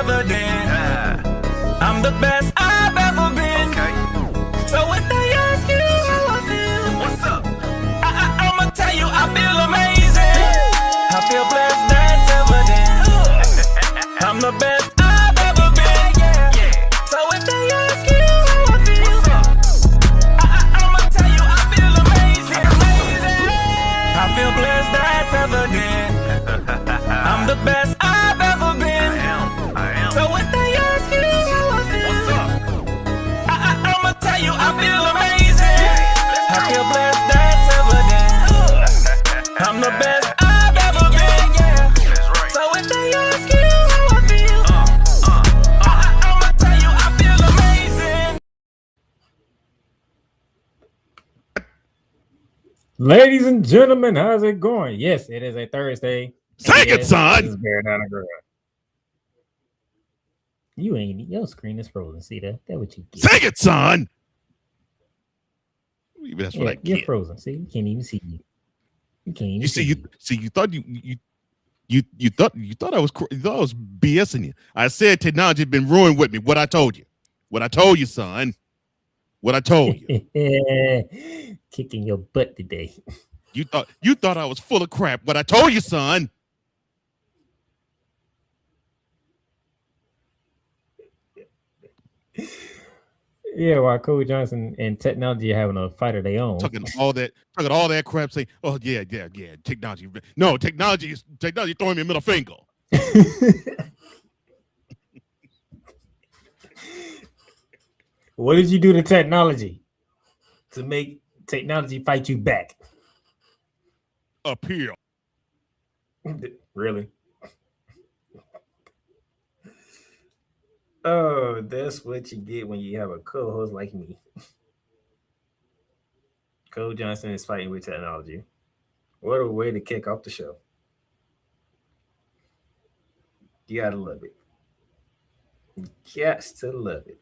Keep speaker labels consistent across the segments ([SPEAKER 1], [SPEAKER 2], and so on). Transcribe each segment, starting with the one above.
[SPEAKER 1] evident. I'm the best I've ever been.
[SPEAKER 2] Okay.
[SPEAKER 1] So if they ask you how I feel,
[SPEAKER 2] What's up?
[SPEAKER 1] I'ma tell you I feel amazing. I feel blessed, that's evident. I'm the best I've ever been.
[SPEAKER 2] Yeah.
[SPEAKER 1] So if they ask you how I feel,
[SPEAKER 2] What's up?
[SPEAKER 1] I'ma tell you I feel amazing. I feel blessed, that's evident. I'm the best I've ever been.
[SPEAKER 2] I am.
[SPEAKER 1] So if they ask you how I feel,
[SPEAKER 2] What's up?
[SPEAKER 1] I'ma tell you I feel amazing. I feel blessed, that's evident. I'm the best I've ever been.
[SPEAKER 2] That's right.
[SPEAKER 1] So if they ask you how I feel, I'ma tell you I feel amazing.
[SPEAKER 3] Ladies and gentlemen, how's it going? Yes, it is a Thursday.
[SPEAKER 4] Sing
[SPEAKER 3] Yes,
[SPEAKER 4] it, son.
[SPEAKER 3] this is Bear Down the Gridiron. You ain't, your screen is frozen. See that? That's what you get.
[SPEAKER 4] Sing it, son. That's what
[SPEAKER 3] Yeah,
[SPEAKER 4] I
[SPEAKER 3] you're
[SPEAKER 4] get.
[SPEAKER 3] frozen. See, you can't even see you. You can't even
[SPEAKER 4] You see, you thought you thought I was BSing you. I said technology had been ruined with me. What I told you. What I told you, son. What I told you.
[SPEAKER 3] Kicking your butt today.
[SPEAKER 4] You thought I was full of crap. What I told you, son.
[SPEAKER 3] Yeah, while Cole Johnson and technology are having a fight of their own.
[SPEAKER 4] Talking all that crap, saying, oh yeah, technology. No, technology throwing me a middle finger.
[SPEAKER 3] What did you do to technology to make technology fight you back?
[SPEAKER 4] Appeal.
[SPEAKER 3] Really? Oh, that's what you get when you have a co-host like me. Cole Johnson is fighting with technology. What a way to kick off the show. You gotta love it. You got to love it.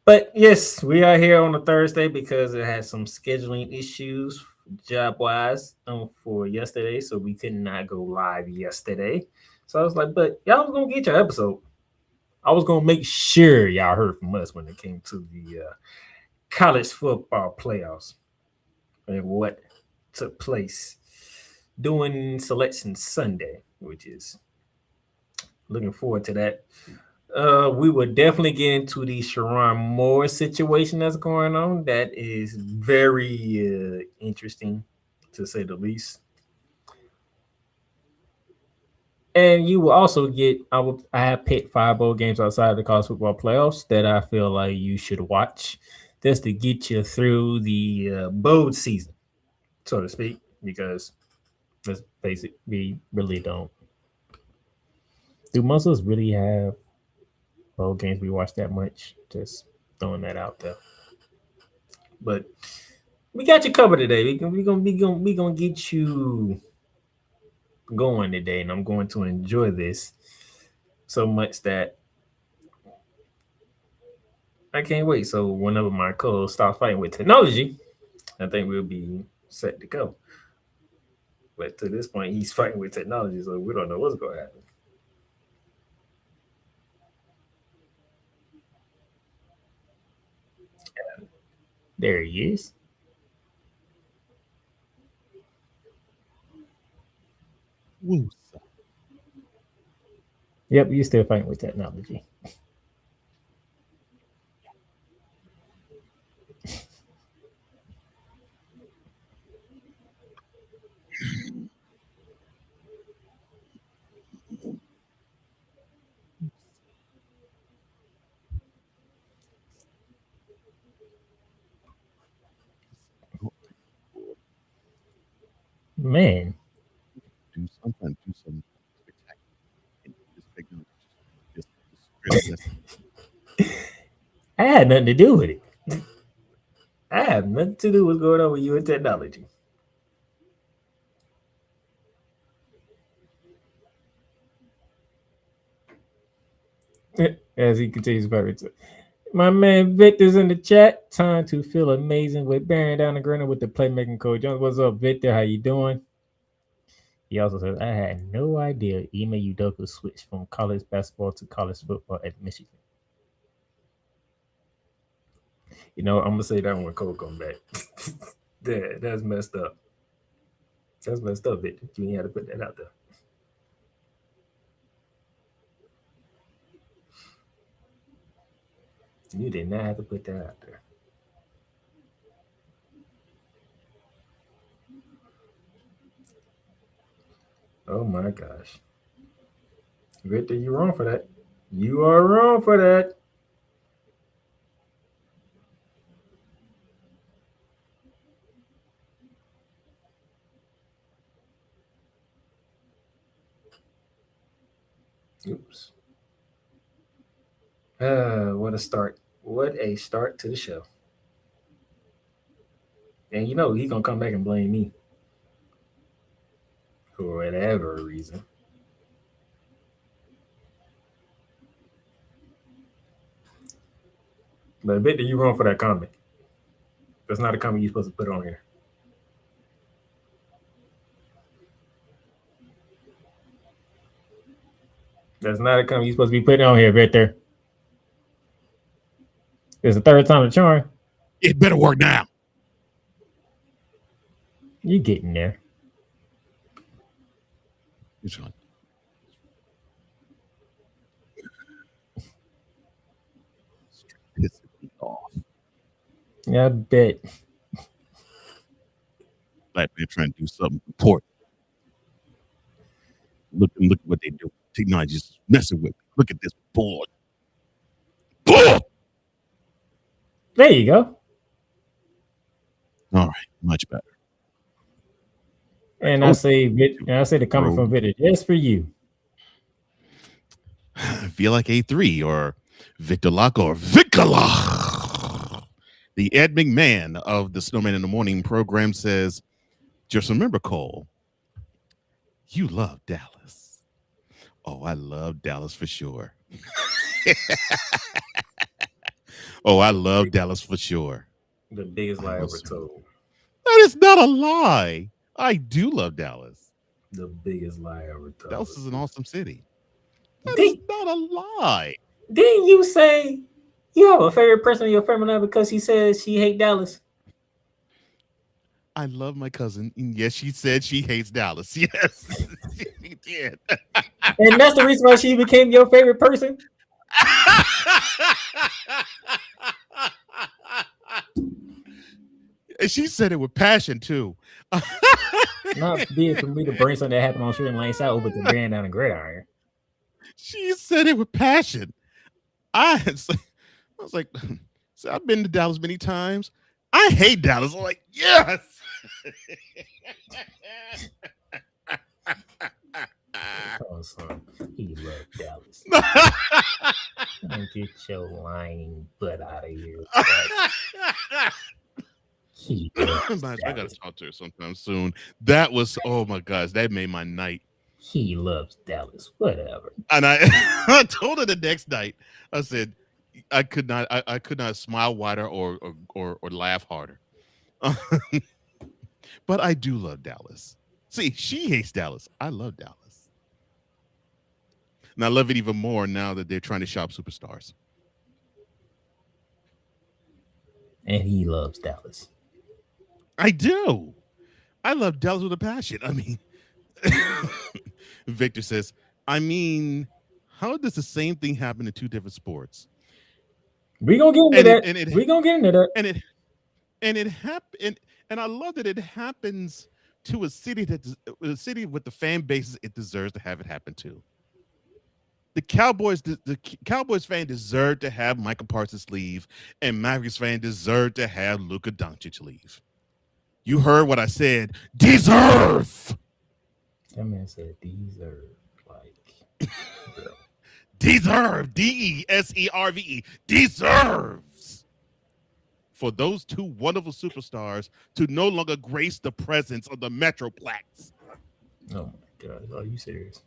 [SPEAKER 3] But yes, we are here on a Thursday because it had some scheduling issues job-wise for yesterday, so we could not go live yesterday. So I was like, but y'all was gonna get your episode. I was gonna make sure y'all heard from us when it came to the college football playoffs and what took place during Selection Sunday, which is looking forward to that. We will definitely get into the Sherrone Moore situation that's going on. That is very interesting, to say the least. And you will also get, I have picked 5 bowl games outside of the college football playoffs that I feel like you should watch just to get you through the bowl season, so to speak, because let's face it, we really don't. Do most of us really have bowl games we watch that much? Just throwing that out there. But we got you covered today. We're gonna get you going today, and I'm going to enjoy this so much that I can't wait. So whenever my co-host start fighting with technology, I think we'll be set to go. But to this point, he's fighting with technology, so we don't know what's going to happen. There he is. Yep, you're still fighting with technology. Man.
[SPEAKER 4] Do something spectacular.
[SPEAKER 3] I had nothing to do with it. I have nothing to do with what's going on with you and technology. As he continues about my man Victor's in the chat. Time to feel amazing with bearing down the grinder with the playmaking coach. What's up, Victor? How you doing? He also says, I had no idea Ime Udoka switched from college basketball to college football at Michigan. You know, I'm gonna say that when Cole come back. That's messed up. That's messed up, Victor. You ain't had to put that out there. You did not have to put that out there. Oh my gosh. Victor, you're wrong for that. You are wrong for that. Oops. What a start. What a start to the show. And you know he's gonna come back and blame me. For whatever reason. But Victor, you're wrong for that comment. That's not a comment you're supposed to put on here. That's not a comment you're supposed to be putting on here, Victor. It's the third time the charm.
[SPEAKER 4] It better work now.
[SPEAKER 3] You getting there.
[SPEAKER 4] Which one? Pissing me off.
[SPEAKER 3] Yeah, I bet.
[SPEAKER 4] Black man trying to do something important. Look what they do. Technology is messing with me. Look at this board. Board!
[SPEAKER 3] There you go.
[SPEAKER 4] All right, much better.
[SPEAKER 3] And I say the comment from Victor just for you.
[SPEAKER 4] I feel like A3 or Victor Lock or Vicala. The Ed McMahon of the Snowman in the Morning program says, just remember, Cole, you love Dallas. Oh, I love Dallas for sure. Oh, I love Dallas for sure.
[SPEAKER 3] The biggest lie ever told.
[SPEAKER 4] That is not a lie. I do love Dallas.
[SPEAKER 3] The biggest lie ever told.
[SPEAKER 4] Dallas is an awesome city. That is not a lie.
[SPEAKER 3] Didn't you say you have a favorite person in your family now because he says she hates Dallas?
[SPEAKER 4] I love my cousin. And yes, she said she hates Dallas. Yes, she did.
[SPEAKER 3] And that's the reason why she became your favorite person?
[SPEAKER 4] And she said it with passion, too.
[SPEAKER 3] Not being for me to bring something that happened on Sherrone Lane South over to Grand down and Gridiron.
[SPEAKER 4] She said it with passion. I was like, so I've been to Dallas many times. I hate Dallas. I'm like, yes.
[SPEAKER 3] Oh, son, he loved Dallas. Don't get your lying butt out of here.
[SPEAKER 4] I gotta talk to her sometime soon. That was, oh my gosh, that made my night.
[SPEAKER 3] He loves Dallas, whatever.
[SPEAKER 4] And I told her the next night, I said, I could not smile wider or laugh harder. But I do love Dallas. See, she hates Dallas. I love Dallas. And I love it even more now that they're trying to shop superstars.
[SPEAKER 3] And he loves Dallas.
[SPEAKER 4] I do. I love Dallas with a passion. I mean, Victor says, I mean, how does the same thing happen in two different sports?
[SPEAKER 3] We're gonna get into that. We're gonna get into that.
[SPEAKER 4] And it happened, and I love that it happens to a city with the fan bases it deserves to have it happen to. The Cowboys fan deserved to have Michael Parsons leave, and Mavericks fan deserved to have Luka Doncic leave. You heard what I said. Deserve.
[SPEAKER 3] That man said deserve. Like
[SPEAKER 4] deserve. DESERVE. Deserves. For those two wonderful superstars to no longer grace the presence of the Metroplex.
[SPEAKER 3] Oh my God. Are you serious?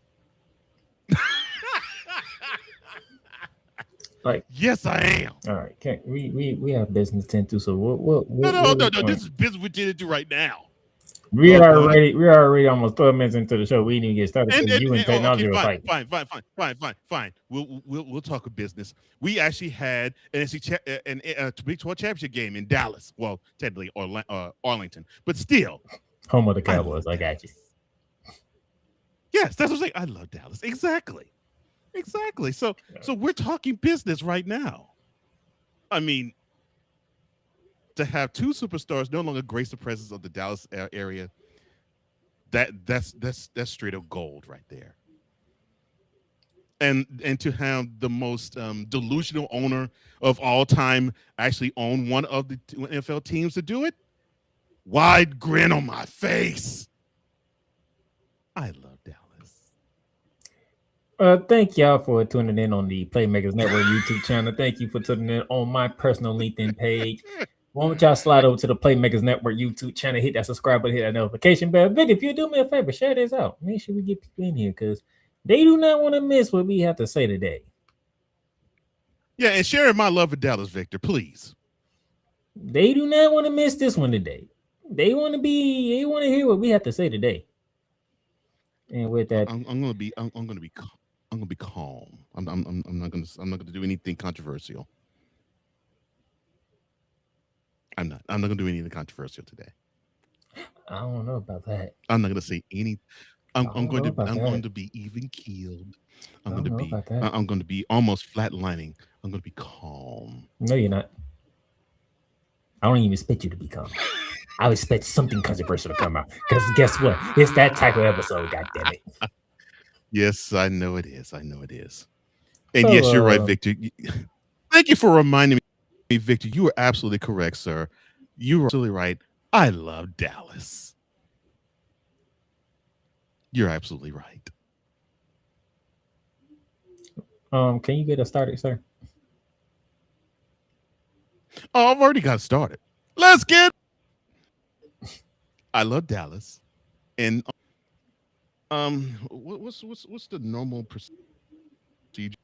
[SPEAKER 3] Like,
[SPEAKER 4] yes, I am.
[SPEAKER 3] All right, we have business to tend to, so we'll
[SPEAKER 4] no. This is business we did to do right now.
[SPEAKER 3] we're already almost 12 minutes into the show. We didn't even get started. So you and technology
[SPEAKER 4] okay,
[SPEAKER 3] were fighting.
[SPEAKER 4] fine. We'll talk of business. We actually had an Big 12 championship game in Dallas. Well, technically Arlington, but still,
[SPEAKER 3] home of the Cowboys. I got you.
[SPEAKER 4] Yes, that's what I'm saying. I love Dallas. Exactly. So we're talking business right now. I mean, to have two superstars no longer grace the presence of the Dallas area, that's straight up gold right there. And to have the most delusional owner of all time actually own one of the NFL teams to do it, wide grin on my face. I love Dallas.
[SPEAKER 3] Thank y'all for tuning in on the Playmakers Network YouTube channel. Thank you for tuning in on my personal LinkedIn page. Why don't y'all slide over to the Playmakers Network YouTube channel, hit that subscribe button, hit that notification bell. Vic, if you do me a favor, share this out. Make sure we get people in here because they do not want to miss what we have to say today.
[SPEAKER 4] Yeah, and share my love for Dallas, Victor, please.
[SPEAKER 3] They do not want to miss this one today. They want to hear what we have to say today. And with that,
[SPEAKER 4] I'm gonna be calm. I'm not gonna do anything controversial. I'm not gonna do anything controversial today.
[SPEAKER 3] I don't know about that.
[SPEAKER 4] I'm not gonna say any. I'm going to be even keeled. I'm going to be almost flatlining. I'm going to be calm.
[SPEAKER 3] No, you're not. I don't even expect you to be calm. I expect something controversial to come out. Because guess what? It's that type of episode, goddammit.
[SPEAKER 4] Yes, I know it is. And yes, you're right, Victor. Thank you for reminding me, Victor. You were absolutely correct, sir. You were absolutely right. I love Dallas. You're absolutely right.
[SPEAKER 3] Can you get us started, sir?
[SPEAKER 4] Oh, I've already got started. Let's get. I love Dallas, and what's the normal procedure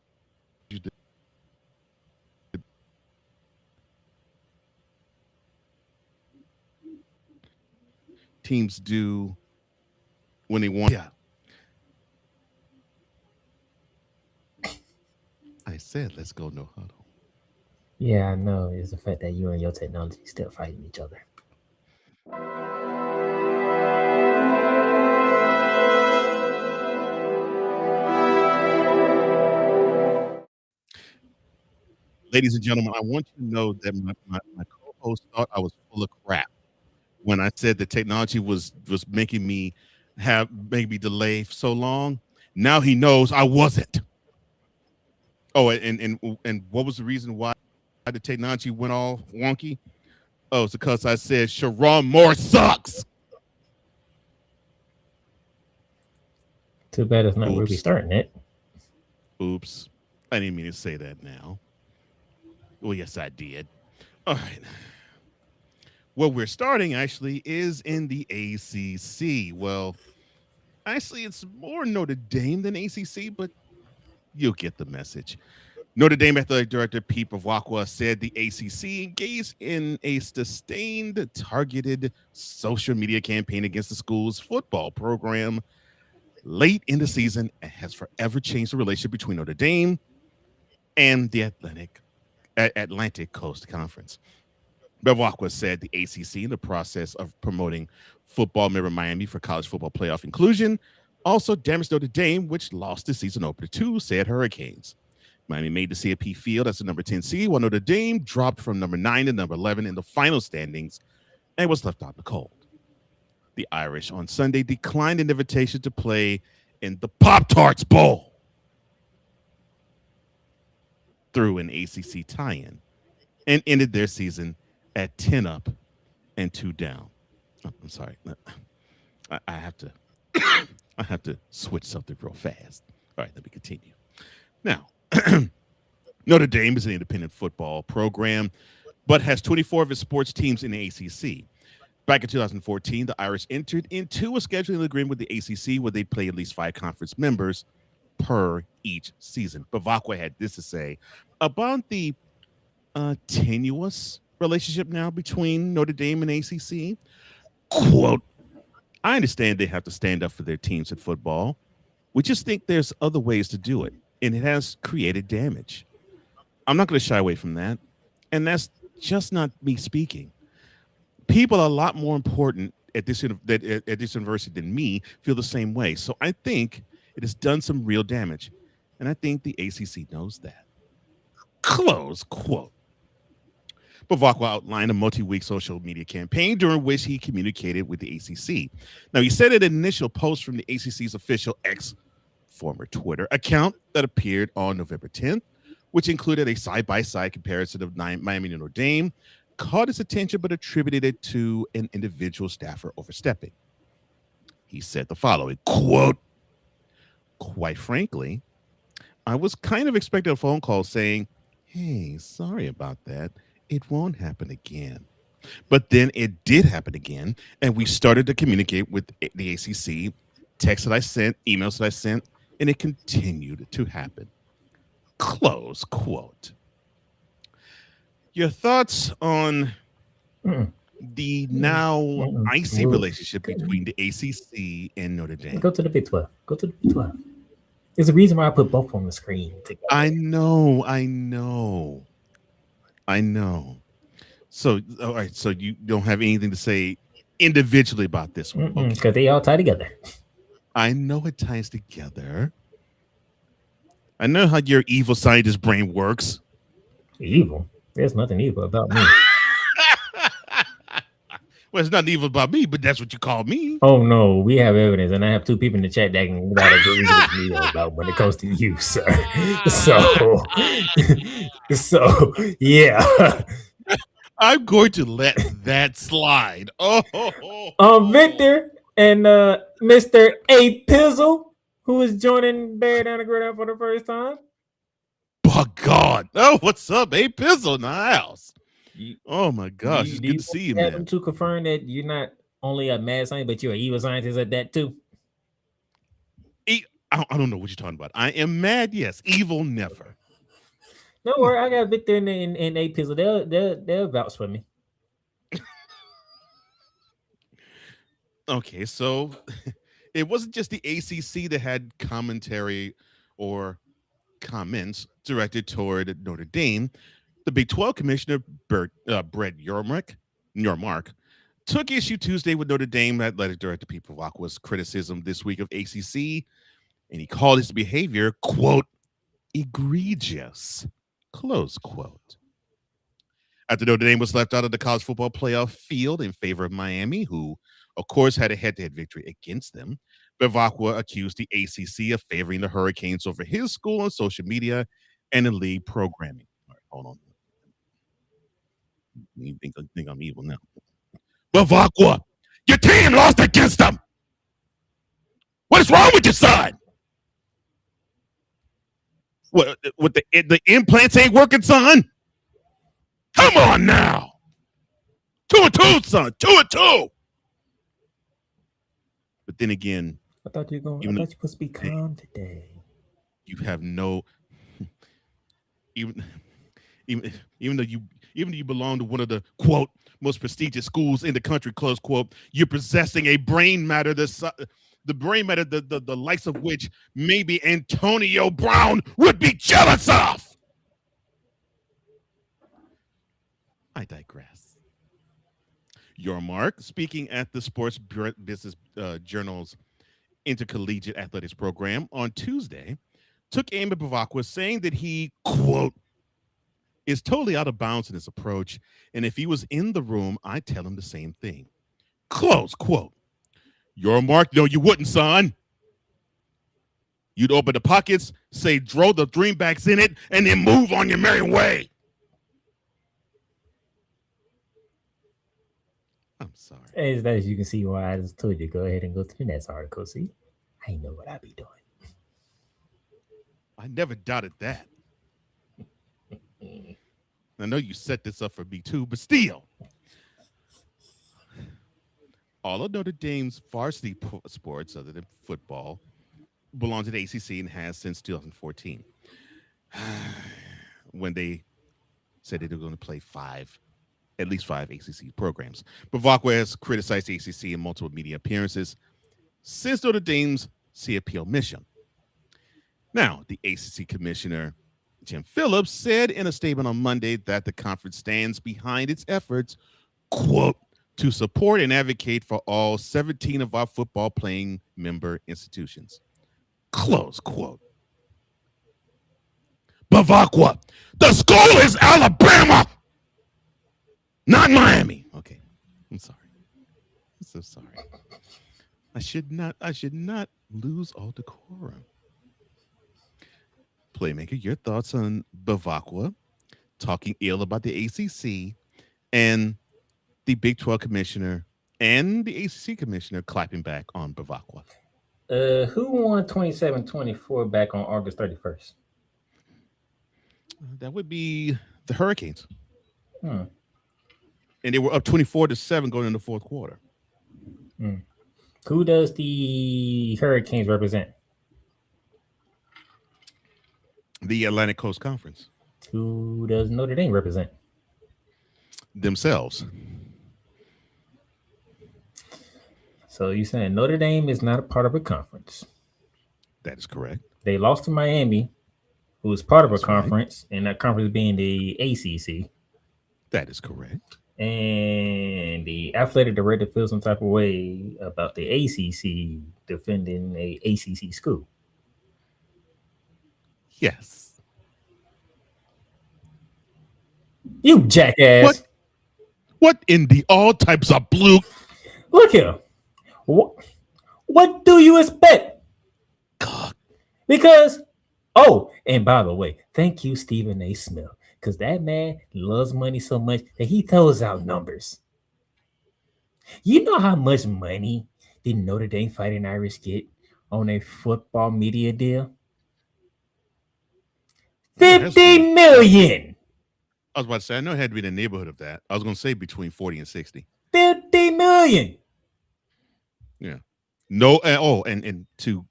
[SPEAKER 4] teams do when they want? Yeah. I said, let's go no huddle.
[SPEAKER 3] Yeah, I know. It's the fact that you and your technology still fighting each other.
[SPEAKER 4] Ladies and gentlemen, I want you to know that my co-host thought I was full of crap when I said the technology was making me delay so long. Now he knows I wasn't. Oh, and what was the reason why the technology went all wonky? Oh, it's because I said Sherrone Moore sucks.
[SPEAKER 3] Too bad it's not where we starting it.
[SPEAKER 4] Oops. I didn't mean to say that now. Well, yes, I did. All right. Where we're starting actually is in the ACC. Well, actually, it's more Notre Dame than ACC, but you'll get the message. Notre Dame athletic director Pete Bavacqua said the ACC engaged in a sustained, targeted social media campaign against the school's football program late in the season and has forever changed the relationship between Notre Dame and the Atlantic Coast Conference. Bavacqua said the ACC, in the process of promoting football member Miami for college football playoff inclusion, also damaged Notre Dame, which lost the season opener to said Hurricanes. Miami made the CFP field as the number 10 seed, while Notre Dame dropped from number 9 to number 11 in the final standings and was left out in the cold. The Irish on Sunday declined an invitation to play in the Pop-Tarts Bowl through an ACC tie-in and ended their season at 10 up and 2 down. Oh, I'm sorry. I have to I have to switch something real fast. All right, let me continue. Now, Notre Dame is an independent football program, but has 24 of its sports teams in the ACC. Back in 2014, the Irish entered into a scheduling agreement with the ACC where they play at least 5 conference members per each season. Bavacqua had this to say about the tenuous relationship now between Notre Dame and ACC. Quote, I understand they have to stand up for their teams in football. We just think there's other ways to do it, and it has created damage. I'm not going to shy away from that. And that's just not me speaking. People are a lot more important at this university than me feel the same way. So I think it has done some real damage. And I think the ACC knows that. Close quote. Bavakwa outlined a multi-week social media campaign during which he communicated with the ACC. Now, he said in an initial post from the ACC's official X, former Twitter account that appeared on November 10th, which included a side-by-side comparison of Miami and Notre Dame, caught his attention but attributed it to an individual staffer overstepping. He said the following, quote, "Quite frankly, I was kind of expecting a phone call saying, hey, sorry about that. It won't happen again. But then it did happen again, and we started to communicate with the ACC, texts that I sent, emails that I sent, and it continued to happen." Close quote. Your thoughts on the now icy relationship between the ACC and Notre Dame?
[SPEAKER 3] Go to the Big 12. Go to the Big 12. There's a reason why I put both on the screen together.
[SPEAKER 4] I know. So, all right. So you don't have anything to say individually about this one?
[SPEAKER 3] Because they all tie together.
[SPEAKER 4] I know it ties together. I know how your evil scientist brain works.
[SPEAKER 3] Evil? There's nothing evil about me.
[SPEAKER 4] Well, it's nothing evil about me, but that's what you call me.
[SPEAKER 3] Oh no, we have evidence, and I have two people in the chat that can agree with me about when it comes to you, sir. So yeah.
[SPEAKER 4] I'm going to let that slide.
[SPEAKER 3] Victor and Mr. A Pizzle, who is joining Bear Down the Gridiron for the first time.
[SPEAKER 4] Oh God! Oh, what's up, A Pizzle in the house? Oh my gosh, it's good to see you, man.
[SPEAKER 3] To confirm that you're not only a mad scientist, but you're an evil scientist at that too.
[SPEAKER 4] I don't know what you're talking about. I am mad, yes. Evil, never.
[SPEAKER 3] No worry, I got Victor and A Pizzle. They'll vouch for me.
[SPEAKER 4] Okay, so it wasn't just the ACC that had commentary or comments directed toward Notre Dame. The Big 12 commissioner, Brett Yormark, took issue Tuesday with Notre Dame athletic director Pete Bavakwa's criticism this week of ACC, and he called his behavior, quote, egregious, close quote. After Notre Dame was left out of the college football playoff field in favor of Miami, who, of course, had a head-to-head victory against them, Bavakwa accused the ACC of favoring the Hurricanes over his school on social media and in league programming. All right, hold on. You think I'm evil now? Bavakwa, your team lost against them. What is wrong with your son? What the implants ain't working, son? Come on now. 2-2, son. 2-2. But then again,
[SPEAKER 3] I thought you were supposed to be calm today.
[SPEAKER 4] You have no even though you belong to one of the quote most prestigious schools in the country, close quote, you're possessing a brain matter the likes of which maybe Antonio Brown would be jealous of. I digress. Yormark, speaking at the Sports Business Journal's Intercollegiate Athletics program on Tuesday, took aim at Bavakwa, saying that he, quote, is totally out of bounds in his approach, and if he was in the room, I'd tell him the same thing. Close quote. Yormark, no, you wouldn't, son. You'd open the pockets, say, throw the greenbacks in it, and then move on your merry way. I'm sorry.
[SPEAKER 3] As you can see why I just told you, go ahead and go to the next article. See, I know what I be doing.
[SPEAKER 4] I never doubted that. I know you set this up for me too, but still. All of Notre Dame's varsity sports, other than football, belong to the ACC and has since 2014. When they said they were going to play 5 at least 5 ACC programs. Bavacqua has criticized the ACC in multiple media appearances since Notre Dame's CFP omission. Now, the ACC commissioner, Jim Phillips, said in a statement on Monday that the conference stands behind its efforts, quote, to support and advocate for all 17 of our football playing member institutions, close quote. Bavacqua, the school is Alabama, not Miami. Okay, I'm sorry. I'm so sorry. I should not lose all decorum. Playmaker, your thoughts on Bavacqua talking ill about the ACC and the Big 12 commissioner and the ACC commissioner clapping back on Bavacqua?
[SPEAKER 3] Who won 27-24 back on August 31st?
[SPEAKER 4] That would be the Hurricanes.
[SPEAKER 3] Hmm.
[SPEAKER 4] And they were up 24-7 going into the fourth quarter.
[SPEAKER 3] Hmm. Who does the Hurricanes represent?
[SPEAKER 4] The Atlantic Coast Conference.
[SPEAKER 3] Who does Notre Dame represent?
[SPEAKER 4] Themselves.
[SPEAKER 3] So you're saying Notre Dame is not a part of a conference?
[SPEAKER 4] That is correct.
[SPEAKER 3] They lost to Miami, who is part of
[SPEAKER 4] That's
[SPEAKER 3] a conference, and that conference being the ACC.
[SPEAKER 4] That is correct.
[SPEAKER 3] And the athletic director feels some type of way about the ACC defending a ACC school.
[SPEAKER 4] Yes.
[SPEAKER 3] You jackass.
[SPEAKER 4] What in the all types of blue?
[SPEAKER 3] Look here. What do you expect?
[SPEAKER 4] God.
[SPEAKER 3] Because, oh, and by the way, thank you, Stephen A. Smith, because that man loves money so much that he throws out numbers. You know how much money did Notre Dame Fighting Irish get on a football media deal? $50 million.
[SPEAKER 4] I was about to say, I know it had to be in the neighborhood of that. I was going to say between 40 and 60.
[SPEAKER 3] $50 million.
[SPEAKER 4] Yeah. No. And to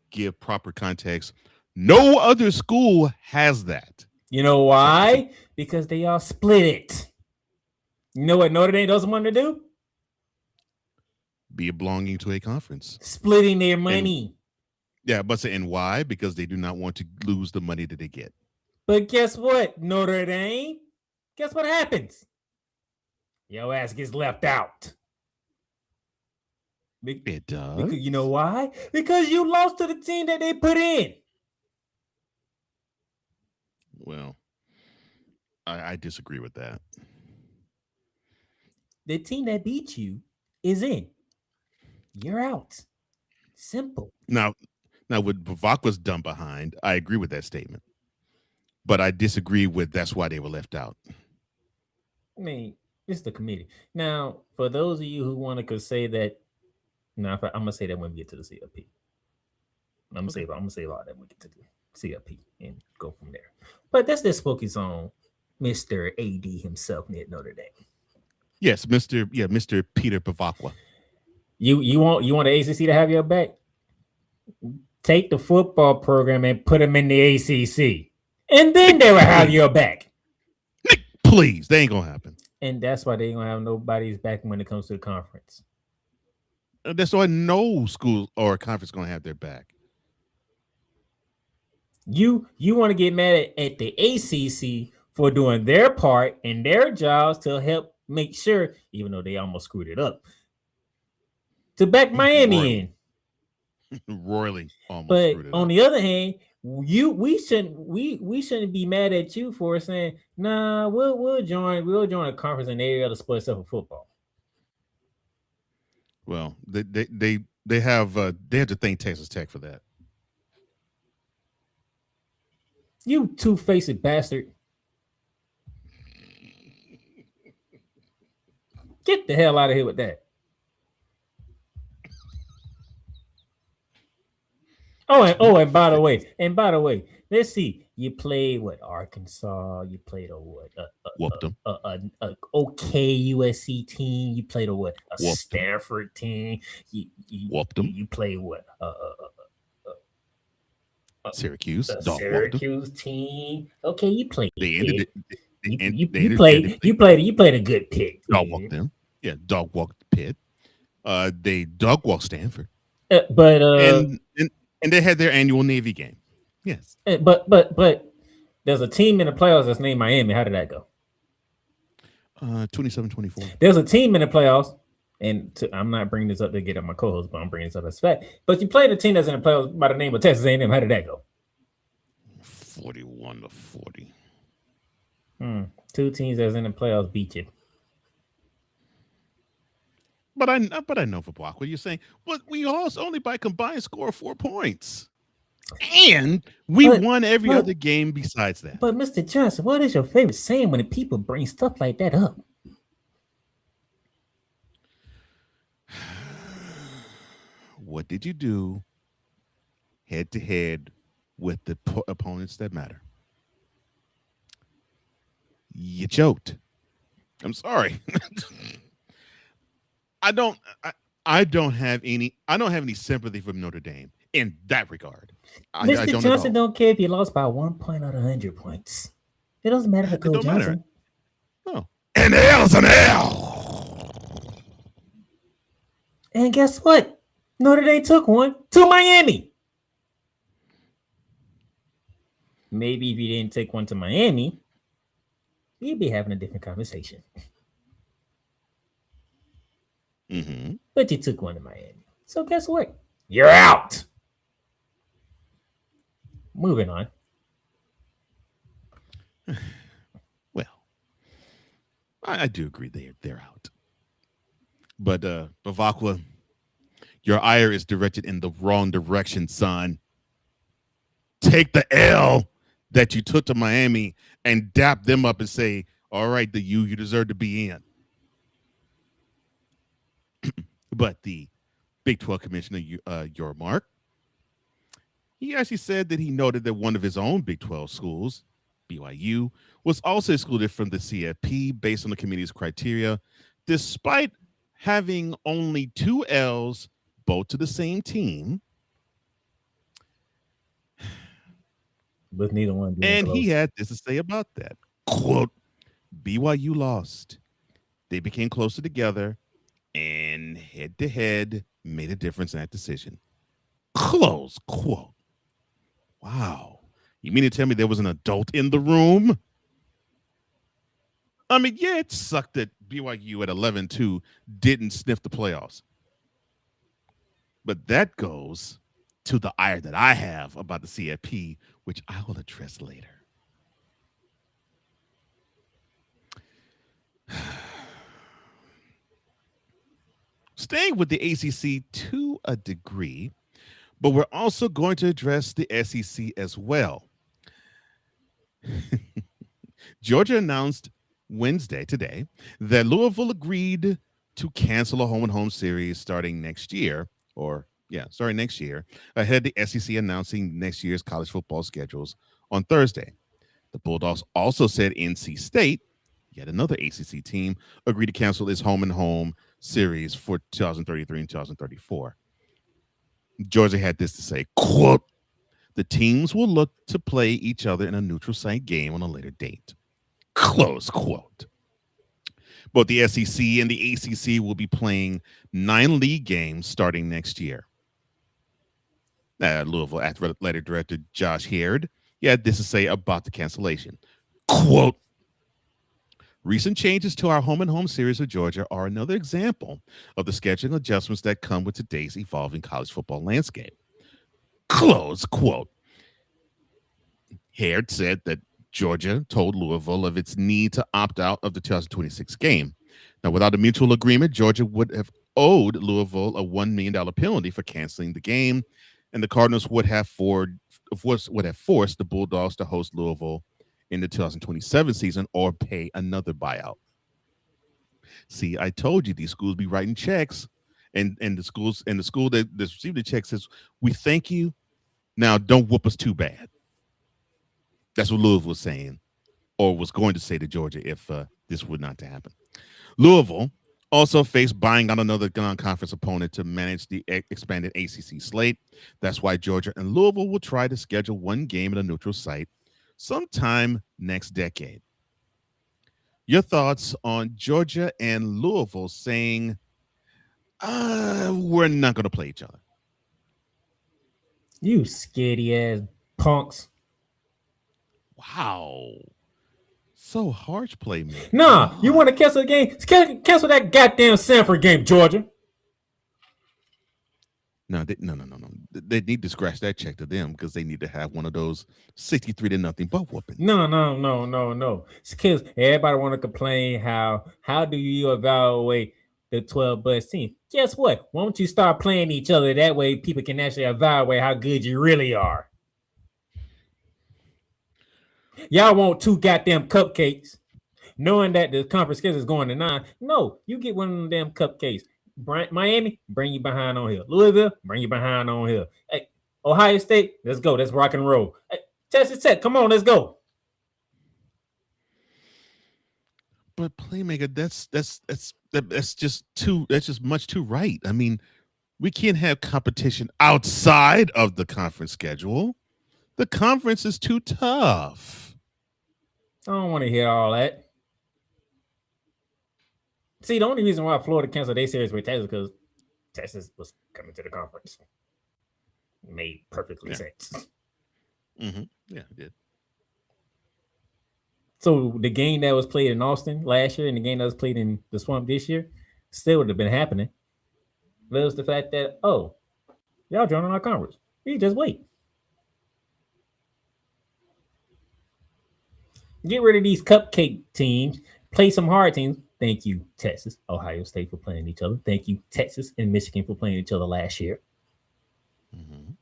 [SPEAKER 4] give proper context, no other school has that.
[SPEAKER 3] You know why? Because they all split it. You know what Notre Dame doesn't want to do?
[SPEAKER 4] Be belonging to a conference.
[SPEAKER 3] Splitting their money.
[SPEAKER 4] And why? Because they do not want to lose the money that they get.
[SPEAKER 3] But guess what, Notre Dame? Guess what happens? Your ass gets left out.
[SPEAKER 4] It does.
[SPEAKER 3] Because, you know why? Because you lost to the team that they put in.
[SPEAKER 4] Well, I disagree with that.
[SPEAKER 3] The team that beat you is in. You're out. Simple.
[SPEAKER 4] Now what Bavacqua's done behind, I agree with that statement. But I disagree with that's why they were left out.
[SPEAKER 3] I mean, it's the committee. Now, for those of you who want to say that, I'm gonna say that when we get to the CFP. I'm gonna say a lot of that when we get to the CFP and go from there. But let's just focus on Mr. AD himself near Notre Dame.
[SPEAKER 4] Yes, Mr. Peter Bavacqua.
[SPEAKER 3] You want the ACC to have your back? Take the football program and put them in the ACC, and then they will have your back.
[SPEAKER 4] Nick, please, they ain't gonna happen.
[SPEAKER 3] And that's why they ain't gonna have nobody's back when it comes to the conference.
[SPEAKER 4] That's why no school or conference gonna have their back.
[SPEAKER 3] You want to get mad at the ACC for doing their part and their jobs to help make sure, even though they almost screwed it up, to back Miami in.
[SPEAKER 4] Royally almost
[SPEAKER 3] but
[SPEAKER 4] screwed it
[SPEAKER 3] on
[SPEAKER 4] up.
[SPEAKER 3] the other hand, we shouldn't be mad at you for saying, nah, we'll join a conference in every other sport except for football.
[SPEAKER 4] Well, they have to thank Texas Tech for that.
[SPEAKER 3] You two-faced bastard. Get the hell out of here with that. And by the way, let's see. You played what? Arkansas. You played a what?
[SPEAKER 4] Whooped them.
[SPEAKER 3] A okay USC team. You played a what? A
[SPEAKER 4] Whooped
[SPEAKER 3] Stanford team. You
[SPEAKER 4] Whooped them.
[SPEAKER 3] You played what?
[SPEAKER 4] Syracuse.
[SPEAKER 3] The Syracuse team. Okay, you played.
[SPEAKER 4] They ended it.
[SPEAKER 3] You played a good pick.
[SPEAKER 4] Dog walked them. Yeah, dog walked Pitt. They dog walked Stanford. And they had their annual Navy game. Yes.
[SPEAKER 3] But there's a team in the playoffs that's named Miami. How did that go?
[SPEAKER 4] 27-24.
[SPEAKER 3] There's a team in the playoffs, and I'm not bringing this up to get up my co-host, but I'm bringing this up as fact. But you played a team that's in the playoffs by the name of Texas A&M. How did that go?
[SPEAKER 4] 41-40.
[SPEAKER 3] Two teams that's in the playoffs beat you.
[SPEAKER 4] But I know for Block what you're saying. But we lost only by combined score of 4 points. And we won every other game besides that.
[SPEAKER 3] But Mr. Johnson, what is your favorite saying when people bring stuff like that up?
[SPEAKER 4] What did you do head to head with the opponents that matter? You choked. I'm sorry. I don't have any sympathy for Notre Dame in that regard.
[SPEAKER 3] Mr. Johnson don't care if you lost by 1 point out of 100 points. It doesn't matter to Coach Johnson.
[SPEAKER 4] No. An L is an L.
[SPEAKER 3] And guess what? Notre Dame took one to Miami. Maybe if you didn't take one to Miami, you'd be having a different conversation.
[SPEAKER 4] Mm-hmm.
[SPEAKER 3] But you took one to Miami. So guess what? You're out. Moving on.
[SPEAKER 4] Well, I do agree they're out. But Bavakwa, your ire is directed in the wrong direction, son. Take the L that you took to Miami and dap them up and say, all right, the you deserve to be in. But the Big 12 commissioner, your Mark, he actually said that he noted that one of his own Big 12 schools, BYU, was also excluded from the CFP based on the committee's criteria, despite having only 2 L's, both to the same team.
[SPEAKER 3] But neither one.
[SPEAKER 4] And he had this to say about that. Quote, BYU lost. They became closer together and head-to-head made a difference in that decision. Close quote. Wow. You mean to tell me there was an adult in the room? I mean, yeah, it sucked that BYU at 11-2 didn't sniff the playoffs. But that goes to the ire that I have about the CFP, which I will address later. Staying with the ACC to a degree, but we're also going to address the SEC as well. Georgia announced Wednesday, today, that Louisville agreed to cancel a home-and-home series starting next year, ahead of the SEC announcing next year's college football schedules on Thursday. The Bulldogs also said NC State, yet another ACC team, agreed to cancel its home-and-home series for 2033 and 2034. Georgia had this to say, quote, the teams will look to play each other in a neutral site game on a later date, close quote. Both the SEC and the ACC will be playing 9 league games starting next year. Louisville Athletic Director Josh Heard, had this to say about the cancellation. Quote, recent changes to our home-and-home series with Georgia are another example of the scheduling adjustments that come with today's evolving college football landscape. Close quote. Heard said that Georgia told Louisville of its need to opt out of the 2026 game. Now, without a mutual agreement, Georgia would have owed Louisville a $1 million penalty for canceling the game, and the Cardinals would have forced the Bulldogs to host Louisville in the 2027 season or pay another buyout. See, I told you these schools be writing checks, and the school that received the check says, we thank you. Now don't whoop us too bad. That's what Louisville was saying, or was going to say to Georgia if this would not to happen. Louisville also faced buying out another non-conference opponent to manage the expanded ACC slate. That's why Georgia and Louisville will try to schedule one game at a neutral site sometime next decade. Your thoughts on Georgia and Louisville saying, we're not going to play each other.
[SPEAKER 3] You scaredy ass punks.
[SPEAKER 4] Wow. So harsh play, man.
[SPEAKER 3] Nah, you want to cancel the game? Cancel that goddamn Sanford game, Georgia.
[SPEAKER 4] No. They need to scratch that check to them because they need to have one of those 63-0 butt whoopings.
[SPEAKER 3] No. It's because everybody want to complain how do you evaluate the 12 best team? Guess what? Why don't you start playing each other? That way people can actually evaluate how good you really are. Y'all want 2 goddamn cupcakes, knowing that the conference schedule is going to 9. No, you get one of them damn cupcakes. Miami, bring you behind on here. Louisville, bring you behind on here. Hey, Ohio State, let's go. Let's rock and roll. Hey, Texas Tech, come on, let's go.
[SPEAKER 4] But Playmaker, that's just much too right. I mean, we can't have competition outside of the conference schedule. The conference is too tough.
[SPEAKER 3] I don't want to hear all that. See, the only reason why Florida canceled their series with Texas because Texas was coming to the conference. It made perfectly sense.
[SPEAKER 4] Mm-hmm. Yeah, it did.
[SPEAKER 3] So the game that was played in Austin last year and the game that was played in the Swamp this year still would have been happening. But it was the fact that, y'all joining our conference. You just wait. Get rid of these cupcake teams. Play some hard teams. Thank you, Texas, Ohio State for playing each other. Thank you, Texas and Michigan for playing each other last year. Mm-hmm.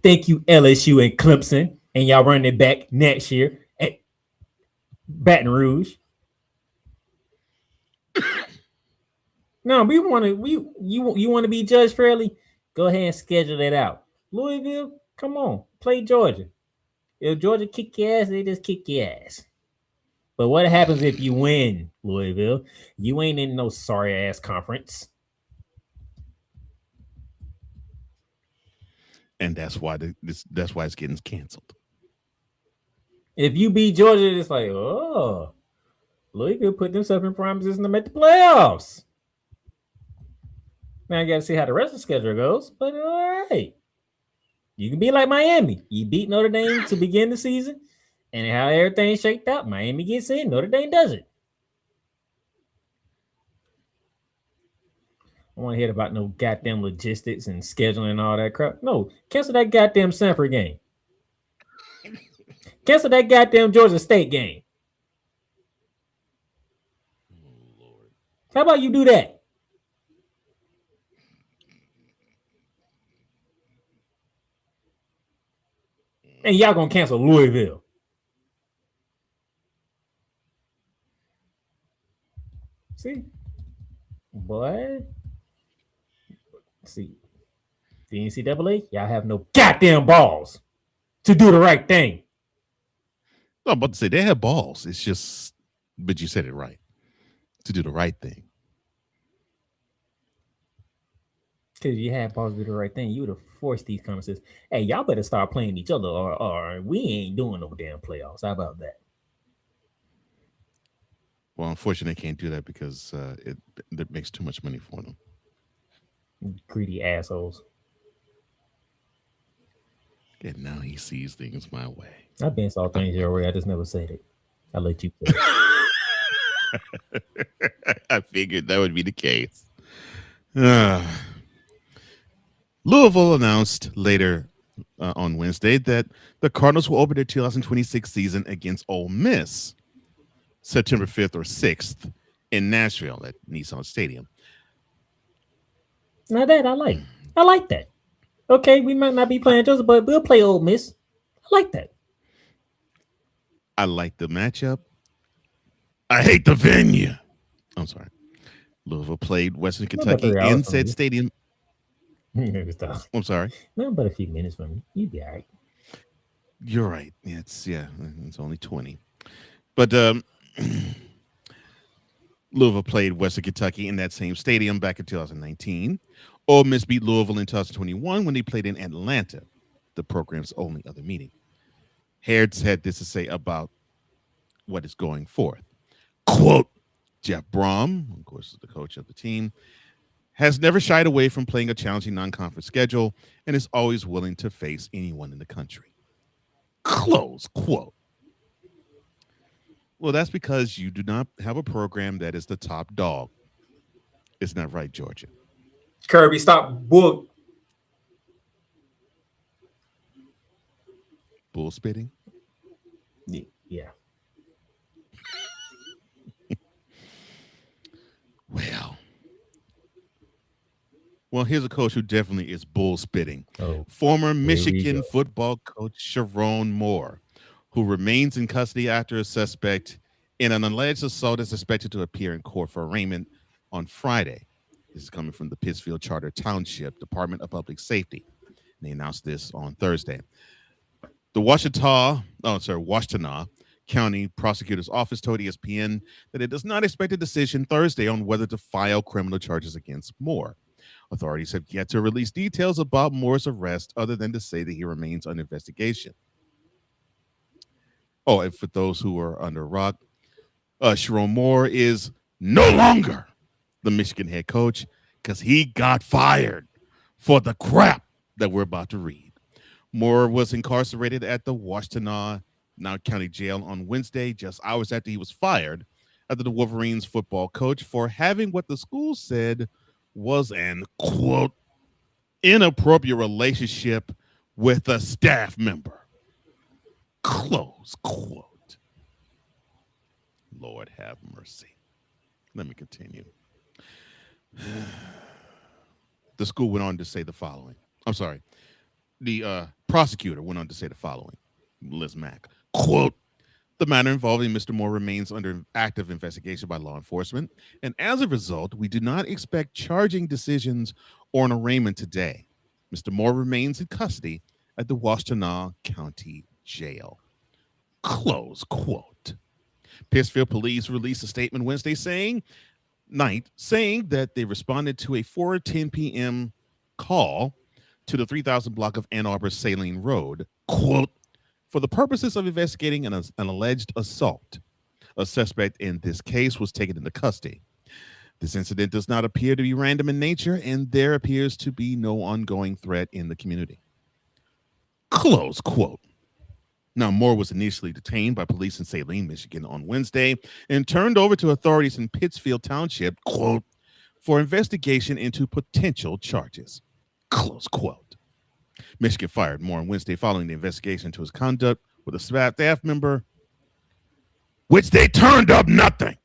[SPEAKER 3] Thank you, LSU and Clemson, and y'all running it back next year at Baton Rouge. No, you want to be judged fairly? Go ahead and schedule it out. Louisville, come on, play Georgia. If Georgia kick your ass, they just kick your ass. But what happens if you win, Louisville? You ain't in no sorry ass conference.
[SPEAKER 4] And that's why that's why it's getting canceled.
[SPEAKER 3] If you beat Georgia, it's like, Louisville put themselves in prime position to make the playoffs. Now you got to see how the rest of the schedule goes, but all right. You can be like Miami. You beat Notre Dame to begin the season, and how everything shaked out, Miami gets in, Notre Dame doesn't. I want to hear about no goddamn logistics and scheduling and all that crap. No, cancel that goddamn Sanford game. Cancel that goddamn Georgia State game.
[SPEAKER 4] Oh, Lord.
[SPEAKER 3] How about you do that? And y'all gonna cancel Louisville. See? Boy. See. The NCAA, y'all have no goddamn balls to do the right thing.
[SPEAKER 4] I'm about to say they have balls. It's just, but you said it right. To do the right thing.
[SPEAKER 3] Because you had balls to do the right thing, you would have forced these conversations. Hey, y'all better start playing each other, or we ain't doing no damn playoffs. How about that?
[SPEAKER 4] Well, unfortunately, they can't do that because it makes too much money for them.
[SPEAKER 3] Greedy assholes.
[SPEAKER 4] And now he sees things my way.
[SPEAKER 3] I've been saw things your way. I just never said it. I let you say it.
[SPEAKER 4] I figured that would be the case. Louisville announced later on Wednesday that the Cardinals will open their 2026 season against Ole Miss September 5th or 6th in Nashville at Nissan Stadium.
[SPEAKER 3] Now that I like that. Okay, we might not be playing Joseph, but we'll play Ole Miss. I like that.
[SPEAKER 4] I like the matchup. I hate the venue. I'm sorry. Louisville played Western Kentucky in said stadium. I'm sorry.
[SPEAKER 3] Not but a few minutes from me. You'd be all right.
[SPEAKER 4] You're right. It's only 20. But Louisville played Western Kentucky in that same stadium back in 2019. Ole Miss beat Louisville in 2021 when they played in Atlanta, the program's only other meeting. Harrods had this to say about what is going forth. Quote, Jeff Brom, of course, is the coach of the team, has never shied away from playing a challenging non-conference schedule and is always willing to face anyone in the country. Close quote. Well, that's because you do not have a program that is the top dog. Isn't that right, Georgia?
[SPEAKER 3] Kirby, stop bull.
[SPEAKER 4] Bull spitting?
[SPEAKER 3] Yeah.
[SPEAKER 4] Well, here's a coach who definitely is bull spitting.
[SPEAKER 3] Oh,
[SPEAKER 4] Former Michigan football coach Sherrone Moore, who remains in custody after a suspect in an alleged assault is expected to appear in court for arraignment on Friday. This is coming from the Pittsfield Charter Township Department of Public Safety. And they announced this on Thursday. The Washtenaw County Prosecutor's Office told ESPN that it does not expect a decision Thursday on whether to file criminal charges against Moore. Authorities have yet to release details about Moore's arrest other than to say that he remains under investigation. Oh, and for those who are under a rock, Sherrone Moore is no longer the Michigan head coach because he got fired for the crap that we're about to read. Moore was incarcerated at the Washtenaw County Jail on Wednesday, just hours after he was fired after the Wolverines football coach for having what the school said was an, quote, inappropriate relationship with a staff member. Close quote. Lord have mercy. Let me continue. The school went on to say the following. I'm sorry. The prosecutor went on to say the following. Liz Mack, quote, the matter involving Mr. Moore remains under active investigation by law enforcement, and as a result, we do not expect charging decisions or an arraignment today. Mr. Moore remains in custody at the Washtenaw County Jail. Close quote. Pittsfield police released a statement Wednesday night saying that they responded to a 4:10 p.m. call to the 3000 block of Ann Arbor Saline Road, quote, for the purposes of investigating an alleged assault. A suspect in this case was taken into custody. This incident does not appear to be random in nature, and there appears to be no ongoing threat in the community. Close quote. Now, Moore was initially detained by police in Saline, Michigan on Wednesday and turned over to authorities in Pittsfield Township, quote, for investigation into potential charges. Close quote. Michigan fired Moore on Wednesday following the investigation into his conduct with a staff member, which they turned up nothing.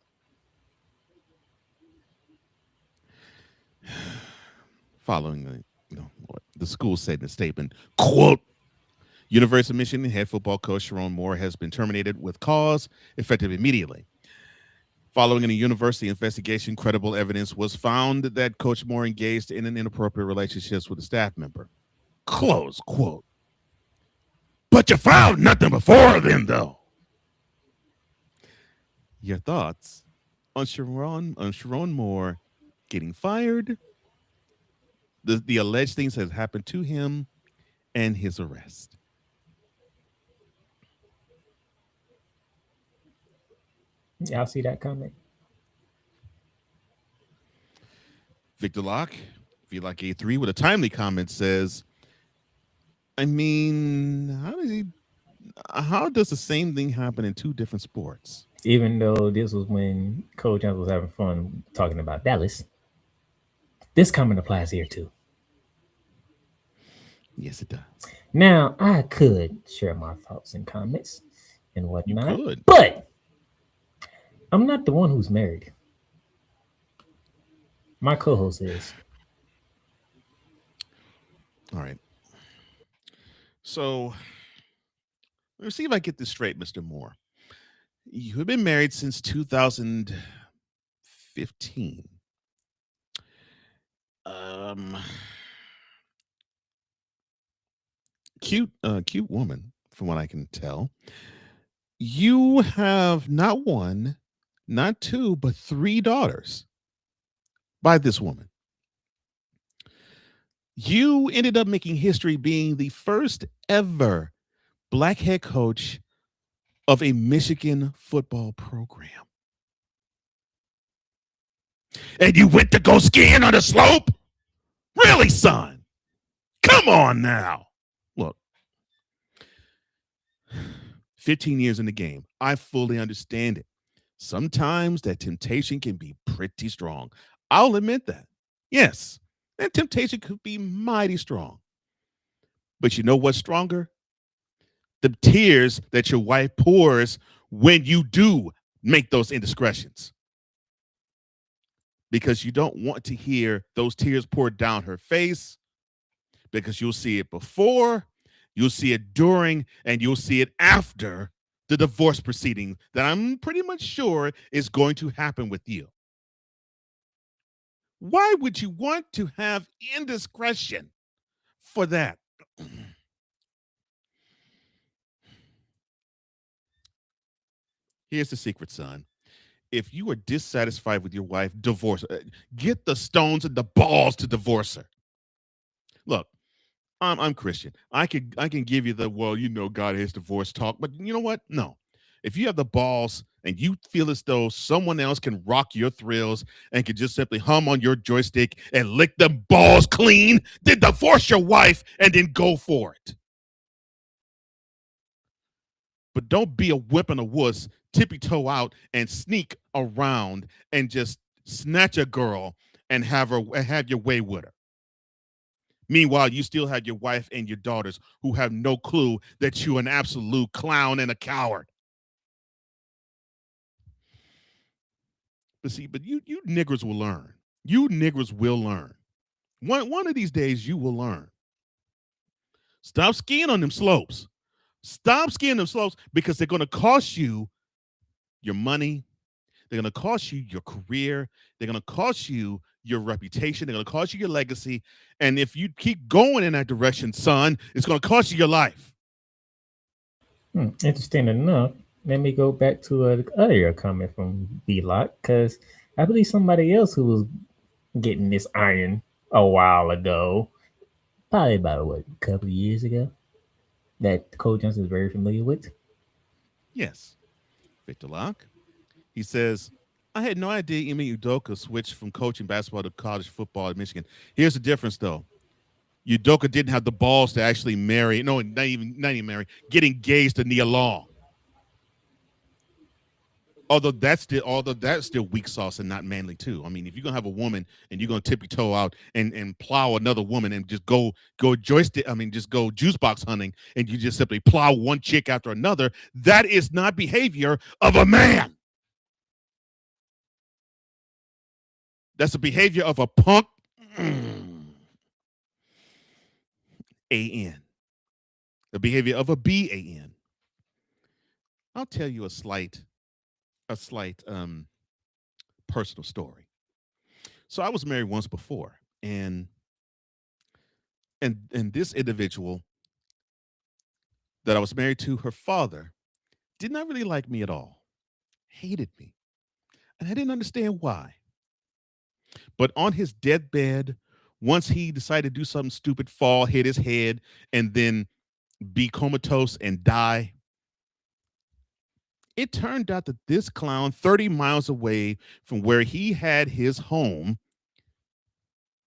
[SPEAKER 4] Following the school said in a statement, quote, University of Michigan head football coach Sherrone Moore has been terminated with cause effective immediately. Following a university investigation, credible evidence was found that Coach Moore engaged in an inappropriate relationship with a staff member. Close quote. But you found nothing before then, though. Your thoughts on Sherrone Moore getting fired, the alleged things that happened to him, and his arrest?
[SPEAKER 3] Y'all see that comment?
[SPEAKER 4] Victor Locke, VLOCK A3 with a timely comment says, I mean, how does the same thing happen in two different sports?
[SPEAKER 3] Even though this was when Coach Jones was having fun talking about Dallas, this comment applies here too.
[SPEAKER 4] Yes, it does.
[SPEAKER 3] Now, I could share my thoughts and comments and whatnot,
[SPEAKER 4] could.
[SPEAKER 3] But I'm not the one who's married. My co-host is.
[SPEAKER 4] All right. So let's see if I get this straight, Mr. Moore. You have been married since 2015. Cute woman, from what I can tell. You have not one, not two, but 3 daughters by this woman. You ended up making history being the first ever Black head coach of a Michigan football program. And you went to go skiing on the slope? Really, son? Come on now. Look, 15 years in the game. I fully understand it. Sometimes that temptation can be pretty strong. I'll admit that. Yes, that temptation could be mighty strong. But you know what's stronger? The tears that your wife pours when you do make those indiscretions. Because you don't want to hear those tears poured down her face, because you'll see it before, you'll see it during, and you'll see it after the divorce proceeding that I'm pretty much sure is going to happen with you. Why would you want to have indiscretion for that? Here's the secret, son. If you are dissatisfied with your wife, divorce her. Get the stones and the balls to divorce her. Look, I'm Christian. I can give you the, well, God has divorce talk, but you know what? No. If you have the balls and you feel as though someone else can rock your thrills and can just simply hum on your joystick and lick them balls clean, then divorce your wife and then go for it. But don't be a whip and a wuss, tippy toe out and sneak around and just snatch a girl and have your way with her. Meanwhile, you still have your wife and your daughters who have no clue that you're an absolute clown and a coward. But you niggers will learn. You niggers will learn. One of these days, you will learn. Stop skiing on them slopes. Stop skiing them slopes, because they're going to cost you your money. They're going to cost you your career. They're going to cost you your reputation. They're going to cost you your legacy. And if you keep going in that direction, son, it's going to cost you your life.
[SPEAKER 3] Interesting enough. Let me go back to an earlier comment from V-Lock, because I believe somebody else who was getting this iron a while ago, probably about a couple of years ago, that Cole Johnson is very familiar with.
[SPEAKER 4] Yes. Victor Locke. He says, I had no idea Ime Udoka switched from coaching basketball to college football at Michigan. Here's the difference, though. Udoka didn't have the balls to actually marry, no, not even marry, get engaged to Nia Long. Although that's still weak sauce and not manly too. I mean, if you're gonna have a woman and you're gonna tippy toe out and plow another woman and just go joystick, just go juice box hunting, and you just simply plow one chick after another, that is not behavior of a man. That's the behavior of a punk. A-N. The behavior of a B-A-N. I'll tell you a slight personal story. So I was married once before, and this individual that I was married to, her father, did not really like me at all. Hated me. And I didn't understand why. But on his deathbed, once he decided to do something stupid, fall, hit his head, and then be comatose and die, it turned out that this clown, 30 miles away from where he had his home,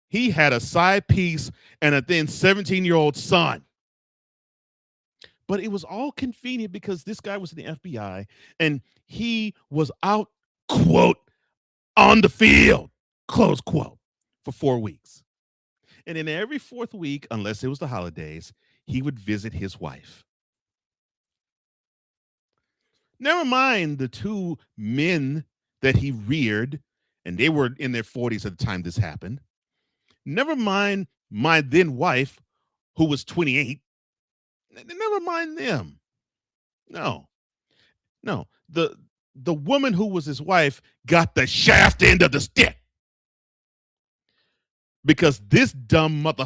[SPEAKER 4] he had a side piece and a then 17-year-old son. But it was all convenient because this guy was in the FBI and he was out, quote, on the field, close quote, for 4 weeks. And in every fourth week, unless it was the holidays, he would visit his wife. Never mind the two men that he reared, and they were in their 40s at the time this happened. Never mind my then wife, who was 28. Never mind them. No. The woman who was his wife got the shaft end of the stick. Because this dumb mother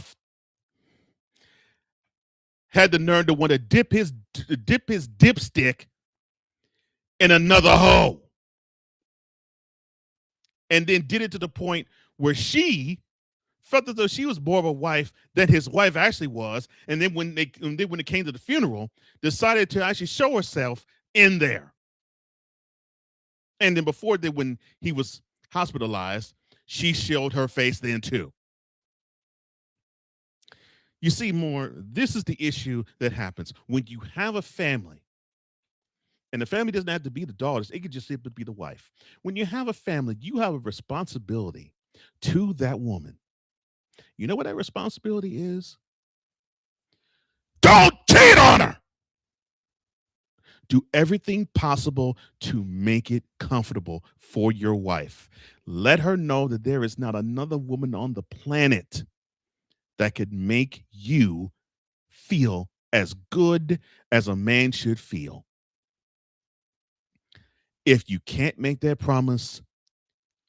[SPEAKER 4] had the nerve to want to dip his dipstick in another hoe. And then did it to the point where she felt as though she was more of a wife than his wife actually was. And then when it came to the funeral, decided to actually show herself in there. And then when he was hospitalized, she showed her face then too. You see, Moore, this is the issue that happens when you have a family. And the family doesn't have to be the daughters, it could just simply be the wife. When you have a family, you have a responsibility to that woman. You know what that responsibility is? Don't cheat on her. Do everything possible to make it comfortable for your wife. Let her know that there is not another woman on the planet that could make you feel as good as a man should feel. If you can't make that promise,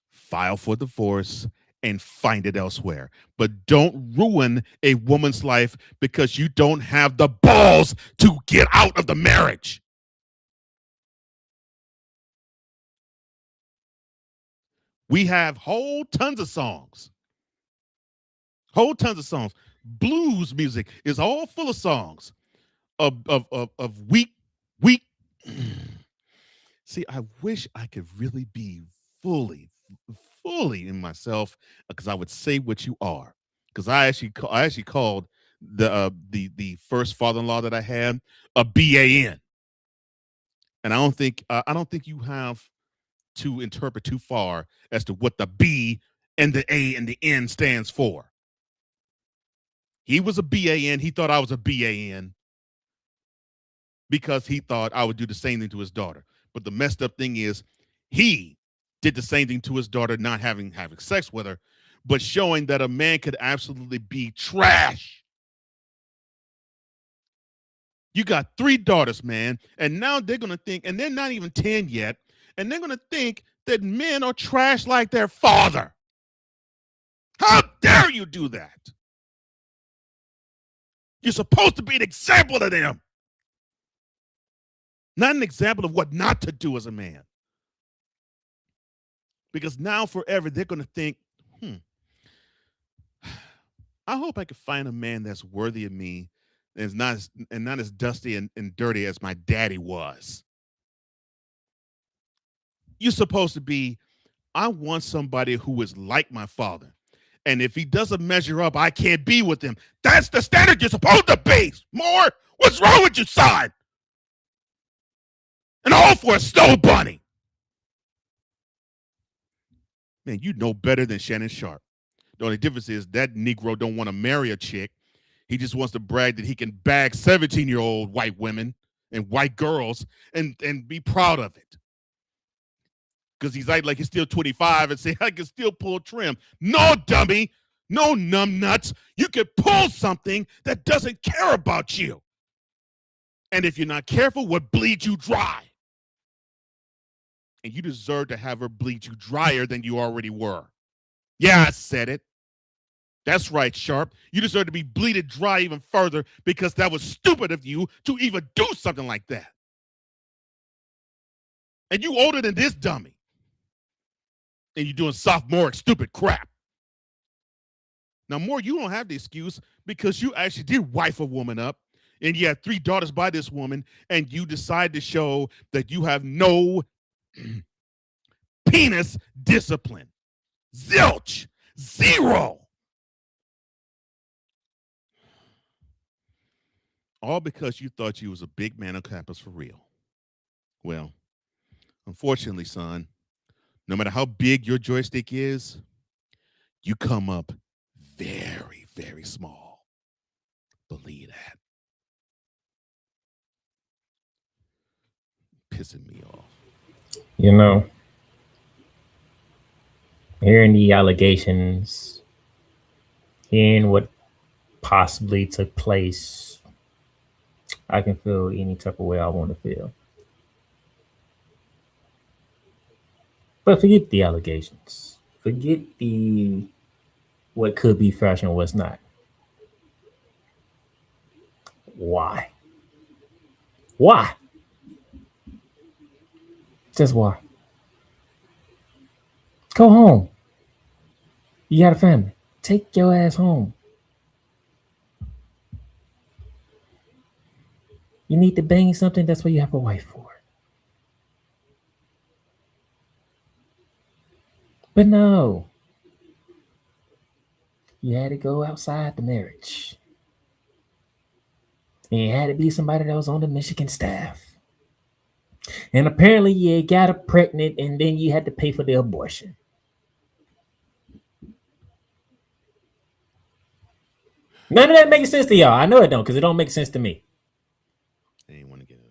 [SPEAKER 4] file for divorce and find it elsewhere. But don't ruin a woman's life because you don't have the balls to get out of the marriage. We have whole tons of songs. Blues music is all full of songs of weak. See, I wish I could really be fully in myself because I would say what you are. Because I actually called the first father-in-law that I had a BAN, and I don't think you have to interpret too far as to what the B and the A and the N stands for. He was a BAN. He thought I was a BAN because he thought I would do the same thing to his daughter. But the messed up thing is he did the same thing to his daughter, not having sex with her, but showing that a man could absolutely be trash. You got 3 daughters, man, and now they're going to think, and they're not even 10 yet, and they're going to think that men are trash like their father. How dare you do that? You're supposed to be an example to them, not an example of what not to do as a man. Because now forever, they're going to think, I hope I can find a man that's worthy of me and is not as dusty and dirty as my daddy was. You're supposed to be, I want somebody who is like my father. And if he doesn't measure up, I can't be with him. That's the standard you're supposed to be. Moore, what's wrong with your son? And all for a snow bunny. Man, you know better than Shannon Sharp. The only difference is that Negro don't want to marry a chick. He just wants to brag that he can bag 17-year-old white women and white girls and be proud of it. Because he's like he's still 25 and say, I can still pull trim. No, dummy. No, numbnuts. You can pull something that doesn't care about you. And if you're not careful, what bleeds you dry. And you deserve to have her bleed you drier than you already were. Yeah, I said it. That's right, Sharp. You deserve to be bleeded dry even further because that was stupid of you to even do something like that. And you older than this dummy. And you're doing sophomoric stupid crap. Now, Moore, you don't have the excuse because you actually did wife a woman up and you had 3 daughters by this woman and you decide to show that you have no penis discipline. Zilch. 0. All because you thought you was a big man on campus for real. Well, unfortunately, son, no matter how big your joystick is, you come up very, very small. Believe that. Pissing me off.
[SPEAKER 3] You know, hearing the allegations, hearing what possibly took place, I can feel any type of way I want to feel. But forget the allegations. Forget the what could be fashion and what's not. Why? Why? Just why? Go home. You got a family. Take your ass home. You need to bang something, that's what you have a wife for. But no. You had to go outside the marriage. And it had to be somebody that was on the Michigan staff. And apparently you got her pregnant and then you had to pay for the abortion. None of that makes sense to y'all. I know it don't, because it don't make sense to me.
[SPEAKER 4] I didn't want to get into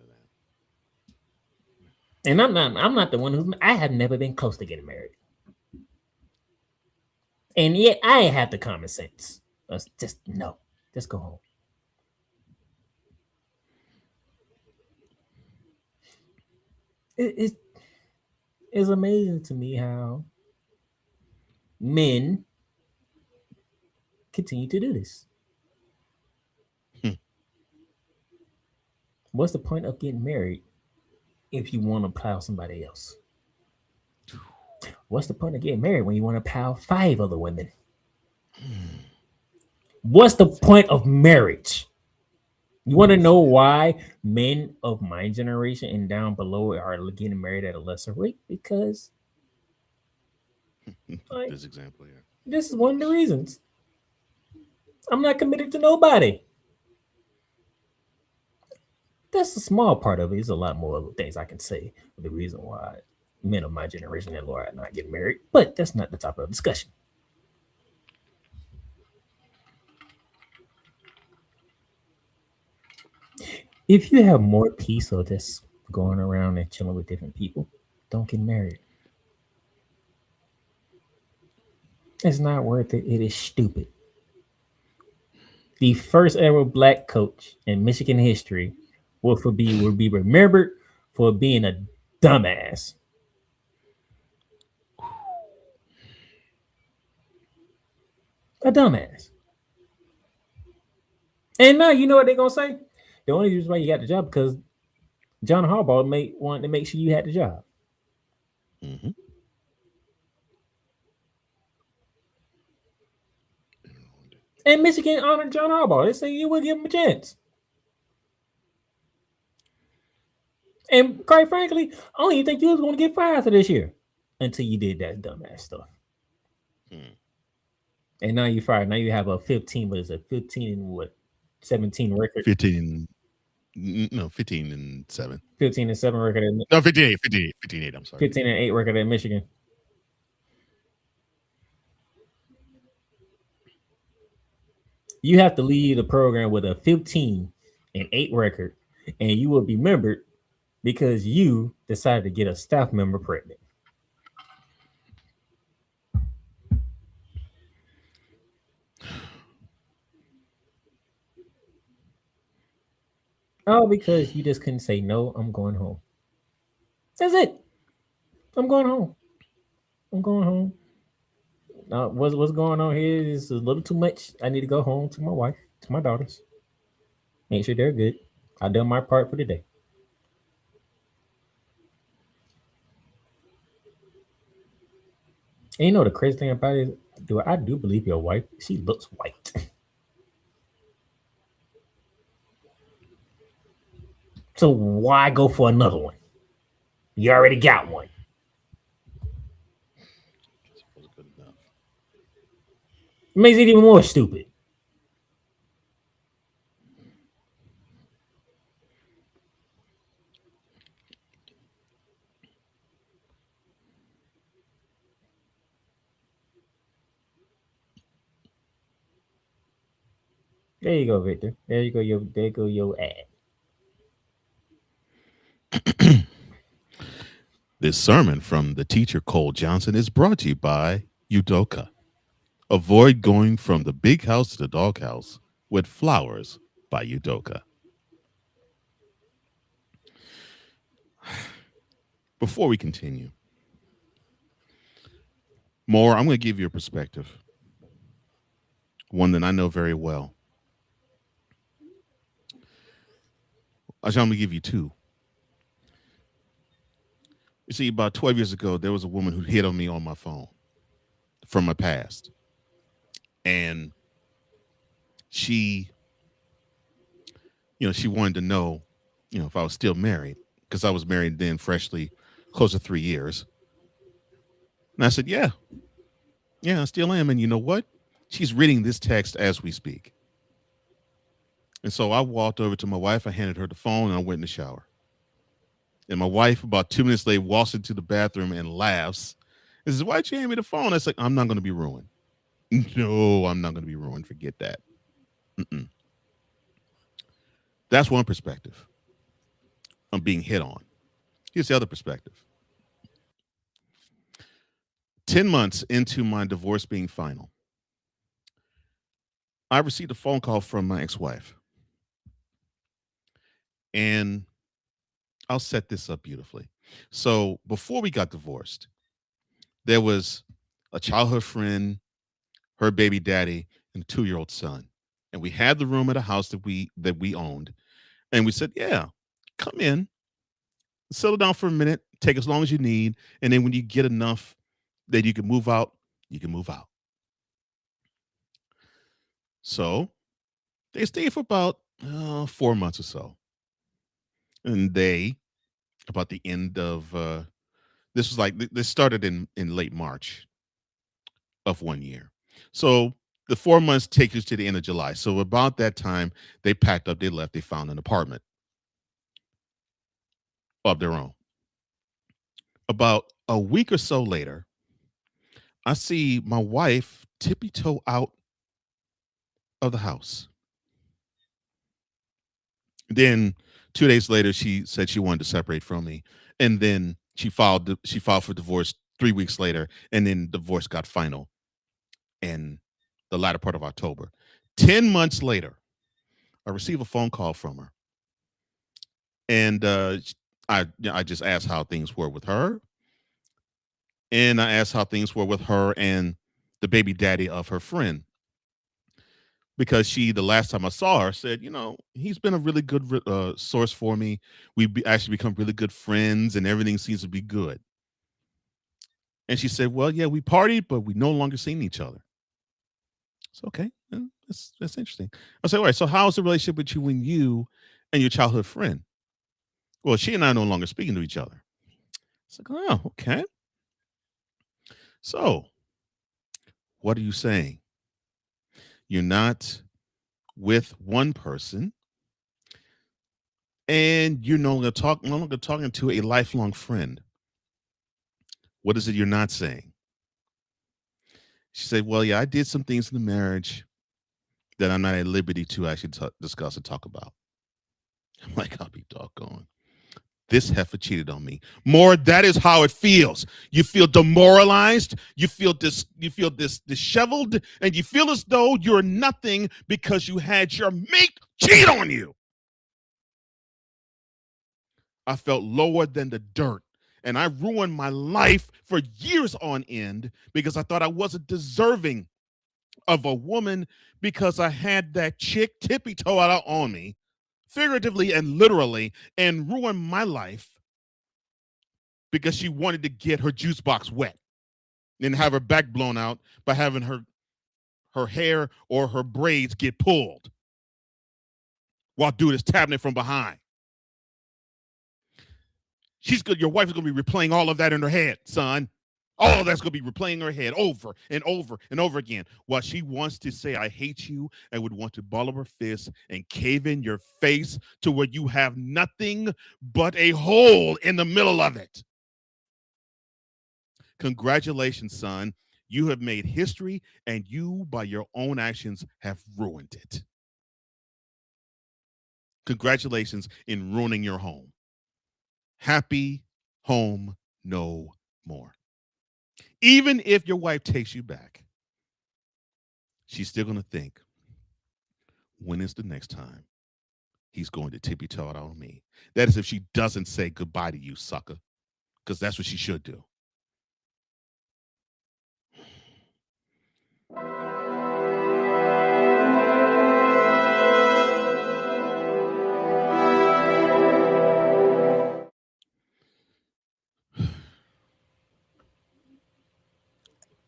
[SPEAKER 4] that.
[SPEAKER 3] And I'm not the one who I have never been close to getting married. And yet I ain't have the common sense. Just no. Just go home. It is amazing to me how men continue to do this. What's the point of getting married if you want to plow somebody else? What's the point of getting married when you want to plow 5 other women? What's the point of marriage? You want to know why men of my generation and down below are getting married at a lesser rate? Because
[SPEAKER 4] This example here.
[SPEAKER 3] this is one of the reasons. I'm not committed to nobody. That's a small part of it. There's a lot more things I can say for the reason why men of my generation and Laura are not getting married, but that's not the topic of discussion. If you have more peace or just going around and chilling with different people, don't get married. It's not worth it. It is stupid. The first ever black coach in Michigan history will be remembered for being a dumbass. A dumbass. And now you know what they're gonna say? The only reason why you got the job because John Harbaugh wanted to make sure you had the job.
[SPEAKER 4] Mm-hmm.
[SPEAKER 3] And Michigan honored John Harbaugh. They say you will give him a chance. And quite frankly, I don't even think you was going to get fired for this year until you did that dumbass stuff. And now you're fired. Now you have a 15, what is it? 15 and what? 17 record.
[SPEAKER 4] 15 and 7.
[SPEAKER 3] 15 and 7 record.
[SPEAKER 4] No, 15-8. I'm sorry.
[SPEAKER 3] 15 and 8 record at Michigan. You have to lead the program with a 15 and 8 record, and you will be remembered because you decided to get a staff member pregnant. Oh, because you just couldn't say no, I'm going home. That's it. I'm going home. I'm going home. What's going on here is a little too much. I need to go home to my wife, to my daughters. Make sure they're good. I done my part for the day. And you know the crazy thing about it, I do believe your wife, she looks white. So why go for another one? You already got one.
[SPEAKER 4] Good enough.
[SPEAKER 3] Makes it even more stupid. There you go, Victor. There you go, your ad.
[SPEAKER 4] This sermon from the teacher Cole Johnson is brought to you by Udoka. Avoid going from the big house to the doghouse with flowers by Udoka. Before we continue, Moore, I'm going to give you a perspective, one that I know very well. Actually, I'm going to give you two. You see, about 12 years ago, there was a woman who hit on me on my phone from my past. And she wanted to know, if I was still married, because I was married then freshly, close to 3 years. And I said, yeah, I still am. And you know what? She's reading this text as we speak. And so I walked over to my wife. I handed her the phone and I went in the shower. And my wife, about 2 minutes later, walks into the bathroom and laughs. And says, "Why'd you hand me the phone?" I said, "I'm not going to be ruined." No, I'm not going to be ruined. Forget that. Mm-mm. That's one perspective. I'm being hit on. Here's the other perspective. 10 months into my divorce being final, I received a phone call from my ex-wife. And I'll set this up beautifully. So before we got divorced, there was a childhood friend, her baby daddy, and a 2-year-old son. And we had the room at a house that we owned. And we said, "Yeah, come in, settle down for a minute, take as long as you need, and then when you get enough that you can move out, you can move out." So they stayed for about 4 months or so. And about the end of this was like this started in late March of one year. So the 4 months take us to the end of July. So about that time, they packed up, they left, they found an apartment of their own. About a week or so later, I see my wife tippy toe out of the house. Then 2 days later, she said she wanted to separate from me, and then she filed for divorce 3 weeks later, and then divorce got final in the latter part of October. 10 months later, I receive a phone call from her, and I just asked how things were with her, and I asked how things were with her and the baby daddy of her friend, because the last time I saw her, said, he's been a really good source for me. Actually become really good friends, and everything seems to be good. And she said, "Well, yeah, we partied, but we no longer seen each other." So, okay, that's interesting. I said, "All right, so how's the relationship between you and your childhood friend?" "Well, she and I are no longer speaking to each other." It's like, "Oh, okay. So, what are you saying? You're not with one person, and you're no longer talking to a lifelong friend. What is it you're not saying?" She said, "Well, yeah, I did some things in the marriage that I'm not at liberty to actually discuss and talk about." I'm like, "I'll be doggone. This heifer cheated on me." More, that is how it feels. You feel demoralized. You feel this disheveled, and you feel as though you're nothing because you had your mate cheat on you. I felt lower than the dirt. And I ruined my life for years on end because I thought I wasn't deserving of a woman, because I had that chick tippy toe out on me, figuratively and literally, and ruined my life because she wanted to get her juice box wet and have her back blown out by having her hair or her braids get pulled while dude is tapping it from behind. Your wife is going to be replaying all of that in her head, son. All of that's going to be replaying in her head over and over and over again, while she wants to say, "I hate you," and would want to ball up her fist and cave in your face to where you have nothing but a hole in the middle of it. Congratulations, son. You have made history, and you, by your own actions, have ruined it. Congratulations in ruining your home. Happy home no more. Even if your wife takes you back, she's still going to think, when is the next time he's going to tippy toe out on me? That is if she doesn't say goodbye to you, sucker, because that's what she should do.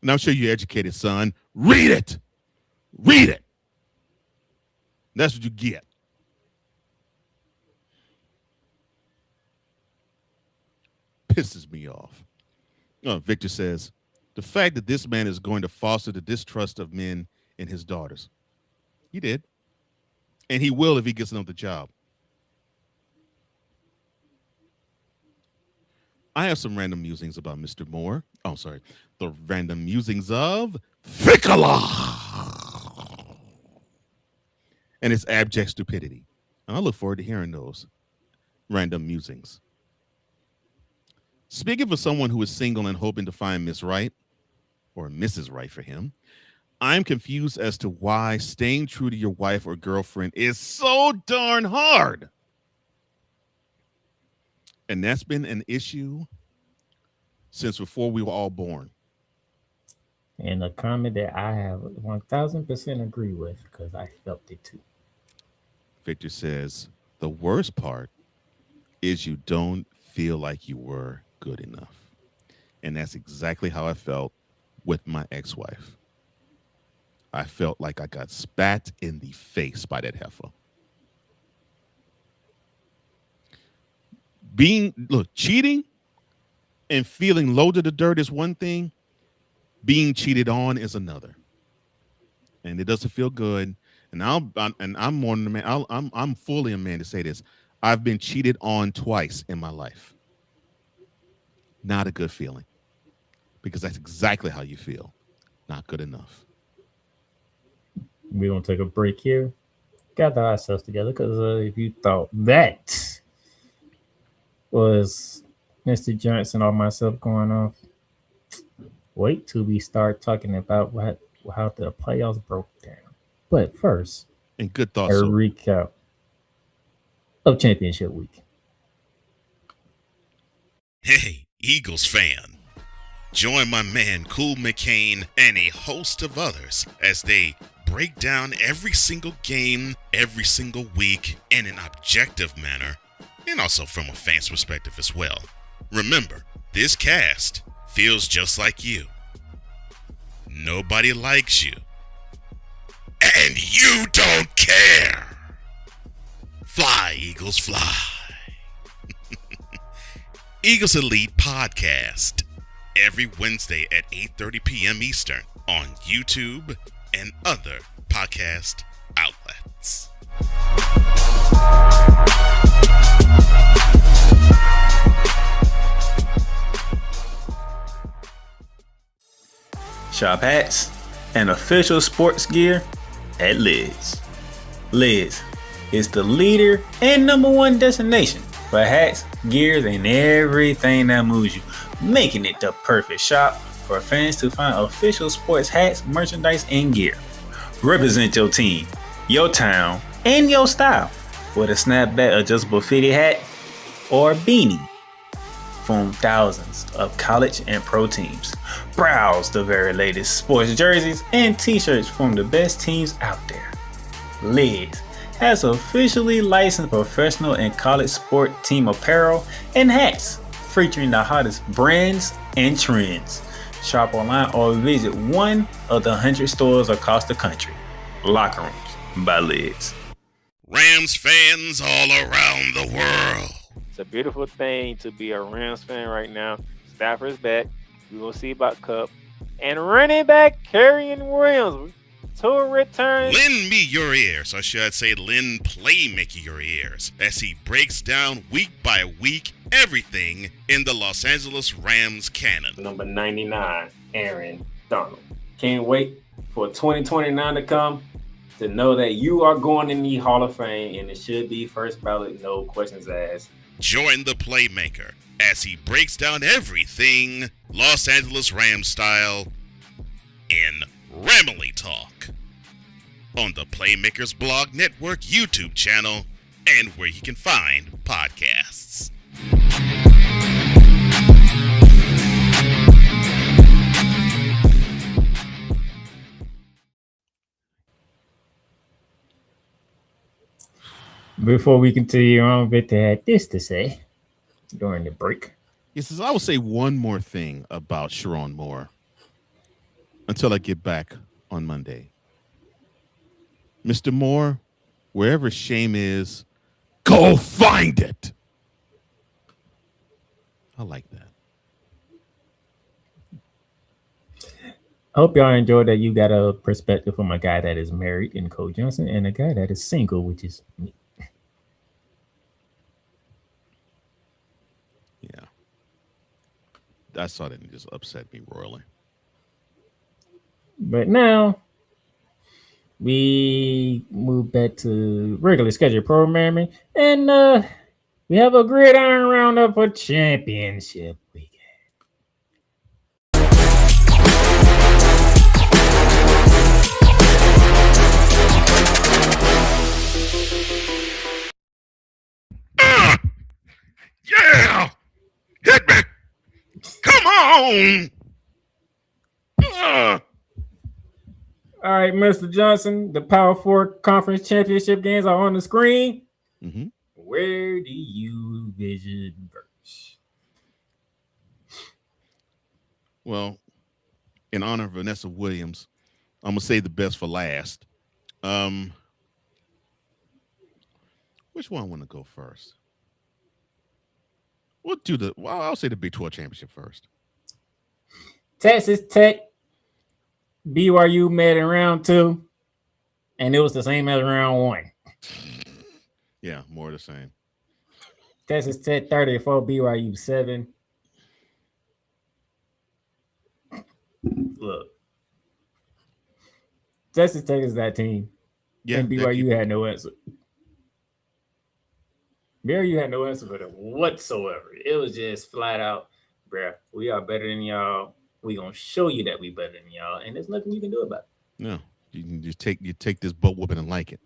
[SPEAKER 4] And I'm sure you're educated, son. Read it. Read it. That's what you get. Pisses me off. Victor says, the fact that this man is going to foster the distrust of men and his daughters. He did. And he will if he gets another job. I have some random musings about Mr. Moore. Oh, sorry. The random musings of Fickala and its abject stupidity. And I look forward to hearing those random musings. Speaking for someone who is single and hoping to find Miss Right, or Mrs. Right for him, I'm confused as to why staying true to your wife or girlfriend is so darn hard. And that's been an issue since before we were all born.
[SPEAKER 3] And a comment that I have 1000% agree with because I felt it too.
[SPEAKER 4] Victor says, the worst part is you don't feel like you were good enough. And that's exactly how I felt with my ex-wife. I felt like I got spat in the face by that heifer. Cheating and feeling low to the dirt is one thing. Being cheated on is another. And it doesn't feel good. And I'm more than a man. I'm fully a man to say this. I've been cheated on twice in my life. Not a good feeling. Because that's exactly how you feel. Not good enough.
[SPEAKER 3] We're going to take a break here. Gather ourselves together because if you thought that was Mr. Johnson or myself going off, wait till we start talking about how the playoffs broke down. But first,
[SPEAKER 4] and good thoughts.
[SPEAKER 3] A recap of championship week.
[SPEAKER 5] Hey, Eagles fan. Join my man Cool McCain and a host of others as they break down every single game, every single week in an objective manner, and also from a fan's perspective as well. Remember, this cast feels just like you. Nobody likes you. And you don't care. Fly, Eagles, fly. Eagles Elite Podcast. Every Wednesday at 8:30 p.m. Eastern on YouTube and other podcast outlets.
[SPEAKER 6] Shop hats and official sports gear at Lids. Lids is the leader and #1 destination for hats, gears, and everything that moves you, making it the perfect shop for fans to find official sports hats, merchandise, and gear. Represent your team, your town, and your style with a snapback adjustable fitted hat or beanie from thousands of college and pro teams. Browse the very latest sports jerseys and t-shirts from the best teams out there. Lids has officially licensed professional and college sport team apparel and hats featuring the hottest brands and trends. Shop online or visit one of the 100 stores across the country. Locker Rooms by Lids.
[SPEAKER 5] Rams fans all around the world.
[SPEAKER 7] It's a beautiful thing to be a Rams fan right now. Stafford's back. We're going to see about Cup. And running back Kerryon Williams to return.
[SPEAKER 5] Lend me your ears, or should I say lend Playmaker your ears, as he breaks down week by week everything in the Los Angeles Rams canon.
[SPEAKER 7] Number 99, Aaron Donald. Can't wait for 2029 to come to know that you are going in the Hall of Fame, and it should be first ballot, no questions asked.
[SPEAKER 5] Join the Playmaker as he breaks down everything Los Angeles Rams style in Ramily Talk on the Playmakers Blog Network YouTube channel and where you can find podcasts.
[SPEAKER 3] Before we continue on, Victor had this to say during the break.
[SPEAKER 4] He says, I will say one more thing about Sherrone Moore until I get back on Monday. Mr. Moore, wherever shame is, go find it. I like that.
[SPEAKER 3] I hope y'all enjoyed that. You got a perspective from a guy that is married in Cole Johnson and a guy that is single, which is me.
[SPEAKER 4] Yeah. I saw that and it just upset me royally.
[SPEAKER 3] But now we move back to regular scheduled programming, and we have a gridiron roundup for championship weekend.
[SPEAKER 5] Yeah! Hit me! Come on!
[SPEAKER 3] All right, Mr. Johnson, the Power Four Conference Championship games are on the screen.
[SPEAKER 4] Mm-hmm.
[SPEAKER 3] Where do you vision first?
[SPEAKER 4] Well, in honor of Vanessa Williams, I'm gonna say the best for last. Which one I want to go first? I'll say the Big 12 championship first.
[SPEAKER 3] Texas Tech, BYU met in round 2, and it was the same as round 1.
[SPEAKER 4] Yeah, more of the same.
[SPEAKER 3] Texas Tech 34, BYU 7. Look, Texas Tech is that team,
[SPEAKER 4] Yeah,
[SPEAKER 3] and BYU had no answer. BYU had no answer for them whatsoever. It was just flat out, bruh, we are better than y'all. We gonna show you that we better than y'all, and there's nothing you can do about it.
[SPEAKER 4] No, you can just take this butt whooping and like it.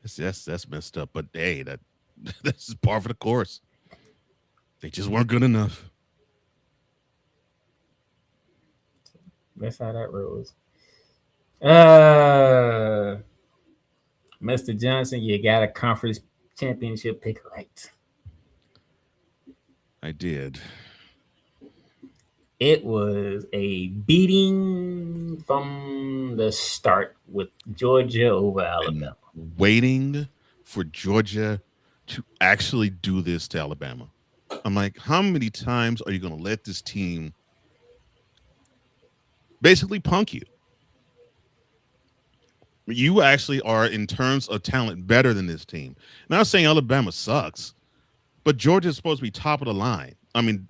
[SPEAKER 4] That's messed up, but hey, this is par for the course. They just weren't good enough.
[SPEAKER 3] That's how that rolls. Mr. Johnson, you got a conference championship pick right.
[SPEAKER 4] I did.
[SPEAKER 3] It was a beating from the start with Georgia over Alabama.
[SPEAKER 4] Waiting for Georgia to actually do this to Alabama. I'm like, how many times are you going to let this team basically punk you? You actually are, in terms of talent, better than this team. Not saying Alabama sucks, but Georgia is supposed to be top of the line. I mean,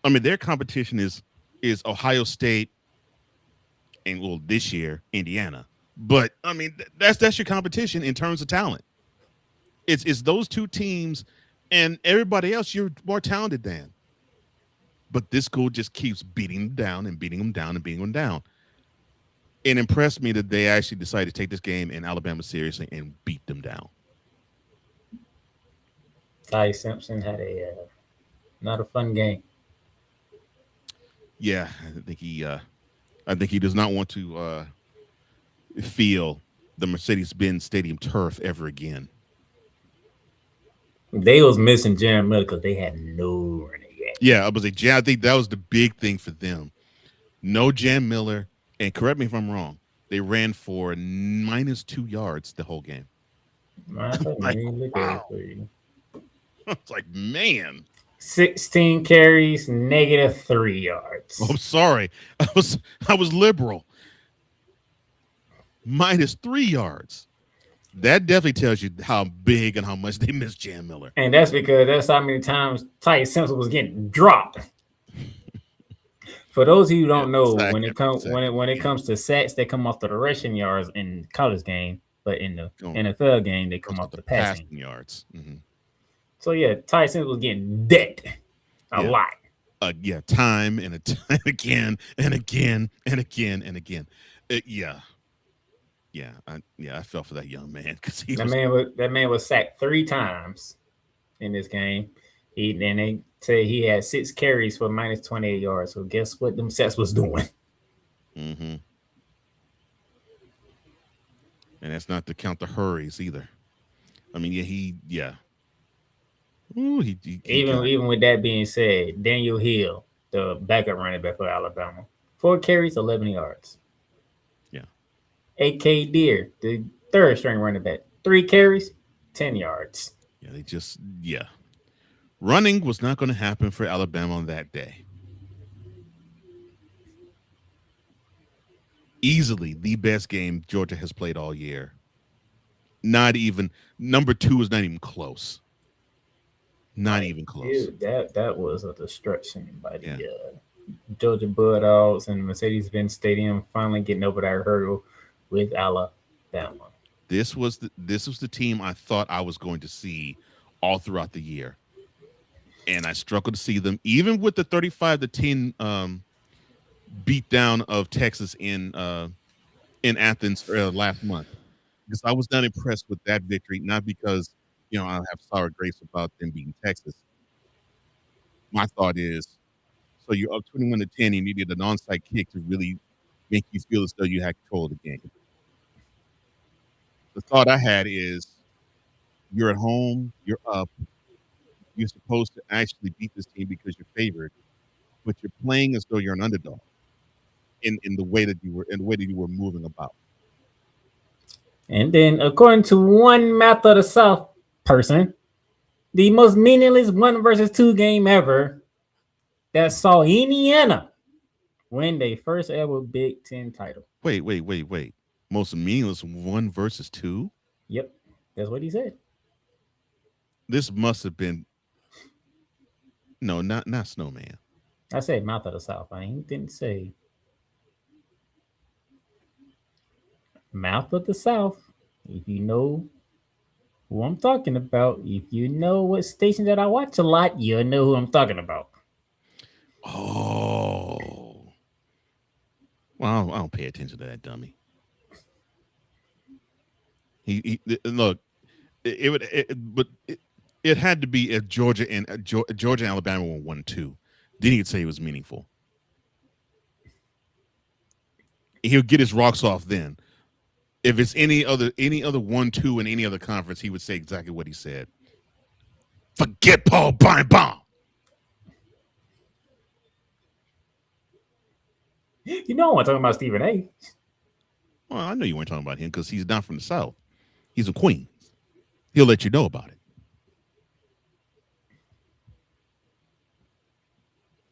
[SPEAKER 4] their competition is Ohio State and, well, this year Indiana. But I mean, that's your competition in terms of talent. It's those two teams, and everybody else you're more talented than. But this school just keeps beating them down and beating them down and beating them down. It impressed me that they actually decided to take this game in Alabama seriously and beat them down.
[SPEAKER 3] Ty Simpson had not a fun game.
[SPEAKER 4] Yeah, I think he does not want to feel the Mercedes-Benz Stadium turf ever again.
[SPEAKER 3] They was missing Jaron Miller because they had no running game.
[SPEAKER 4] Yeah, I think that was the big thing for them. No Jan Miller, and correct me if I'm wrong, they ran for -2 yards the whole game.
[SPEAKER 3] Like, wow.
[SPEAKER 4] It's like, man.
[SPEAKER 3] 16 carries, -3 yards.
[SPEAKER 4] Oh, I'm sorry. I was liberal. -3 yards. That definitely tells you how big and how much they miss Jan Miller.
[SPEAKER 3] And that's because that's how many times Ty Simpson was getting dropped. For those of you who don't know, when it comes to sacks, they come off the rushing yards in college game, but in the NFL game, they come off the passing
[SPEAKER 4] yards. Mm-hmm.
[SPEAKER 3] So yeah, Ty Simpson was getting dead a lot.
[SPEAKER 4] Time and time again and again and again and again. I felt for that young man because
[SPEAKER 3] that man was sacked 3 times in this game. They say he had 6 carries for -28 yards. So guess what them sets was doing?
[SPEAKER 4] Mm-hmm. And that's not to count the hurries either. I mean, Ooh,
[SPEAKER 3] even with that being said, Daniel Hill, the backup running back for Alabama, 4 carries, 11 yards.
[SPEAKER 4] Yeah.
[SPEAKER 3] A.K. Deer, the third string running back, 3 carries, 10 yards.
[SPEAKER 4] Yeah, Running was not going to happen for Alabama on that day. Easily the best game Georgia has played all year. Not even number 2 is not even close. Not even close.
[SPEAKER 3] Dude, that was a destruction by the
[SPEAKER 4] Yeah.
[SPEAKER 3] Georgia Bulldogs and Mercedes-Benz Stadium finally getting over that hurdle with Alabama.
[SPEAKER 4] This was the team I thought I was going to see all throughout the year. And I struggled to see them, even with the 35-10 beat down of Texas in Athens last month. Because I was not impressed with that victory, not because I have sour grapes about them beating Texas. My thought is, so you're up 21-10, you needed an onside kick to really make you feel as though you had control of the game. The thought I had is, you're at home, you're up, you're supposed to actually beat this team because you're favored, but you're playing as though you're an underdog in the way that you were moving about.
[SPEAKER 3] And then, according to one Mouth of the South person, the most meaningless 1-2 game ever that saw Indiana win their first ever Big Ten title.
[SPEAKER 4] Wait. Most meaningless 1-2?
[SPEAKER 3] Yep, that's what he said.
[SPEAKER 4] This must have been not Snowman.
[SPEAKER 3] I said Mouth of the South. Didn't say Mouth of the South. If you know who I'm talking about, if you know what station that I watch a lot, you'll know who I'm talking about.
[SPEAKER 4] Oh. Well, I don't pay attention to that dummy. He look. It had to be if Georgia and Alabama were 1-2. Then he'd say it was meaningful. He'll get his rocks off then. If it's any other 1-2 in any other conference, he would say exactly what he said. Forget Paul Beinbaum.
[SPEAKER 3] You know I'm talking about Stephen A.
[SPEAKER 4] Well, I know you weren't talking about him because he's not from the South. He's in Queens. He'll let you know about it.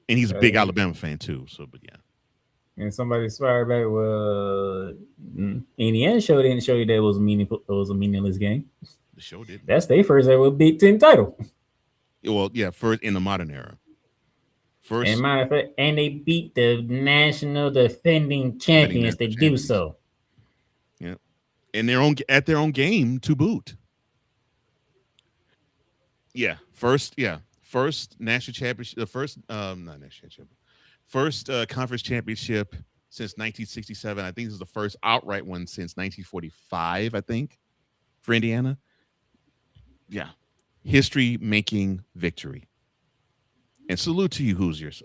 [SPEAKER 4] And he's a big Alabama fan too. So, but yeah.
[SPEAKER 3] And somebody swear back, well, Indiana show didn't show you that it was meaningful. It was a meaningless game.
[SPEAKER 4] The show did.
[SPEAKER 3] That's their first ever Big Ten title.
[SPEAKER 4] Well, yeah, first in the modern era. First,
[SPEAKER 3] and matter of fact, and they beat the national defending champions to do so.
[SPEAKER 4] Yeah, and at their own game to boot. Yeah, first national championship. The first not national championship. First conference championship since 1967. I think this is the first outright one since 1945. I think for Indiana. Yeah, history-making victory. And salute to you, Hoosiers.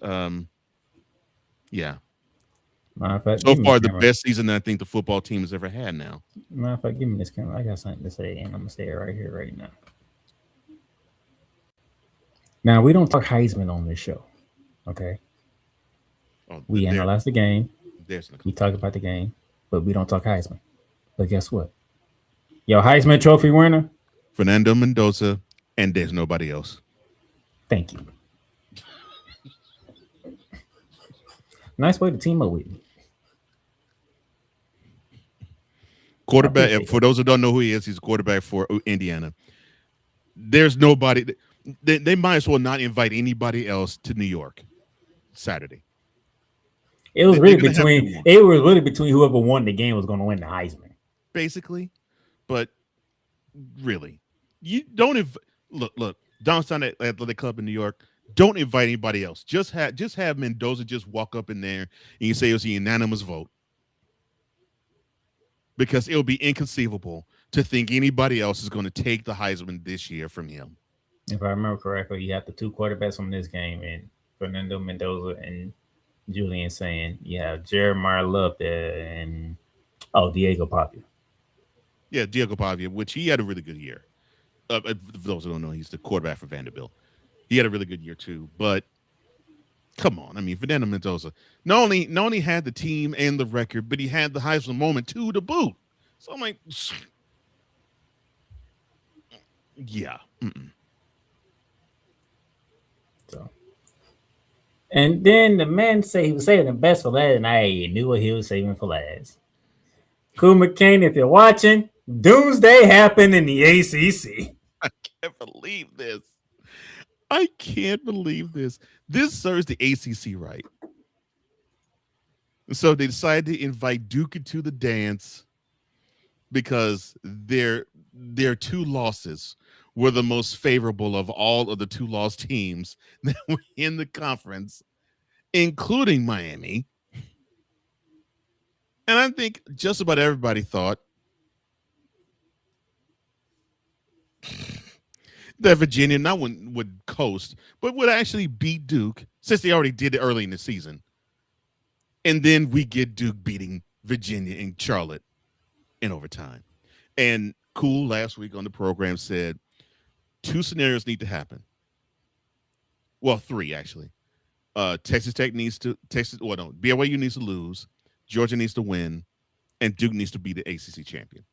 [SPEAKER 4] Yeah.
[SPEAKER 3] Matter of fact,
[SPEAKER 4] so far, the best season I think the football team has ever had now.
[SPEAKER 3] Matter of fact, give me this camera. I got something to say, and I'm going to say it right here, right now. Now, we don't talk Heisman on this show, okay? We analyze the game. We talk about the game, but we don't talk Heisman. But guess what? Your Heisman Trophy winner?
[SPEAKER 4] Fernando Mendoza, and there's nobody else.
[SPEAKER 3] Thank you. Nice way to team up with me.
[SPEAKER 4] Quarterback, for those who don't know who he is, he's a quarterback for Indiana. There's nobody. They might as well not invite anybody else to New York Saturday.
[SPEAKER 3] It was really between whoever won the game was going to win the Heisman.
[SPEAKER 4] Basically. But really, you don't look downtown at Athletic Club in New York. Don't invite anybody else. Just have Mendoza just walk up in there and you say it was a unanimous vote. Because it'll be inconceivable to think anybody else is going to take the Heisman this year from him.
[SPEAKER 3] If I remember correctly, you have the two quarterbacks from this game, and Fernando Mendoza and Julian saying, you have Jeremiah Love and Diego Pavia.
[SPEAKER 4] Yeah, Diego Pavia, which he had a really good year. For those who don't know, he's the quarterback for Vanderbilt. He had a really good year too, but come on. I mean, Fernando Mendoza not only had the team and the record, but he had the Heisman moment too to boot. So I'm like, yeah. Mm-mm.
[SPEAKER 3] And then the man said he was saving the best for last, and I knew what he was saving for last. Cool McCain, if you're watching, doomsday happened in the ACC.
[SPEAKER 4] I can't believe this. I can't believe this. This serves the ACC right. So they decided to invite Duke into the dance because their 2 losses were the most favorable of all of the 2 lost teams that were in the conference, including Miami. And I think just about everybody thought that Virginia not would coast, but would actually beat Duke, since they already did it early in the season. And then we get Duke beating Virginia and Charlotte in overtime. And Cool last week on the program said 2 scenarios need to happen. Well, 3 actually. BYU needs to lose, Georgia needs to win, and Duke needs to be the ACC champion.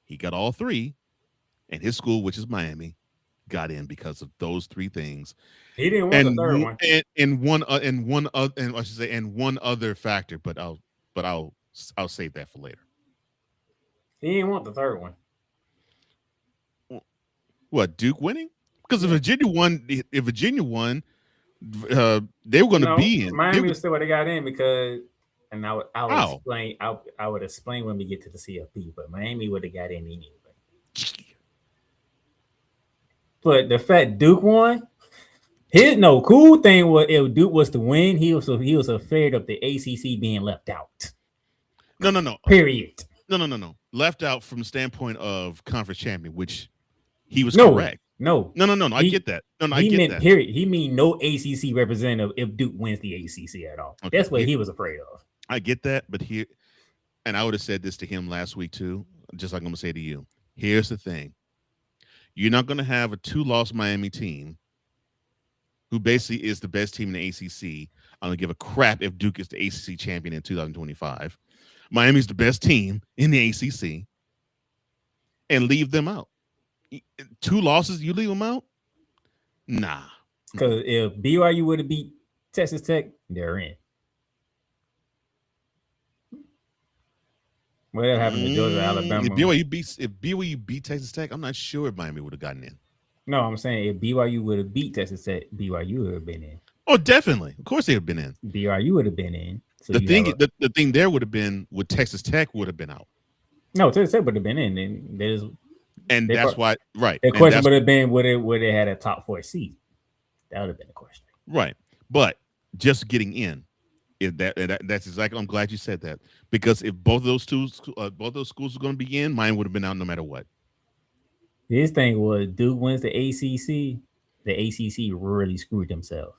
[SPEAKER 4] He got all 3, and his school, which is Miami, got in because of those 3 things.
[SPEAKER 3] He didn't want the third one.
[SPEAKER 4] And one other factor, but I'll save that for later.
[SPEAKER 3] He didn't want the third one.
[SPEAKER 4] What, Duke winning? Because if Virginia won, they were going to be in.
[SPEAKER 3] Miami was still where they got in because, and I would explain when we get to the CFP, but Miami would have got in anyway. But the fact Duke won, cool thing was if Duke was to win, he was afraid of the ACC being left out.
[SPEAKER 4] No.
[SPEAKER 3] Period.
[SPEAKER 4] No. Left out from the standpoint of conference champion, which he was correct.
[SPEAKER 3] No.
[SPEAKER 4] I get that. I get that.
[SPEAKER 3] Period. He mean no ACC representative if Duke wins the ACC at all. Okay. That's what he was afraid of.
[SPEAKER 4] I get that, but and I would have said this to him last week too, just like I'm going to say to you. Here's the thing. You're not going to have a 2-loss Miami team who basically is the best team in the ACC. I'm going to give a crap if Duke is the ACC champion in 2025. Miami's the best team in the ACC, and leave them out. 2 losses, you leave them out? Nah.
[SPEAKER 3] Because if BYU would have beat Texas Tech, they're in. Whatever happened to Georgia, Alabama?
[SPEAKER 4] If BYU beat Texas Tech, I'm not sure if Miami would have gotten in.
[SPEAKER 3] No, I'm saying if BYU would have beat Texas Tech, BYU would have been in.
[SPEAKER 4] Oh, definitely. Of course they would have been in.
[SPEAKER 3] BYU would have been in. So
[SPEAKER 4] the thing there would have been with Texas Tech would have been out.
[SPEAKER 3] No, Texas Tech would have been in.
[SPEAKER 4] And that's why, right.
[SPEAKER 3] The question would have been would it had a top 4 seed? That would have been the question.
[SPEAKER 4] Right. But just getting in, that's exactly. I'm glad you said that, because if both those schools were going to be in, mine would have been out no matter what.
[SPEAKER 3] His thing was Duke wins the ACC. The ACC really screwed themselves.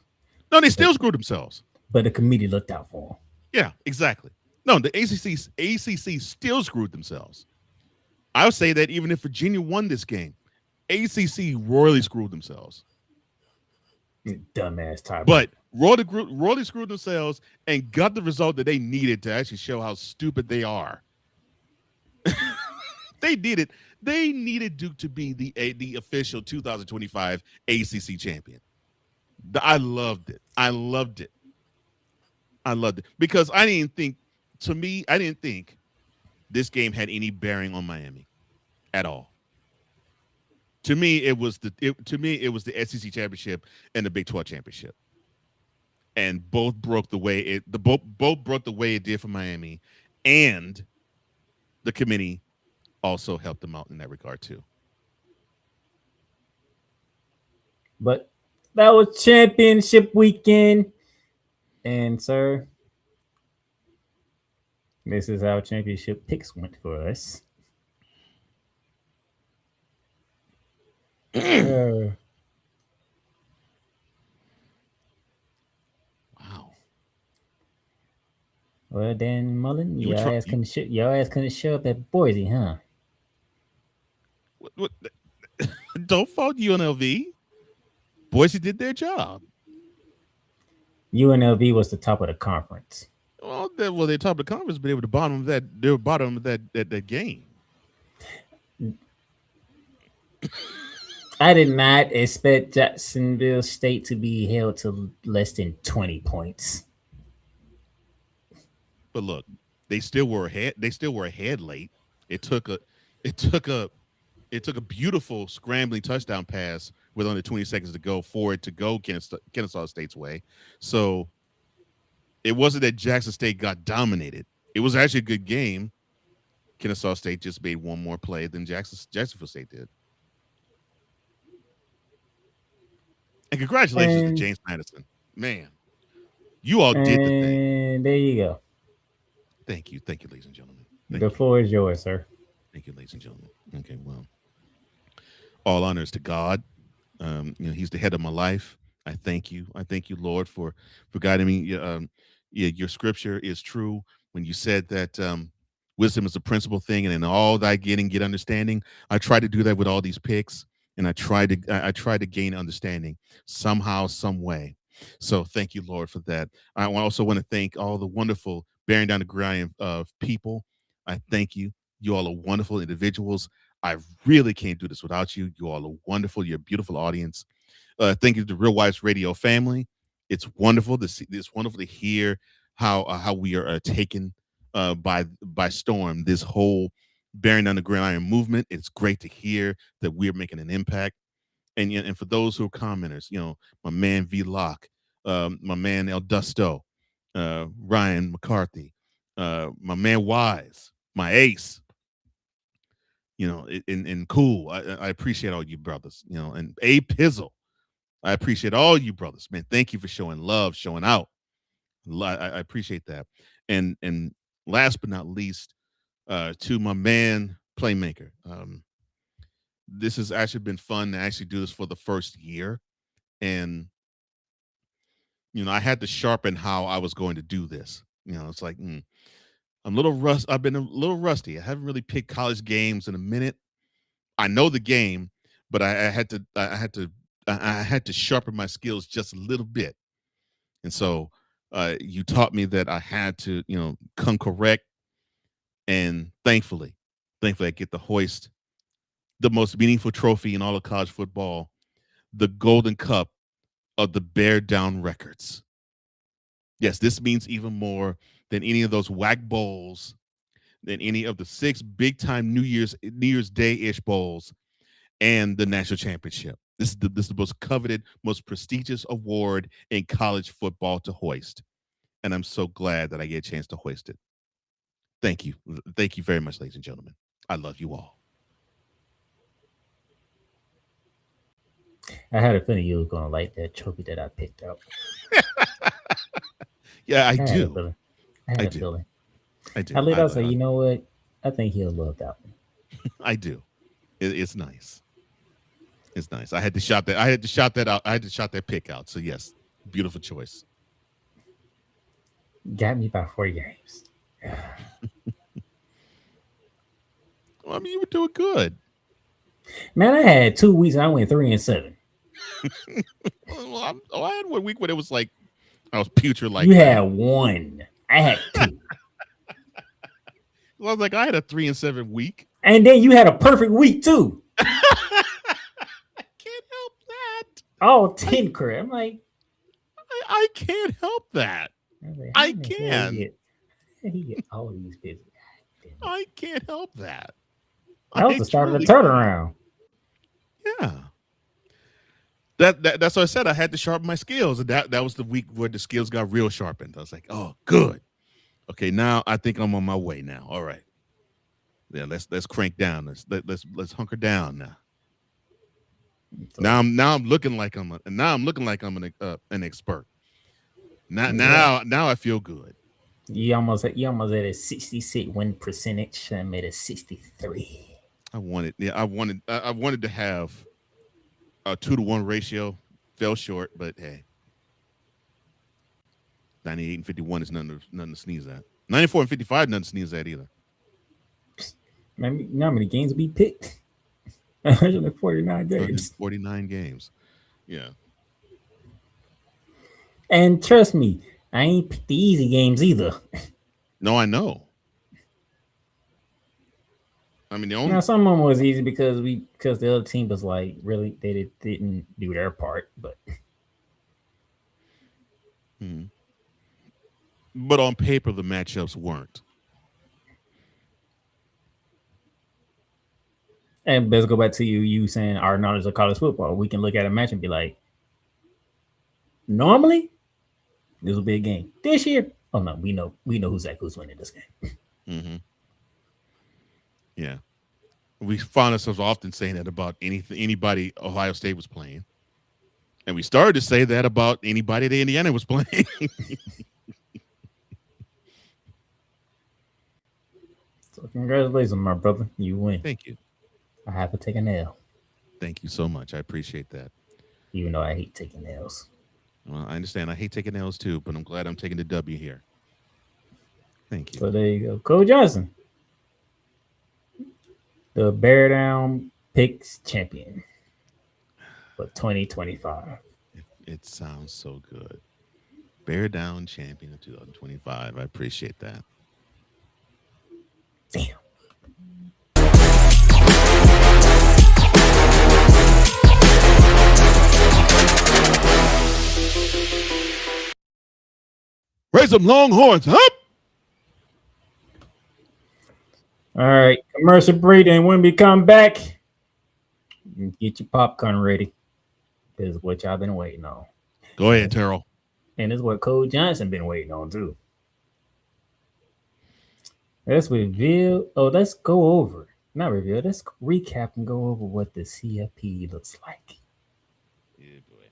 [SPEAKER 4] No, they still screwed themselves.
[SPEAKER 3] But the committee looked out for them.
[SPEAKER 4] Yeah, exactly. No, the ACC still screwed themselves. I would say that even if Virginia won this game, ACC royally screwed themselves.
[SPEAKER 3] Dumbass type.
[SPEAKER 4] But royally screwed themselves and got the result that they needed to actually show how stupid they are. They did it. They needed Duke to be the official 2025 ACC champion. I loved it. Because I didn't think this game had any bearing on Miami at all. To me, it was the SEC championship and the Big 12 championship, and both broke the way it did for Miami, and the committee also helped them out in that regard too.
[SPEAKER 3] But that was championship weekend, and sir, this is how championship picks went for us.
[SPEAKER 4] Wow.
[SPEAKER 3] Well, Dan Mullen, your ass couldn't show up at Boise, huh?
[SPEAKER 4] What? Don't fault UNLV. Boise did their job.
[SPEAKER 3] UNLV was the top of the conference.
[SPEAKER 4] Well, they're top of the conference, but they were the bottom of that. They were bottom of that game.
[SPEAKER 3] I did not expect Jacksonville State to be held to less than 20 points.
[SPEAKER 4] But look, they still were ahead. They still were ahead late. It took a it took a it took a beautiful scrambling touchdown pass with under 20 seconds to go for it to go Kennesaw State's way. So it wasn't that Jackson State got dominated. It was actually a good game. Kennesaw State just made one more play than Jacksonville State did. And congratulations to James Madison. Man, you all did the thing.
[SPEAKER 3] And there you go.
[SPEAKER 4] Thank you, ladies and gentlemen.
[SPEAKER 3] The floor is yours, sir.
[SPEAKER 4] Thank you, ladies and gentlemen. Okay, well, all honors to God. He's the head of my life. I thank you. I thank you, Lord, for guiding me. Your scripture is true when you said that wisdom is the principal thing, and in all thy getting, get understanding. I try to do that with all these picks, and I try to gain understanding somehow, some way. So thank you, Lord, for that. I also want to thank all the wonderful bearing down the grind of people. I thank you. You all are wonderful individuals. I really can't do this without you. You all are wonderful. You're a beautiful audience. Thank you to the Real Wives Radio family. It's wonderful to see. It's wonderful to hear how we are taken by storm. This whole bearing down the gridiron movement. It's great to hear that we're making an impact. And for those who are commenters, my man V Lock, my man El Dusto, Ryan McCarthy, my man Wise, my ace. And cool. I appreciate all you brothers. And A Pizzle. I appreciate all you brothers, man. Thank you for showing love, showing out. I appreciate that. And last but not least, to my man Playmaker. This has actually been fun to actually do this for the first year. And, I had to sharpen how I was going to do this. It's like, I'm a little I've been a little rusty. I haven't really picked college games in a minute. I know the game, but I had to sharpen my skills just a little bit. And so you taught me that I had to, come correct. And thankfully I get to hoist the most meaningful trophy in all of college football, the Golden Cup of the Bear Down Records. Yes, this means even more than any of those whack bowls, than any of the 6 big-time New Year's Day-ish bowls, and the national championship. This is the most coveted, most prestigious award in college football to hoist. And I'm so glad that I get a chance to hoist it. Thank you. Thank you very much, ladies and gentlemen. I love you all.
[SPEAKER 3] I had a feeling you were going to like that trophy that I picked up.
[SPEAKER 4] Yeah, I do.
[SPEAKER 3] I had a feeling.
[SPEAKER 4] I do.
[SPEAKER 3] I laid out, you know what? I think he'll love that one.
[SPEAKER 4] I do. It's nice. It's nice. I had to shout that. I had to shout that pick out. So yes, beautiful choice.
[SPEAKER 3] Got me by 4 games.
[SPEAKER 4] Well, I mean, you were doing good.
[SPEAKER 3] Man, I had 2 weeks and I went 3-7.
[SPEAKER 4] Well, I had 1 week when it was like I was putrid. Like
[SPEAKER 3] you had 1. I had 2.
[SPEAKER 4] Well, I was like, I had a 3-7 week,
[SPEAKER 3] and then you had a perfect week too.
[SPEAKER 4] I can't help that.
[SPEAKER 3] Oh, 10 credit. I'm like,
[SPEAKER 4] I can't help that. I can.
[SPEAKER 3] He get all these business.
[SPEAKER 4] I can't help that.
[SPEAKER 3] That was the start of the turnaround.
[SPEAKER 4] Yeah. That's what I said. I had to sharpen my skills, and that was the week where the skills got real sharpened. I was like, oh, good. Okay, now I think I'm on my way now. All right. Yeah, let's crank down. Let's hunker down now. Now I'm looking like I'm an expert. Now I feel good.
[SPEAKER 3] You almost at a 66 win percentage. I made a 63.
[SPEAKER 4] I wanted to have a 2-to-1 ratio. Fell short, but hey, 98 and 51 is nothing to sneeze at. 94 and 55, nothing to sneeze at either.
[SPEAKER 3] You know how many games we picked? 149 games.
[SPEAKER 4] 149 games. Yeah.
[SPEAKER 3] And trust me, I ain't picked the easy games either.
[SPEAKER 4] No, I know. I mean, the only
[SPEAKER 3] Now, some of them was easy because the other team was like really they didn't do their part, but
[SPEAKER 4] but on paper the matchups weren't.
[SPEAKER 3] and let's go back to you saying our knowledge of college football. We can look at a match and be like, normally this will be a game. This year, oh no, we know who's winning this game.
[SPEAKER 4] Mm-hmm. Yeah, we find ourselves often saying that about anybody Ohio State was playing, and we started to say that about anybody that Indiana was playing.
[SPEAKER 3] So congratulations, my brother, you win.
[SPEAKER 4] Thank you.
[SPEAKER 3] I have to take an L.
[SPEAKER 4] Thank you so much. I appreciate that.
[SPEAKER 3] Even though I hate taking L's.
[SPEAKER 4] Well, I understand. I hate taking L's too, but I'm glad I'm taking the W here. Thank you.
[SPEAKER 3] So there you go. Cole Johnson, the Bear Down Picks champion for 2025.
[SPEAKER 4] It sounds so good. Bear Down champion of 2025. I appreciate that.
[SPEAKER 3] Damn.
[SPEAKER 4] Raise them Longhorns up.
[SPEAKER 3] All right, commercial break, and when we come back, get your popcorn ready. This is what y'all been waiting on.
[SPEAKER 4] Go ahead, Terrell.
[SPEAKER 3] And this is what Cole Johnson been waiting on too. Let's reveal. Oh, let's go over. Not reveal. Let's recap and go over what the CFP looks like.
[SPEAKER 4] Yeah, boy.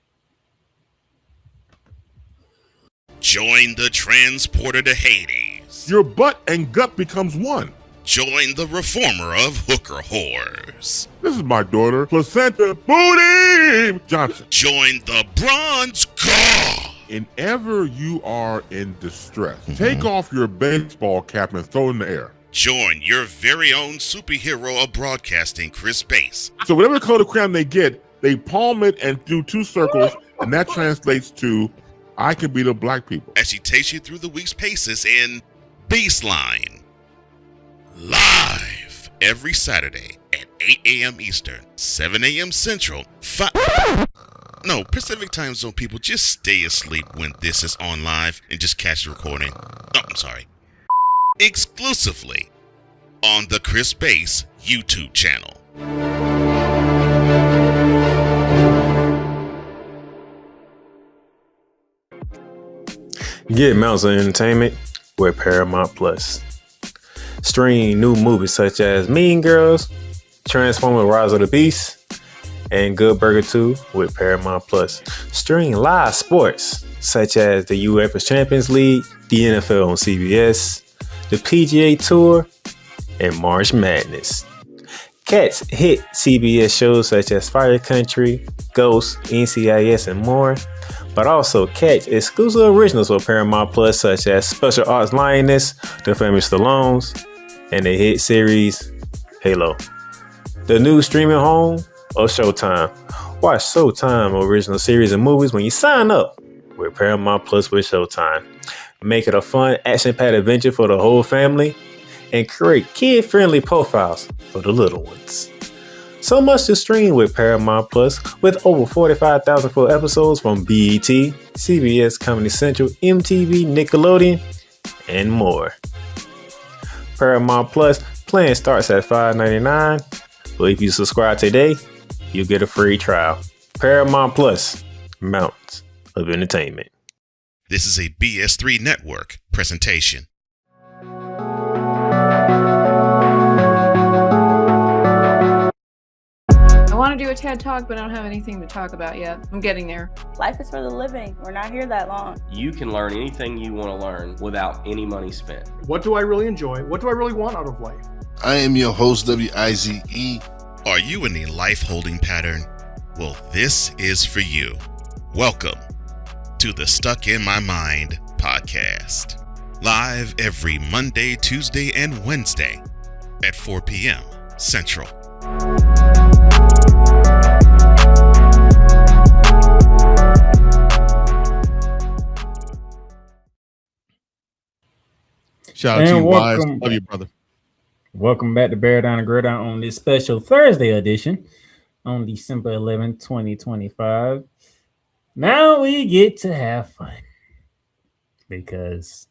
[SPEAKER 5] Join the transporter to Hades.
[SPEAKER 8] Your butt and gut becomes one.
[SPEAKER 5] Join the reformer of hooker whores.
[SPEAKER 8] This is my daughter, Placenta Booty Johnson.
[SPEAKER 5] Join the bronze god.
[SPEAKER 8] Whenever you are in distress, take off your baseball cap and throw it in the air.
[SPEAKER 5] Join your very own superhero of broadcasting, Chris Bass.
[SPEAKER 8] So whatever color crayon they get, they palm it and do 2 circles, and that translates to, I can be the black people.
[SPEAKER 5] As he takes you through the week's paces in Baseline. Live every Saturday at 8 a.m. Eastern, 7 a.m. Central, Pacific time zone people, just stay asleep when this is on live and just catch the recording. Oh, I'm sorry. Exclusively on the Chris Bass YouTube channel.
[SPEAKER 6] Get mounts of entertainment with Paramount Plus. Stream new movies such as Mean Girls, Transformers: Rise of the Beast, and Good Burger 2 with Paramount Plus. Stream live sports such as the UEFA Champions League, the NFL on CBS, the PGA Tour, and March Madness. Catch hit CBS shows such as Fire Country, Ghost, NCIS, and more. But also catch exclusive originals with Paramount Plus such as Special Ops Lioness, The Family Stallones, and the hit series Halo. The new streaming home of Showtime. Watch Showtime original series and movies when you sign up with Paramount Plus with Showtime. Make it a fun, action-packed adventure for the whole family and create kid-friendly profiles for the little ones. So much to stream with Paramount Plus with over 45,000 full episodes from BET, CBS, Comedy Central, MTV, Nickelodeon, and more. Paramount Plus plan starts at $5.99, but if you subscribe today, you'll get a free trial. Paramount Plus, mountains of entertainment.
[SPEAKER 5] This is a BS3 Network presentation.
[SPEAKER 9] I want to do a TED Talk, but I don't have anything to talk about yet. I'm getting there.
[SPEAKER 10] Life is for the living. We're not here that long.
[SPEAKER 11] You can learn anything you want to learn without any money spent.
[SPEAKER 12] What do I really enjoy? What do I really want out of life?
[SPEAKER 13] I am your host, WIZE.
[SPEAKER 5] Are you in a life holding pattern? Well, this is for you. Welcome to the Stuck in My Mind podcast. Live every Monday, Tuesday, and Wednesday at 4 p.m. Central.
[SPEAKER 4] Shout out to you, Wise. Love you, brother.
[SPEAKER 3] Welcome back to Bear Down and Gridiron on this special Thursday edition on December 11th, 2025. Now we get to have fun because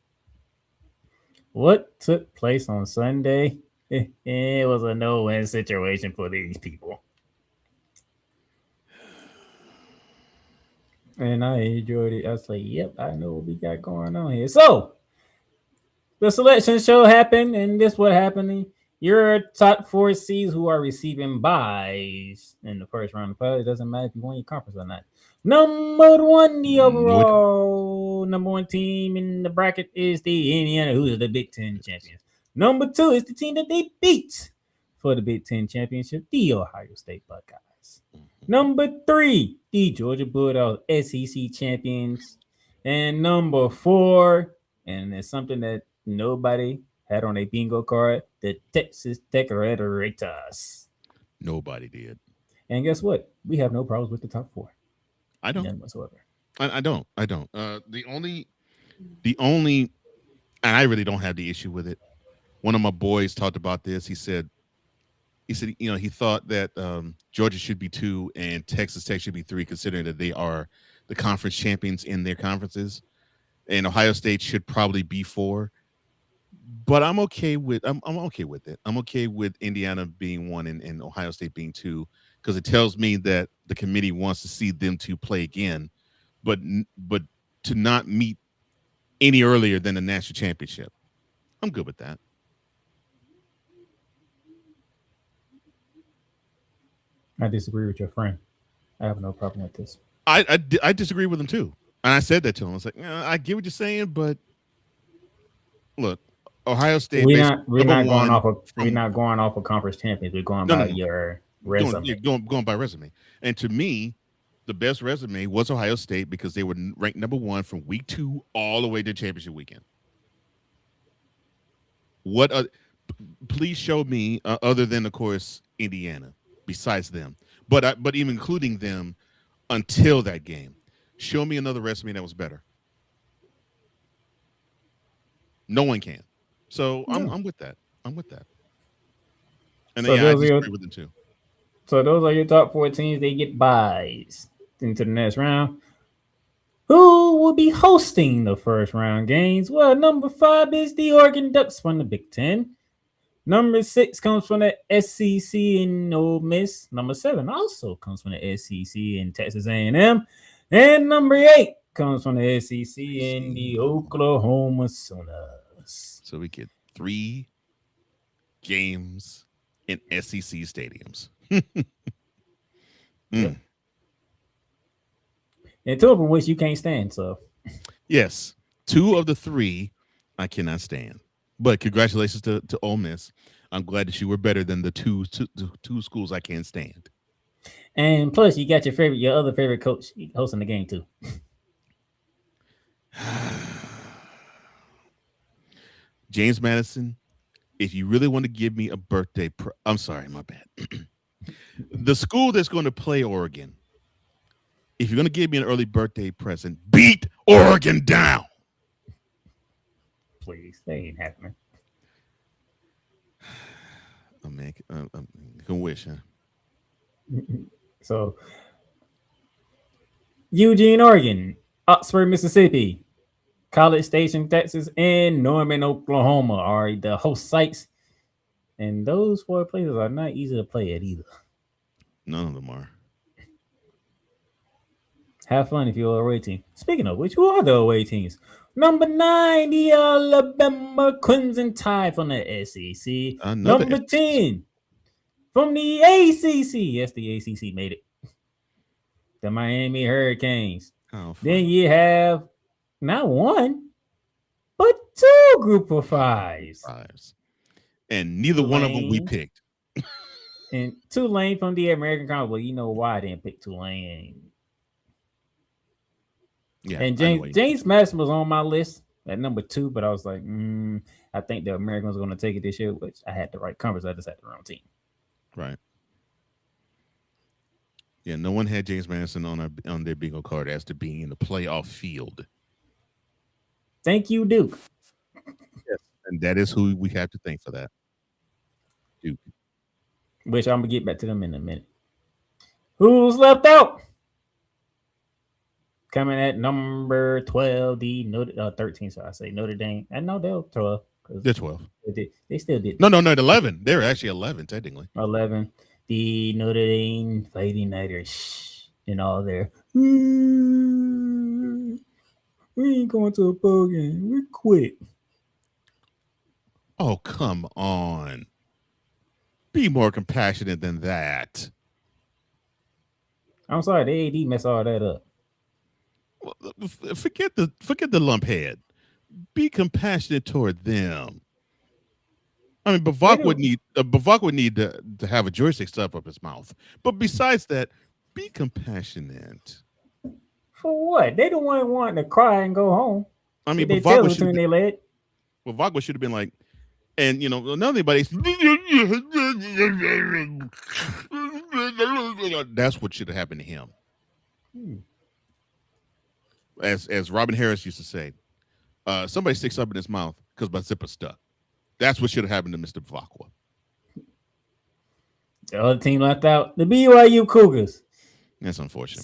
[SPEAKER 3] what took place on Sunday, it was a no-win situation for these people. And I enjoyed it. I was like, yep, I know what we got going on here. So, the selection show happened, and this what happened. Your top 4 seeds who are receiving buys in the first round of play. It doesn't matter if you won your conference or not. Number 1, the overall number 1 team in the bracket is the Indiana, who is the Big Ten champions. Number 2 is the team that they beat for the Big Ten championship, the Ohio State Buckeyes. Number 3, the Georgia Bulldogs, SEC champions. And number 4, and it's something that nobody had on a bingo card, the Texas Tech Red Raiders.
[SPEAKER 4] Nobody did.
[SPEAKER 3] And guess what? We have no problems with the top 4.
[SPEAKER 4] I don't.
[SPEAKER 3] None whatsoever.
[SPEAKER 4] I don't. The only, and I really don't have the issue with it. One of my boys talked about this. He said, he thought that Georgia should be 2 and Texas Tech should be 3, considering that they are the conference champions in their conferences, and Ohio State should probably be 4. But I'm okay with I'm okay with it. I'm okay with Indiana being 1 and Ohio State being 2, because it tells me that the committee wants to see them 2 play again, but to not meet any earlier than the national championship. I'm good with that.
[SPEAKER 3] I disagree with your friend. I have no problem with this.
[SPEAKER 4] I disagree with him too, and I said that to him. I was like, I get what you're saying, but look, Ohio State.
[SPEAKER 3] We're not going off of conference champions. We're going by your resume.
[SPEAKER 4] Going by resume. And to me, the best resume was Ohio State because they were ranked number 1 from week 2 all the way to championship weekend. Please show me other than, of course, Indiana. Besides them, but even including them until that game, show me another resume that was better. No one can. So I'm with that. I'm with that. And
[SPEAKER 3] so
[SPEAKER 4] I disagree with them too.
[SPEAKER 3] So those are your top 4 teams. They get buys into the next round. Who will be hosting the first round games? Well, number 5 is the Oregon Ducks from the Big Ten. Number 6 comes from the SEC in Ole Miss. Number 7 also comes from the SEC in Texas A&M. And number 8 comes from the SEC in the Oklahoma Sooners.
[SPEAKER 4] So we get 3 games in SEC stadiums.
[SPEAKER 3] Yeah. And 2 of them which you can't stand. So
[SPEAKER 4] yes, 2 of the 3 I cannot stand. But congratulations to Ole Miss. I'm glad that you were better than the two schools I can't stand.
[SPEAKER 3] And plus, you got your other favorite coach hosting the game too.
[SPEAKER 4] James Madison, if you really want to give me a birthday, I'm sorry, my bad. The school that's going to play Oregon, if you're going to give me an early birthday present, beat Oregon down.
[SPEAKER 3] Please, they ain't happening.
[SPEAKER 4] You can wish, huh?
[SPEAKER 3] So, Eugene, Oregon, Oxford, Mississippi, College Station, Texas, and Norman, Oklahoma are the host sites. And those 4 places are not easy to play at either.
[SPEAKER 4] None of them are.
[SPEAKER 3] Have fun if you're away team. Speaking of which, who are the away teams? Number 9, the Alabama Crimson Tide from the SEC. Number 10 from the ACC. Yes, the ACC made it. The Miami Hurricanes. Then you have not 1, but 2 group of 5s.
[SPEAKER 4] And neither one of them we picked.
[SPEAKER 3] And Tulane from the American Conference. Well, you know why I didn't pick Tulane.
[SPEAKER 4] Yeah,
[SPEAKER 3] and James Madison was on my list at number 2, but I was like, I think the Americans are going to take it this year, which I had the right conference. I just had the wrong team.
[SPEAKER 4] Right. Yeah, no one had James Madison on their bingo card as to being in the playoff field.
[SPEAKER 3] Thank you, Duke.
[SPEAKER 4] Yes, and that is who we have to thank for that. Duke.
[SPEAKER 3] Which I'm gonna get back to them in a minute. Who's left out? Coming at number 12, the 13. So I say Notre Dame. I know they're 12.
[SPEAKER 4] They're 12.
[SPEAKER 3] They still did.
[SPEAKER 4] No, 11. They're actually 11 technically.
[SPEAKER 3] 11. The Notre Dame Fighting Irish and all there. We ain't going to a bowl game. We quit.
[SPEAKER 4] Oh, come on. Be more compassionate than that.
[SPEAKER 3] I'm sorry, the AD messed all that up.
[SPEAKER 4] Well, forget the lump head. Be compassionate toward them. I mean, Bavak would need to have a joystick stuff up his mouth. But besides that, be compassionate.
[SPEAKER 3] For what? They don't want to cry and go home.
[SPEAKER 4] I mean,
[SPEAKER 3] Bavak between their leg.
[SPEAKER 4] Bavak should have been like, and anybody. That's what should have happened to him. As Robin Harris used to say, somebody sticks up in his mouth because my zipper stuck. That's what should have happened to Mr. Bavakwa.
[SPEAKER 3] The other team left out, the BYU Cougars.
[SPEAKER 4] That's unfortunate.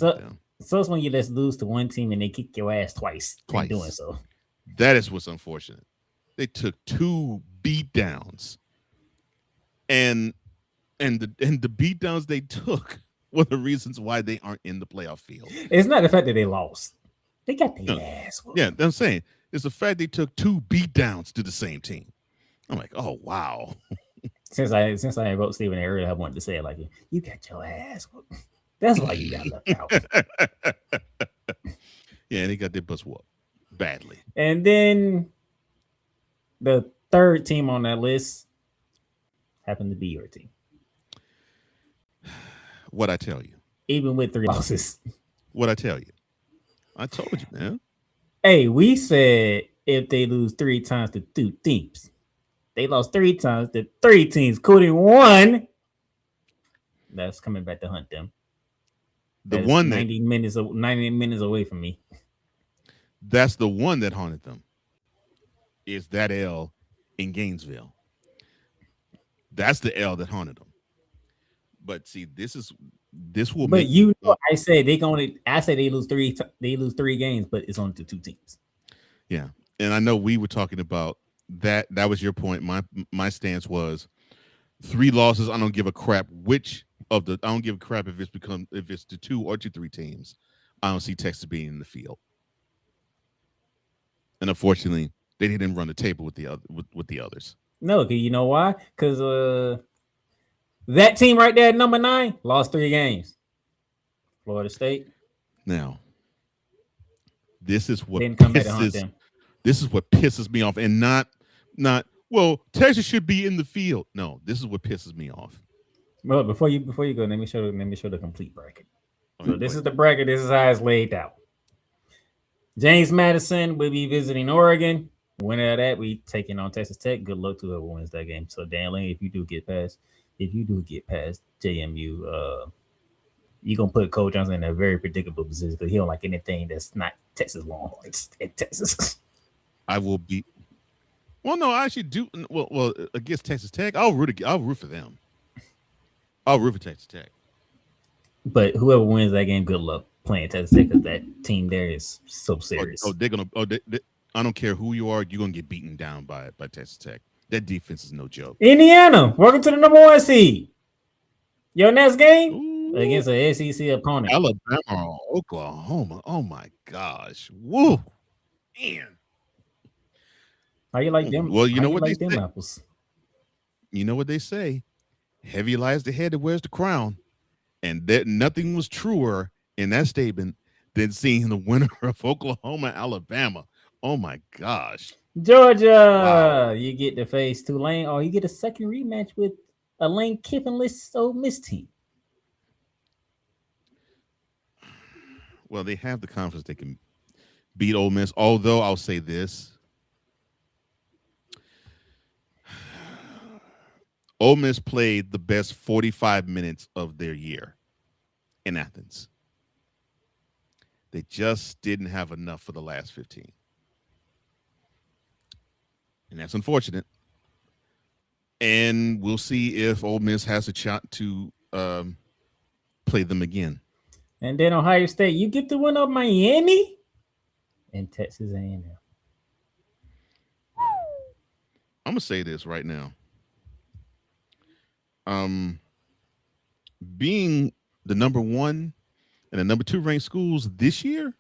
[SPEAKER 3] So it's when you just lose to one team and they kick your ass twice. In doing so.
[SPEAKER 4] That is what's unfortunate. They took 2 beat downs, and the beat downs they took were the reasons why they aren't in the playoff field.
[SPEAKER 3] It's not the fact that they lost. They got their ass.
[SPEAKER 4] Yeah, I'm saying it's the fact they took 2 beat downs to the same team. I'm like, oh wow. Since
[SPEAKER 3] I wrote Stephen A. earlier, I wanted to say it like, you got your ass. That's why you got left out.
[SPEAKER 4] Yeah, and they got their bus whooped badly.
[SPEAKER 3] And then the third team on that list happened to be your team.
[SPEAKER 4] What I tell you.
[SPEAKER 3] Even with 3 losses.
[SPEAKER 4] What I tell you. I told you, man.
[SPEAKER 3] Hey, we said if they lose 3 times to 2 teams. They lost 3 times to 3 teams, including 1. That's coming back to hunt them.
[SPEAKER 4] The one
[SPEAKER 3] 90 minutes away from me.
[SPEAKER 4] That's the one that haunted them. Is that L in Gainesville? That's the L that haunted them. But see, this will.
[SPEAKER 3] But I say they lose 3. They lose 3 games, but it's only to 2 teams.
[SPEAKER 4] Yeah, and I know we were talking about that. That was your point. My stance was 3 losses. I don't give a crap I don't give a crap if it's to 2 or to 3 teams. I don't see Texas being in the field. And unfortunately, they didn't run the table with the others.
[SPEAKER 3] No, you know why? Because that team right there at number 9 lost 3 games. Florida State.
[SPEAKER 4] Now, this is what pisses me off, and not well, Texas should be in the field. No, this is what pisses me off.
[SPEAKER 3] Well, before you go, let me show the complete bracket. So this is the bracket. This is how it's laid out. James Madison will be visiting Oregon. Winner of that, we taking on Texas Tech. Good luck to whoever wins that game. So Dan Lane, if you do get past JMU, you're gonna put Cole Johnson in a very predictable position because he don't like anything that's not Texas Longhorns in Texas.
[SPEAKER 4] I will be. Well, no, I actually do. Well, against Texas Tech, I'll root for them. I'll root for Texas Tech.
[SPEAKER 3] But whoever wins that game, good luck playing Texas Tech because that team there is so serious.
[SPEAKER 4] They're gonna. I don't care who you are, you're gonna get beaten down by Texas Tech. That defense is no joke.
[SPEAKER 3] Indiana, welcome to the number 1 seed. Your next game against an SEC opponent.
[SPEAKER 4] Alabama or Oklahoma. Oh my gosh. Woo. Man.
[SPEAKER 3] How you like them?
[SPEAKER 4] Well, you know what
[SPEAKER 3] like
[SPEAKER 4] they
[SPEAKER 3] them
[SPEAKER 4] say.
[SPEAKER 3] Apples?
[SPEAKER 4] You know what they say. Heavy lies the head that wears the crown. And that nothing was truer in that statement than seeing the winner of Oklahoma, Alabama. Oh my gosh.
[SPEAKER 3] Georgia,
[SPEAKER 4] wow.
[SPEAKER 3] You get to face Tulane, or you get a second rematch with a Lane Kiffin-less Ole Miss team.
[SPEAKER 4] Well, they have the confidence they can beat Ole Miss, although I'll say this. Ole Miss played the best 45 minutes of their year in Athens. They just didn't have enough for the last 15. And that's unfortunate. and we'll see if Ole Miss has a shot to play them again.
[SPEAKER 3] And then Ohio State, you get the win of Miami and Texas A&M.
[SPEAKER 4] I'm gonna say this right now. Being the number 1 and the number 2 ranked schools this year,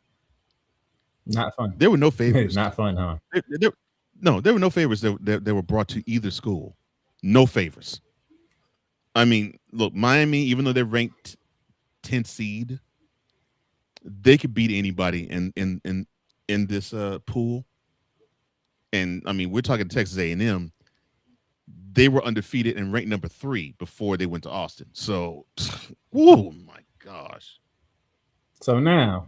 [SPEAKER 3] not fun.
[SPEAKER 4] There were no favorites.
[SPEAKER 3] Not fun, huh?
[SPEAKER 4] There were no favorites that were brought to either school. No favors. I mean, look, Miami, even though they're ranked 10th seed, they could beat anybody in this pool. And I mean, we're talking Texas A&M. They were undefeated and ranked number 3 before they went to Austin. So, oh my gosh.
[SPEAKER 3] So now,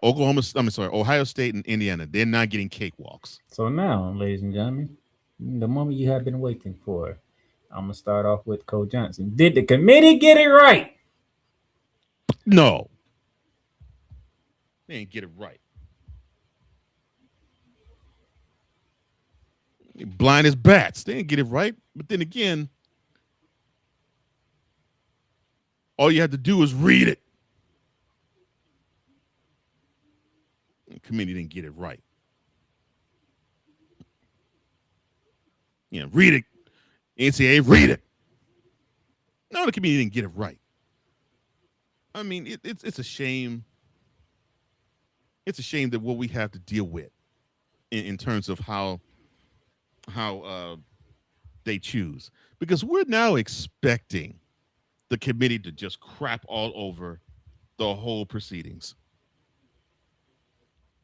[SPEAKER 4] Ohio State and Indiana, they're not getting cakewalks.
[SPEAKER 3] So now, ladies and gentlemen, the moment you have been waiting for, I'm gonna start off with Coach Johnson. Did the committee get it right?
[SPEAKER 4] No, they didn't get it right. Blind as bats. They didn't get it right. But then again, all you have to do is read it. The committee didn't get it right. Read it. NCAA, read it. No, the committee didn't get it right. I mean, it's a shame. It's a shame that what we have to deal with in terms of how they choose, because we're now expecting the committee to just crap all over the whole proceedings.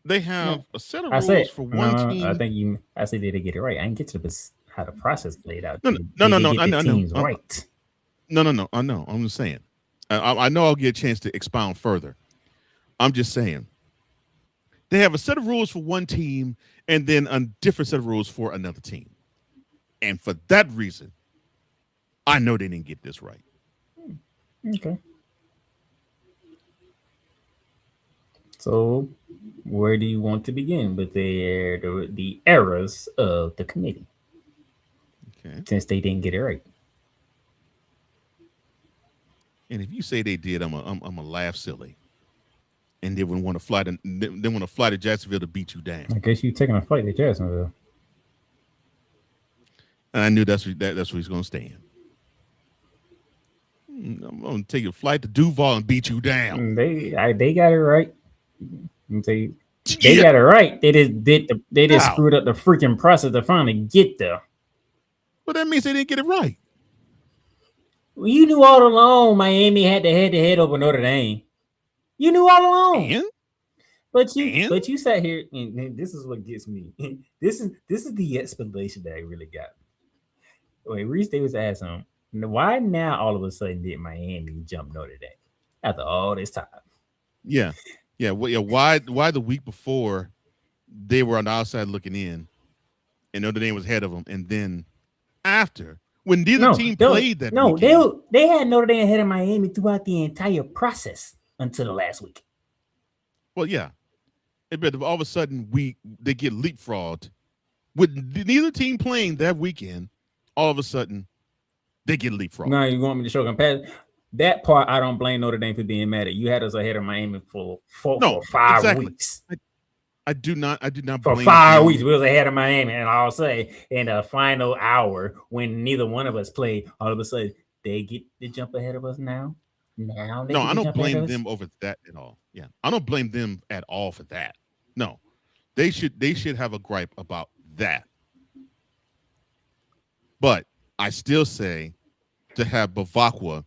[SPEAKER 4] They have a set of rules for one team.
[SPEAKER 3] I said did they get it right? I didn't get to how the process played out.
[SPEAKER 4] No. I know.
[SPEAKER 3] Right.
[SPEAKER 4] No. I know. I'm just saying. I know I'll get a chance to expound further. I'm just saying. They have a set of rules for one team and then a different set of rules for another team. And for that reason, I know they didn't get this right.
[SPEAKER 3] Okay. So, where do you want to begin with the errors of the committee?
[SPEAKER 4] Okay.
[SPEAKER 3] Since they didn't get it right.
[SPEAKER 4] And if you say they did, I'm a laugh silly. And they would want to fly to Jacksonville to beat you down.
[SPEAKER 3] I guess you're taking a flight to Jacksonville.
[SPEAKER 4] And I knew that's where he's going to stay in. I'm going to take a flight to Duval and beat you down.
[SPEAKER 3] They got it right. They got it right. They just screwed up the freaking process to finally get there.
[SPEAKER 4] Well, that means they didn't get it right.
[SPEAKER 3] Well, you knew all along Miami had the head-to-head over Notre Dame. You knew all along. But you sat here, and this is what gets me. This is the explanation that I really got. Wait, Reese Davis asked him, why now all of a sudden did Miami jump Notre Dame after all this time?
[SPEAKER 4] Yeah. Why the week before they were on the outside looking in, and Notre Dame was ahead of them, and then after when neither team played that weekend,
[SPEAKER 3] they had Notre Dame ahead of Miami throughout the entire process until the last week.
[SPEAKER 4] Well, yeah, but all of a sudden they get leapfrogged with neither team playing that weekend. All of a sudden, they get leapfrogged.
[SPEAKER 3] No, you want me to show comparison? That part, I don't blame Notre Dame for being mad at. You had us ahead of Miami for 5 weeks.
[SPEAKER 4] I do not
[SPEAKER 3] for
[SPEAKER 4] blame
[SPEAKER 3] 5 weeks. We was ahead of Miami, and I'll say in the final hour when neither one of us played, all of a sudden they get the jump ahead of us now. No,
[SPEAKER 4] I don't blame them over that at all. Yeah, I don't blame them at all for that. No, they should have a gripe about that. But I still say to have Bavakwa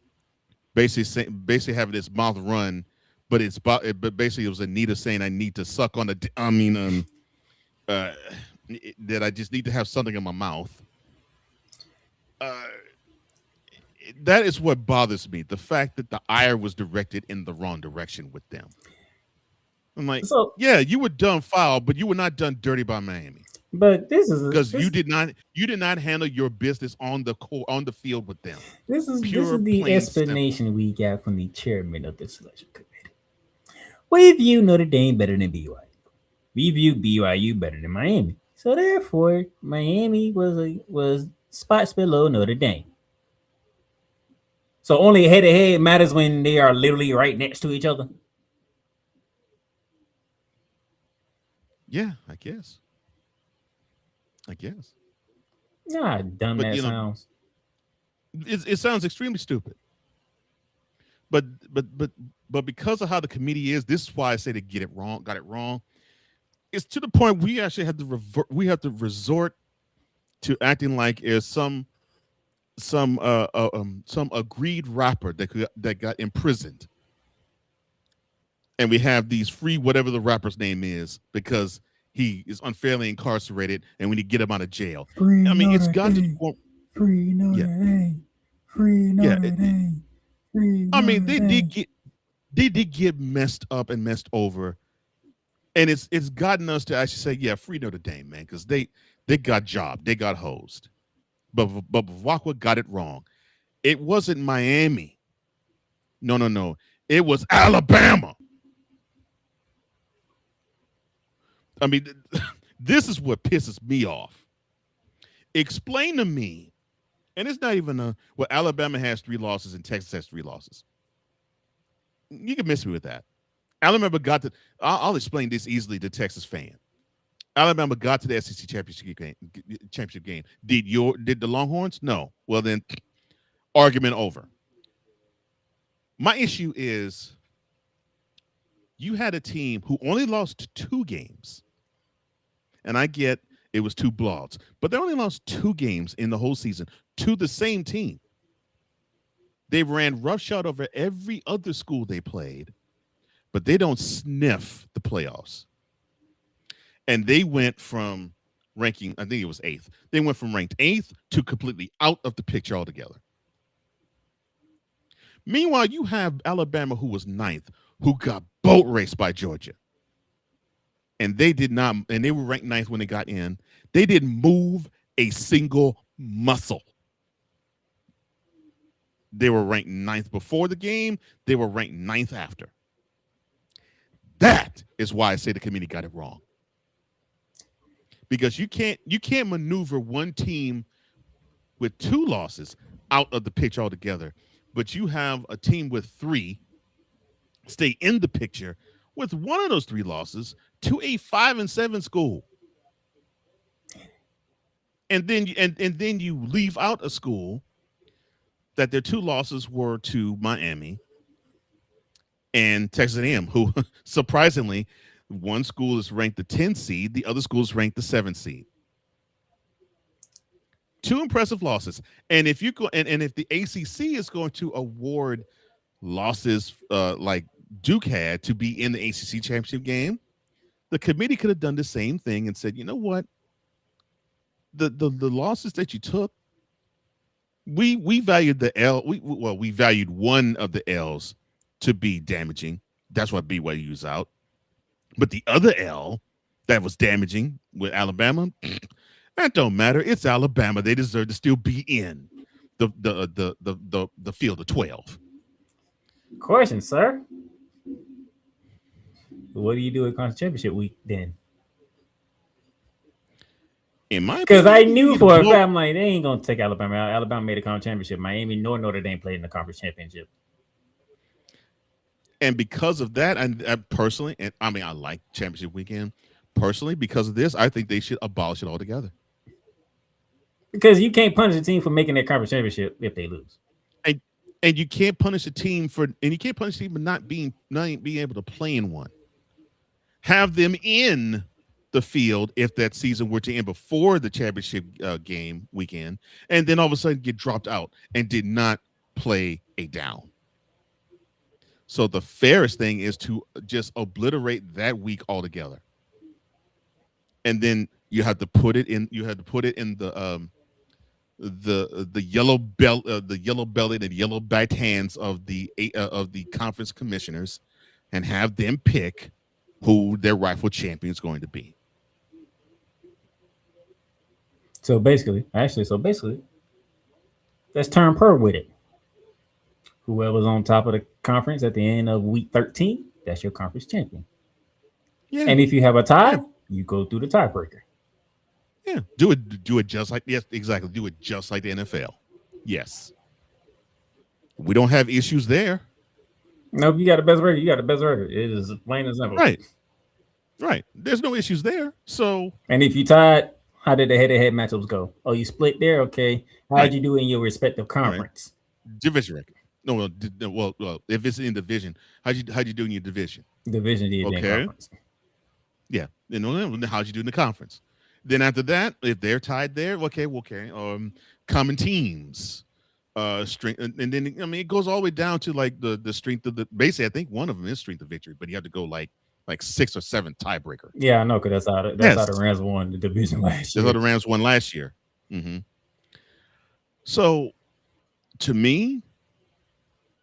[SPEAKER 4] basically having his mouth run, but basically it was Anita saying I need to suck on that I just need to have something in my mouth. That is what bothers me. The fact that the ire was directed in the wrong direction with them. I'm like, yeah, you were done foul, but you were not done dirty by Miami.
[SPEAKER 3] But this is
[SPEAKER 4] because you did not handle your business on the field with them.
[SPEAKER 3] This is the explanation we got from the chairman of the selection committee. We view Notre Dame better than BYU. We view BYU better than Miami. So therefore, Miami was
[SPEAKER 6] spots below Notre Dame. So only head-to-head matters when they are literally right next to each other.
[SPEAKER 4] Yeah, I guess.
[SPEAKER 6] Yeah, how dumb
[SPEAKER 4] But,
[SPEAKER 6] that
[SPEAKER 4] you know,
[SPEAKER 6] sounds.
[SPEAKER 4] it sounds extremely stupid. But because of how the committee is, this is why I say they got it wrong. It's to the point we actually have to resort to acting like is some agreed rapper that got imprisoned, and we have these free whatever the rapper's name is because he is unfairly incarcerated, and we need to get him out of jail.
[SPEAKER 6] Free
[SPEAKER 4] I mean, it's
[SPEAKER 6] Notre
[SPEAKER 4] got to the
[SPEAKER 6] Dame.
[SPEAKER 4] point.
[SPEAKER 6] Free Notre Dame. Free Notre Dame. Free
[SPEAKER 4] I mean,
[SPEAKER 6] Notre Dame.
[SPEAKER 4] they did get messed up and messed over, and it's gotten us to actually say, yeah, free Notre Dame, man, because they got jobbed, they got hosed. But Vavakwa got it wrong. It wasn't Miami. No. It was Alabama. I mean, this is what pisses me off. Explain to me, and it's not even Alabama has 3 losses and Texas has 3 losses. You can miss me with that. Alabama got to. I'll explain this easily to Texas fan. Alabama got to the SEC championship game. Did the Longhorns? No. Well, then, argument over. My issue is you had a team who only lost 2 games, and I get it was 2 blowouts, but they only lost 2 games in the whole season to the same team. They ran roughshod over every other school they played, but they don't sniff the playoffs. And they went from ranking, I think it was 8th. They went from ranked 8th to completely out of the picture altogether. Meanwhile, you have Alabama, who was 9th, who got boat raced by Georgia. And they did not, and they were ranked 9th when they got in. They didn't move a single muscle. They were ranked 9th before the game. They were ranked 9th after. That is why I say the committee got it wrong. Because you can't maneuver one team with 2 losses out of the picture altogether, but you have a team with 3 stay in the picture with one of those 3 losses to a 5-7 school, and then you leave out a school that their 2 losses were to Miami and Texas A&M, who surprisingly. One school is ranked the 10th seed. The other school is ranked the 7th seed. 2 impressive losses. And if you go and if the ACC is going to award losses like Duke had to be in the ACC championship game, the committee could have done the same thing and said, you know what? The losses that you took, we valued the L. We valued one of the L's to be damaging. That's what BYU's out. But the other L that was damaging with Alabama, that don't matter. It's Alabama. They deserve to still be in the field of 12.
[SPEAKER 6] Question, sir. What do you do at conference championship week then?
[SPEAKER 4] In my
[SPEAKER 6] Because I knew for a
[SPEAKER 4] blow-
[SPEAKER 6] fact, I'm like, they ain't gonna take Alabama out. Alabama made a conference championship. Miami nor Notre Dame played in the conference championship.
[SPEAKER 4] And because of that, I personally, and I mean, I like championship weekend personally. Because of this, I think they should abolish it altogether.
[SPEAKER 6] Because you can't punish a team for making their conference championship if they lose.
[SPEAKER 4] And you can't punish a team for not being able to play in one. Have them in the field if that season were to end before the championship game weekend, and then all of a sudden get dropped out and did not play a down. So the fairest thing is to just obliterate that week altogether, and then you have to put it in. You have to put it in the yellow belt, the yellow bellied and yellow backed hands of the conference commissioners, and have them pick who their rightful champion is going to be.
[SPEAKER 6] So basically, let's turn per with it. Whoever's on top of the conference at the end of week 13, that's your conference champion. Yeah. And if you have a tie, you go through the tiebreaker.
[SPEAKER 4] Yeah, do it just like yes, exactly. Do it just like the NFL. Yes, we don't have issues there.
[SPEAKER 3] No, if you got the best record, you got the best record. It is plain and simple.
[SPEAKER 4] Right. There's no issues there. So,
[SPEAKER 3] and if you tied, how did the head-to-head matchups go? Oh, you split there. Okay, how did you do in your respective conference?
[SPEAKER 4] Division record. No, well, if it's in division, how'd you do in your division?
[SPEAKER 3] Division did in conference.
[SPEAKER 4] Yeah, how'd you do in the conference? Then after that, if they're tied there, okay. Common teams, strength, and then I mean it goes all the way down to like the strength of the. Basically, I think one of them is strength of victory, but you have to go like 6 or 7 tiebreaker.
[SPEAKER 3] Yeah, I know, because that's how the Rams won the division last year.
[SPEAKER 4] That's how the Rams won last year. So, to me,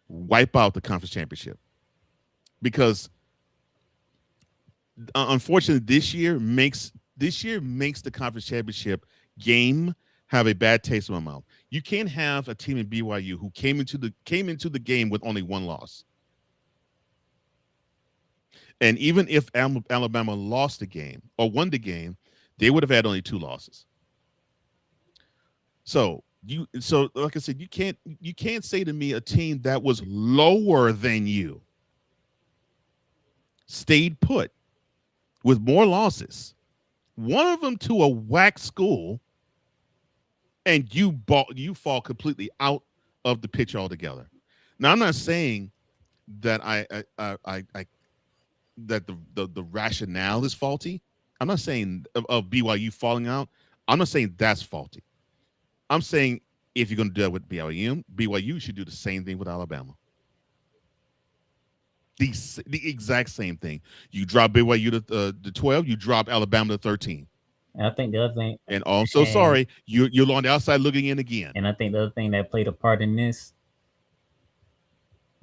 [SPEAKER 4] wipe out the conference championship because unfortunately this year makes the conference championship game have a bad taste in my mouth. You can't have a team in BYU who came into the game with only 1 loss. And even if Alabama lost the game or won the game, they would have had only 2 losses. So like I said, you can't say to me a team that was lower than you stayed put with more losses, one of them to a whack school, and you fall completely out of the picture altogether. Now, I'm not saying that that the rationale is faulty. I'm not saying of BYU falling out. I'm not saying that's faulty. I'm saying if you're going to do it with BYU should do the same thing with Alabama. The exact same thing. You drop BYU to 12. You drop Alabama to 13.
[SPEAKER 3] And I think the other thing,
[SPEAKER 4] and also sorry, you're on the outside looking in again.
[SPEAKER 3] And I think the other thing that played a part in this,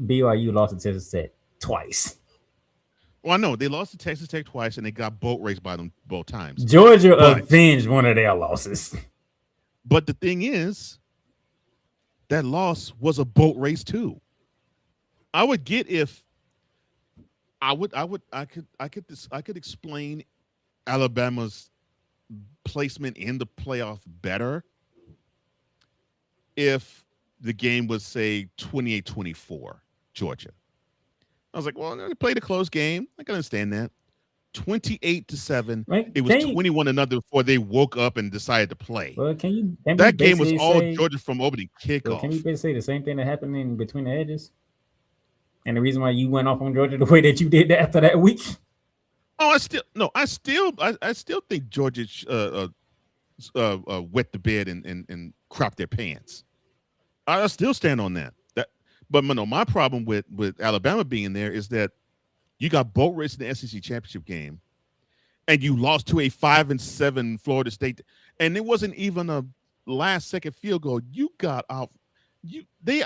[SPEAKER 3] BYU lost to Texas Tech twice.
[SPEAKER 4] Well, I know they lost to Texas Tech twice, and they got boat raced by them both times.
[SPEAKER 3] Georgia avenged one of their losses.
[SPEAKER 4] But the thing is, that loss was a boat race too. I would get if I could explain Alabama's placement in the playoff better if the game was, say, 28-24 Georgia. I was like, well, they played a close game. I can understand that. 28-7.
[SPEAKER 3] Right.
[SPEAKER 4] It was 21-0 before they woke up and decided to play.
[SPEAKER 3] Well,
[SPEAKER 4] that game was all Georgia from opening kickoff.
[SPEAKER 3] Well, can you basically say the same thing that happened in between the edges? And the reason why you went off on Georgia the way that you did after that week?
[SPEAKER 4] Oh, I still think Georgia wet the bed and cropped their pants. I still stand on that. But no, my problem with Alabama being there is that you got boat raced in the SEC championship game, and you lost to a 5-7 Florida State, and it wasn't even a last-second field goal. You got out. They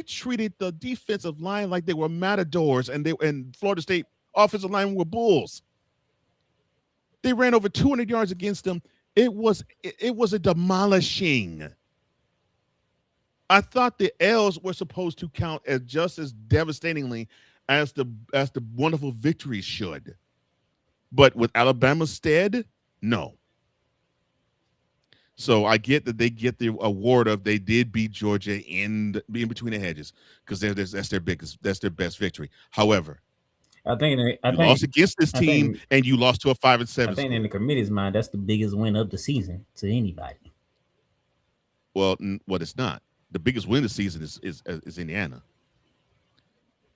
[SPEAKER 4] treated the defensive line like they were matadors, and Florida State offensive line were bulls. They ran over 200 yards against them. It was a demolishing. I thought the L's were supposed to count as just as devastatingly as the wonderful victories should. But with Alabama's stead, no. So I get that they get the award of they did beat Georgia in between the hedges because that's their best victory. However, I think you lost against this team and you lost to a 5-7.
[SPEAKER 3] I think in the committee's mind, that's the biggest win of the season to anybody.
[SPEAKER 4] Well, it's not. The biggest win of the season is Indiana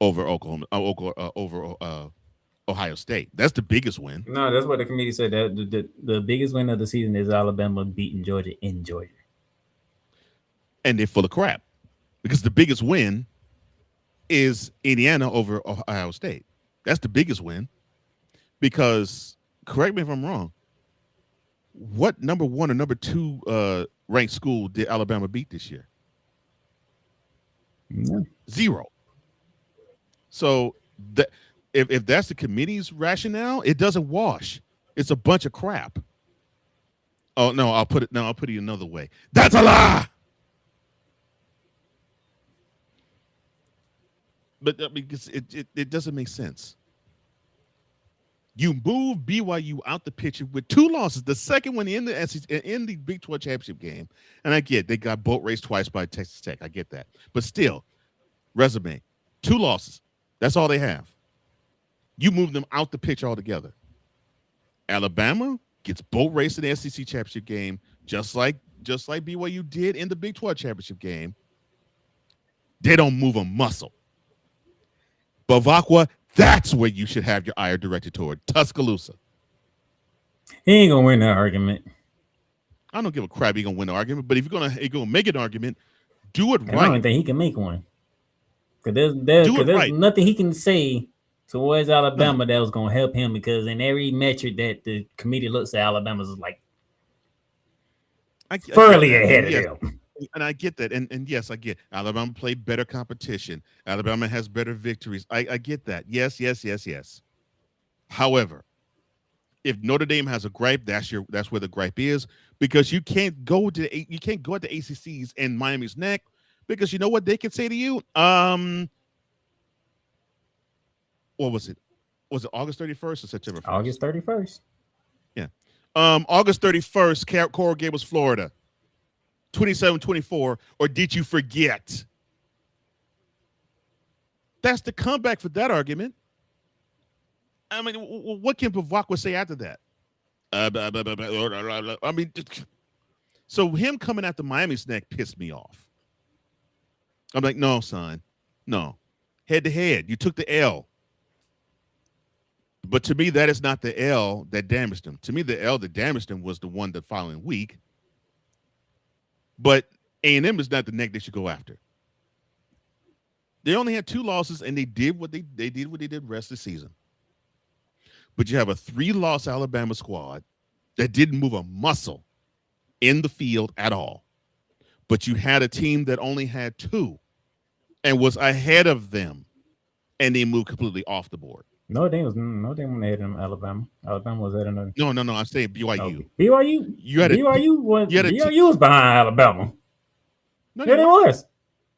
[SPEAKER 4] over Oklahoma, over Ohio State. That's the biggest win.
[SPEAKER 3] No, that's what the committee said. That the biggest win of the season is Alabama beating Georgia in Georgia.
[SPEAKER 4] And they're full of crap because the biggest win is Indiana over Ohio State. That's the biggest win because, correct me if I'm wrong, what number 1 or number 2 ranked school did Alabama beat this year?
[SPEAKER 3] No.
[SPEAKER 4] 0. So if that's the committee's rationale, it doesn't wash. It's a bunch of crap. Oh no, I'll put it another way. That's a lie. But because it doesn't make sense. You move BYU out the picture with 2 losses. The second one in the SEC, in the Big 12 championship game, and I get they got boat raced twice by Texas Tech. I get that, but still, resume, 2 losses. That's all they have. You move them out the picture altogether. Alabama gets boat raced in the SEC championship game, just like BYU did in the Big 12 championship game. They don't move a muscle. Bavakwa, that's where you should have your ire directed toward. Tuscaloosa.
[SPEAKER 3] He ain't gonna win that argument.
[SPEAKER 4] I don't give a crap. He's gonna win the argument, but if you're gonna make an argument, do it right.
[SPEAKER 3] I don't think he can make one. Because there's nothing he can say towards Alabama that was gonna help him, because in every metric that the committee looks at, Alabama's is like fairly ahead of them.
[SPEAKER 4] And I get that. And yes, I get Alabama played better competition. Alabama has better victories. I get that. Yes. However, if Notre Dame has a gripe, that's where the gripe is, because you can't go at the ACCs and Miami's neck, because you know what they can say to you? What was it? Was it August 31st or September 1st?
[SPEAKER 3] August 31st.
[SPEAKER 4] Yeah. August 31st, Coral Gables, Florida. 27-24, or did you forget? That's the comeback for that argument. I mean, what can Bavakwa say after that? I mean, so him coming at the Miami's neck pissed me off. I'm like, no, son, no. Head to head, you took the L. But to me, that is not the L that damaged him. To me, the L that damaged him was the one the following week. But A&M is not the neck they should go after. They only had 2 losses, and they did what they did the rest of the season. But you have a 3-loss Alabama squad that didn't move a muscle in the field at all. But you had a team that only had 2 and was ahead of them, and they moved completely off the board.
[SPEAKER 3] No, they was ahead of Alabama. Alabama was ahead of them.
[SPEAKER 4] No. I'm saying BYU.
[SPEAKER 3] BYU was behind Alabama.
[SPEAKER 4] No,
[SPEAKER 3] yeah, they was.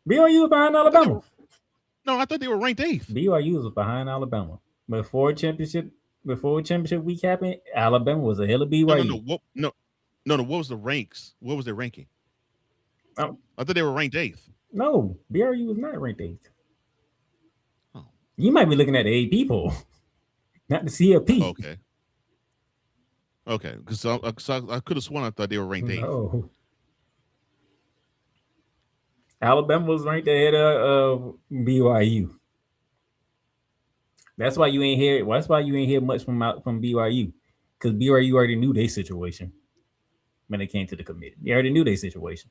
[SPEAKER 3] BYU was behind Alabama.
[SPEAKER 4] No, I thought they were ranked 8th.
[SPEAKER 3] BYU was behind Alabama before championship week happened. Alabama was ahead of BYU.
[SPEAKER 4] No. What was the ranks? What was their ranking? I thought they were ranked 8th.
[SPEAKER 3] No, BYU was not ranked 8th. You might be looking at the AP poll, not the CFP.
[SPEAKER 4] Okay. Because I could have sworn I thought they were ranked 8th.
[SPEAKER 3] No. Alabama was ranked ahead of BYU. That's why you ain't hear much from BYU, because BYU already knew their situation when it came to the committee. They already knew their situation.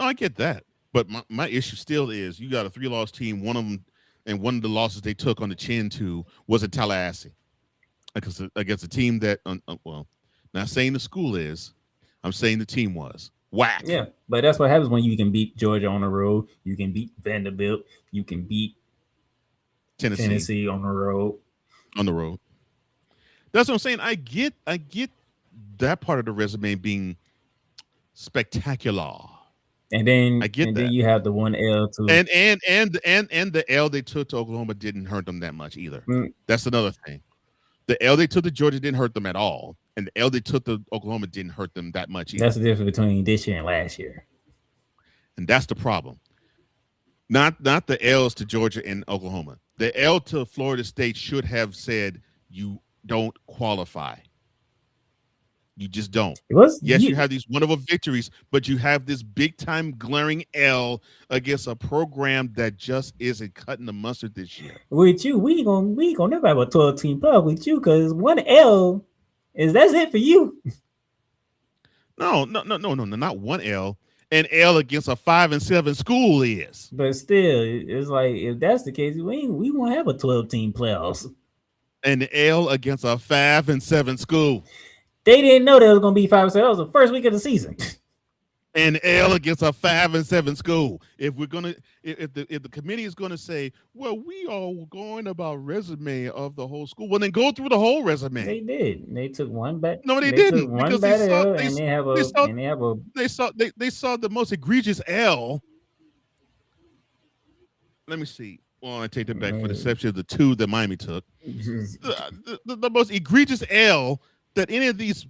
[SPEAKER 4] Oh, I get that, but my issue still is you got a 3-loss team. One of the losses they took on the chin to was in Tallahassee against a team that, not saying the school is, I'm saying the team was whack.
[SPEAKER 3] Yeah, but that's what happens when you can beat Georgia on the road. You can beat Vanderbilt. You can beat Tennessee on the road.
[SPEAKER 4] That's what I'm saying. I get that part of the resume being spectacular.
[SPEAKER 3] And then
[SPEAKER 4] I get that.
[SPEAKER 3] Then you have the 1 L too.
[SPEAKER 4] And the L they took to Oklahoma didn't hurt them that much either. That's another thing. The L they took to Georgia didn't hurt them at all, and the L they took to Oklahoma didn't hurt them that much either.
[SPEAKER 3] That's the difference between this year and last year.
[SPEAKER 4] And that's the problem. Not the L's to Georgia and Oklahoma. The L to Florida State should have said you don't qualify. You just don't. You have these wonderful victories, but you have this big time glaring L against a program that just isn't cutting the mustard this year.
[SPEAKER 3] With you, we ain't gonna never have a 12-team playoff with you, because 1 L that's it for you.
[SPEAKER 4] No, not 1 L. An L against a 5-7 school is.
[SPEAKER 3] But still, it's like, if that's the case, we won't have a 12-team playoffs.
[SPEAKER 4] An L against a 5-7 school.
[SPEAKER 3] They didn't know there was going to be 5-7. That was the first week of the season.
[SPEAKER 4] An L against a 5-7 school. If the committee is gonna say, well, we are going about resume of the whole school, well, then go through the whole resume.
[SPEAKER 3] They did. They took one back.
[SPEAKER 4] No, they didn't.
[SPEAKER 3] One bad L, and they
[SPEAKER 4] saw the most egregious L. Let me see. Well, I take that back. For the exception of the 2 that Miami took, the most egregious L that any of these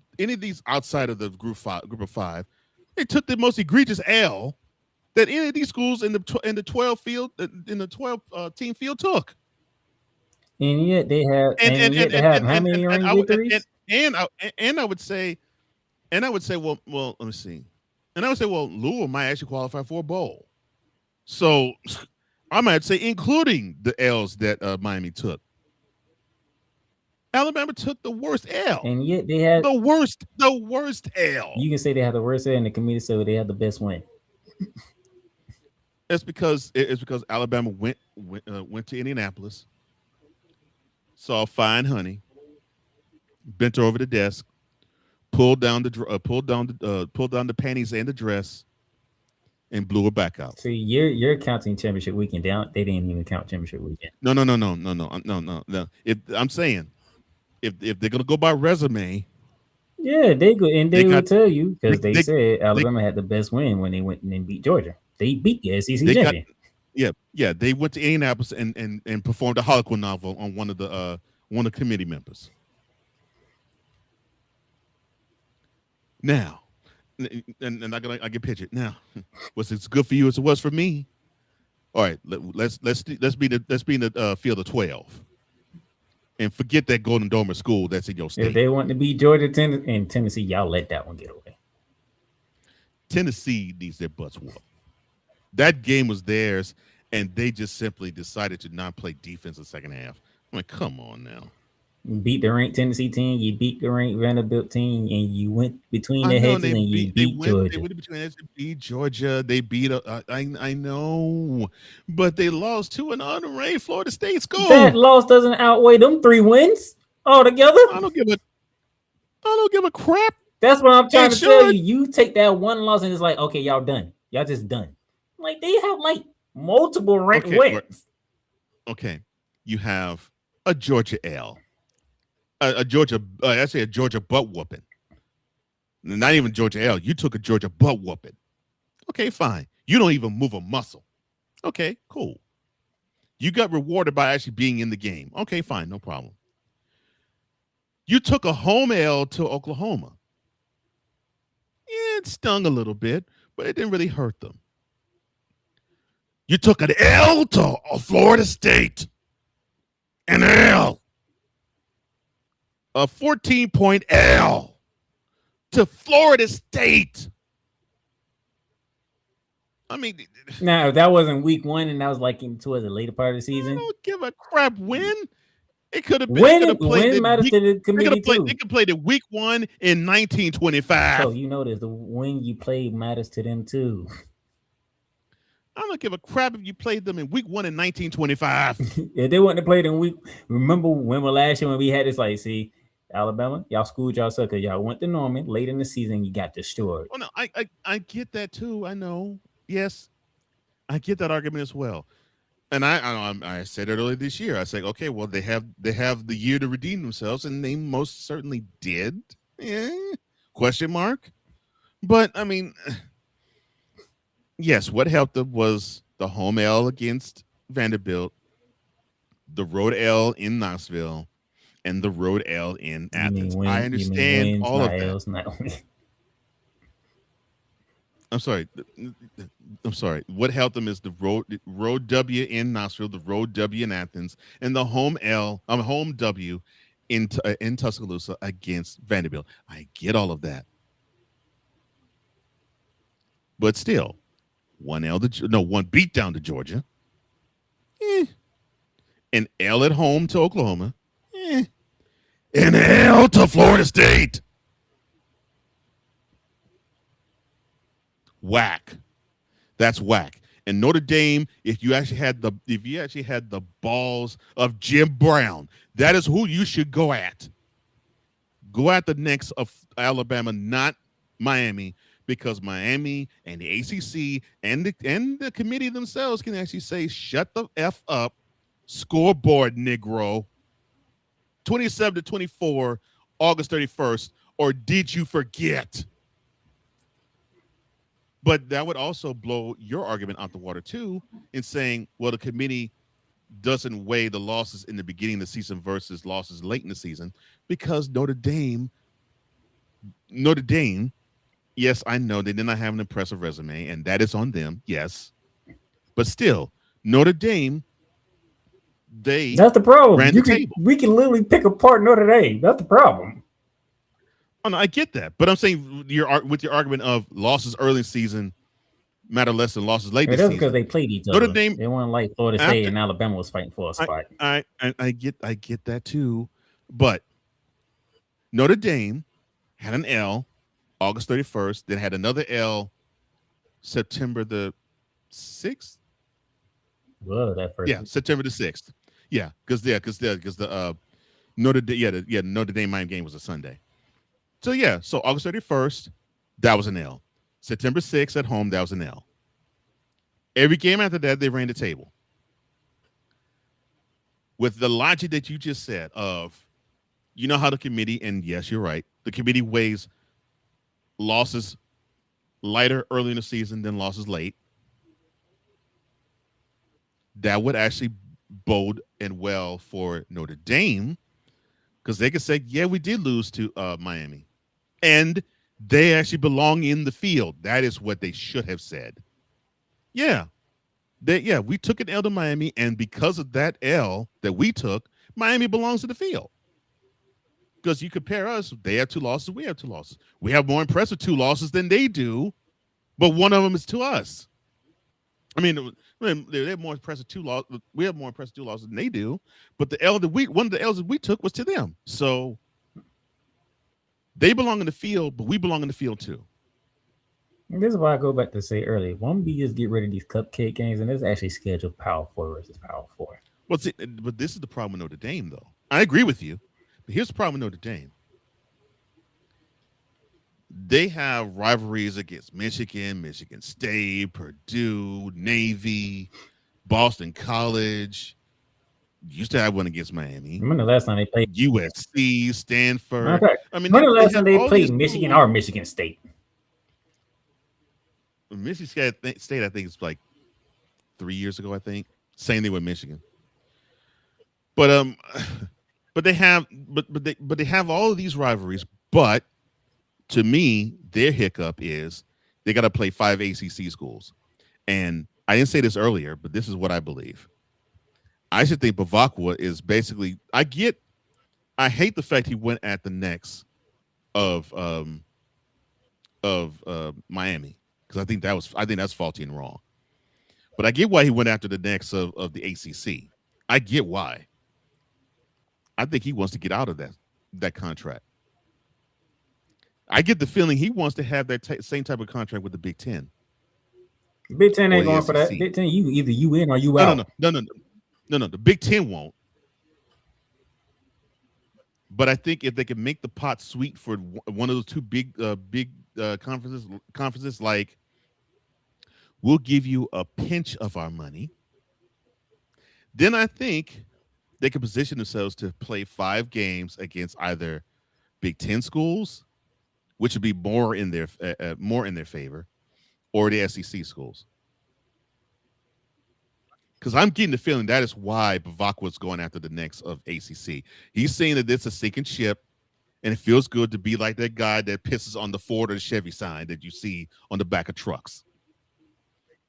[SPEAKER 4] outside of the group of 5, they took the most egregious L that any of these schools in the 12 team field took.
[SPEAKER 3] And yet they have how many ring victories?
[SPEAKER 4] And I would say, well, let me see. And I would say, well, Louisville might actually qualify for a bowl. So I might say, including the L's that Miami took. Alabama took the worst L.
[SPEAKER 3] And yet they had
[SPEAKER 4] the worst L.
[SPEAKER 3] You can say they have the worst L in the community, so they have the best win.
[SPEAKER 4] It's because Alabama went to Indianapolis, saw fine honey, bent her over the desk, pulled down the panties and the dress, and blew her back out.
[SPEAKER 3] See, you're counting championship weekend down. They didn't even count championship weekend.
[SPEAKER 4] No. I'm saying, if they're gonna go by resume,
[SPEAKER 3] yeah, they go and they will tell you because they said Alabama had the best win when they went and beat Georgia. They beat the SEC champion.
[SPEAKER 4] Yeah. They went to Indianapolis and performed a Harlequin novel on one of the committee members. Now, and I get pictured. Now, was it as good for you as it was for me? All right, let's be in the field of 12, and forget that Golden Domer school that's in your state.
[SPEAKER 3] If they want to beat Georgia and Tennessee, y'all let that one get away.
[SPEAKER 4] Tennessee needs their butts whooped. That game was theirs, and they just simply decided to not play defense in the second half. I'm like, come on now.
[SPEAKER 3] You beat the ranked Tennessee team, you beat the ranked Vanderbilt team, and you went between the hedges and you beat Georgia.
[SPEAKER 4] They went between the hedges and beat Georgia. They beat I know, but they lost to an unranked Florida State school.
[SPEAKER 3] That loss doesn't outweigh them 3 wins altogether.
[SPEAKER 4] I don't give a crap.
[SPEAKER 3] That's what I'm trying to tell you. You take that one loss and it's like, okay, y'all done. Y'all just done. Like they have like multiple ranked wins.
[SPEAKER 4] Okay, you have a Georgia L, a Georgia butt whooping. Not even Georgia L. You took a Georgia butt whooping. Okay, fine. You don't even move a muscle. Okay, cool. You got rewarded by actually being in the game. Okay, fine, no problem. You took a home L to Oklahoma. Yeah, it stung a little bit, but it didn't really hurt them. You took an L to Florida State. An L. A 14-point L to Florida State. I mean,
[SPEAKER 3] now if that wasn't week 1 and that was like towards the later part of the season,
[SPEAKER 4] I don't give a crap when. It could have been.
[SPEAKER 3] Win matters to the committee too.
[SPEAKER 4] They could play the week 1 in 1925.
[SPEAKER 3] So you notice the when you played matters to them too.
[SPEAKER 4] I don't give a crap if you played them in week 1 in 1925.
[SPEAKER 3] If they wouldn't have played in week, remember when last year when we had this, like, see, Alabama, y'all schooled y'allself because y'all went to Norman late in the season, you got destroyed.
[SPEAKER 4] Oh no, I get that too. I know. Yes, I get that argument as well. And I said it earlier this year. I said, okay, well, they have the year to redeem themselves, and they most certainly did. Yeah. Question mark. But I mean, yes, what helped them was the home L against Vanderbilt, the road L in Knoxville, and the road L in Athens. I understand all of that. I'm sorry. What helped them is the road W in Knoxville, the road W in Athens, and the home W in Tuscaloosa against Vanderbilt. I get all of that, but still, one beat down to Georgia, an L at home to Oklahoma, an L to Florida State. Whack. That's whack. And Notre Dame, if you actually had the balls of Jim Brown, that is who you should go at. Go at the necks of Alabama, not Miami, because Miami and the ACC and the committee themselves can actually say, shut the F up, scoreboard, Negro. 27-24, August 31st, or did you forget? But that would also blow your argument out the water too, in saying, well, the committee doesn't weigh the losses in the beginning of the season versus losses late in the season because Notre Dame, yes, I know they did not have an impressive resume, and that is on them, yes. But still, Notre Dame,
[SPEAKER 3] that's the problem.
[SPEAKER 4] ran the table.
[SPEAKER 3] We can literally pick apart Notre Dame. That's the problem.
[SPEAKER 4] Oh, no, I get that, but I'm saying with your argument of losses early in the season matter less than losses late in the season.
[SPEAKER 3] That's because they played each other. Notre Dame, they weren't like Florida State and Alabama was fighting for a spot.
[SPEAKER 4] I get that too, but Notre Dame had an L August 31st, then had another L September the 6th.
[SPEAKER 3] Whoa, that first.
[SPEAKER 4] Yeah, September the 6th. Yeah, because the Notre Dame Miami game was a Sunday. So yeah, so August 31st, that was an L. September 6th at home, that was an L. Every game after that, they ran the table. With the logic that you just said of, you know how the committee, and yes, you're right, the committee weighs losses lighter early in the season than losses late. That would actually bode and well for Notre Dame because they could say, yeah, we did lose to Miami. And they actually belong in the field. That is what they should have said. Yeah. We took an L to Miami, and because of that L that we took, Miami belongs in the field. Because you compare us, they have 2 losses, we have 2 losses. We have more impressive 2 losses than they do, but one of them is to us. I mean, they have more impressive 2 losses. We have more impressive 2 losses than they do, but one of the L's that we took was to them. So they belong in the field, but we belong in the field too.
[SPEAKER 3] And this is why I go back to say earlier, why don't we just get rid of these cupcake games and let's actually schedule Power 4 versus Power 4.
[SPEAKER 4] Well, see, but this is the problem with Notre Dame, though. I agree with you, but here's the problem with Notre Dame. They have rivalries against Michigan, Michigan State, Purdue, Navy, Boston College. Used to have one against Miami.
[SPEAKER 3] Remember the last time they played
[SPEAKER 4] USC, Stanford.
[SPEAKER 3] Okay. I mean, remember the last time they played Michigan or Michigan State?
[SPEAKER 4] Michigan State, I think it's like 3 years ago. I think same thing with Michigan. But they have all of these rivalries. But to me, their hiccup is they got to play 5 ACC schools, and I didn't say this earlier, but this is what I believe. I should think Bavakwa is basically. I hate the fact he went at the necks of Miami because I think that's faulty and wrong. But I get why he went after the necks of the ACC. I get why. I think he wants to get out of that contract. I get the feeling he wants to have that same type of contract with the Big Ten.
[SPEAKER 3] Big Ten ain't going for that. Big Ten, either you in or you out.
[SPEAKER 4] No. The Big Ten won't. But I think if they can make the pot sweet for one of those 2 big conferences, like we'll give you a pinch of our money, then I think they can position themselves to play 5 games against either Big Ten schools, which would be more in their favor, or the SEC schools. Because I'm getting the feeling that is why Bavakwa's going after the necks of ACC. He's saying that it's a sinking ship, and it feels good to be like that guy that pisses on the Ford or the Chevy sign that you see on the back of trucks.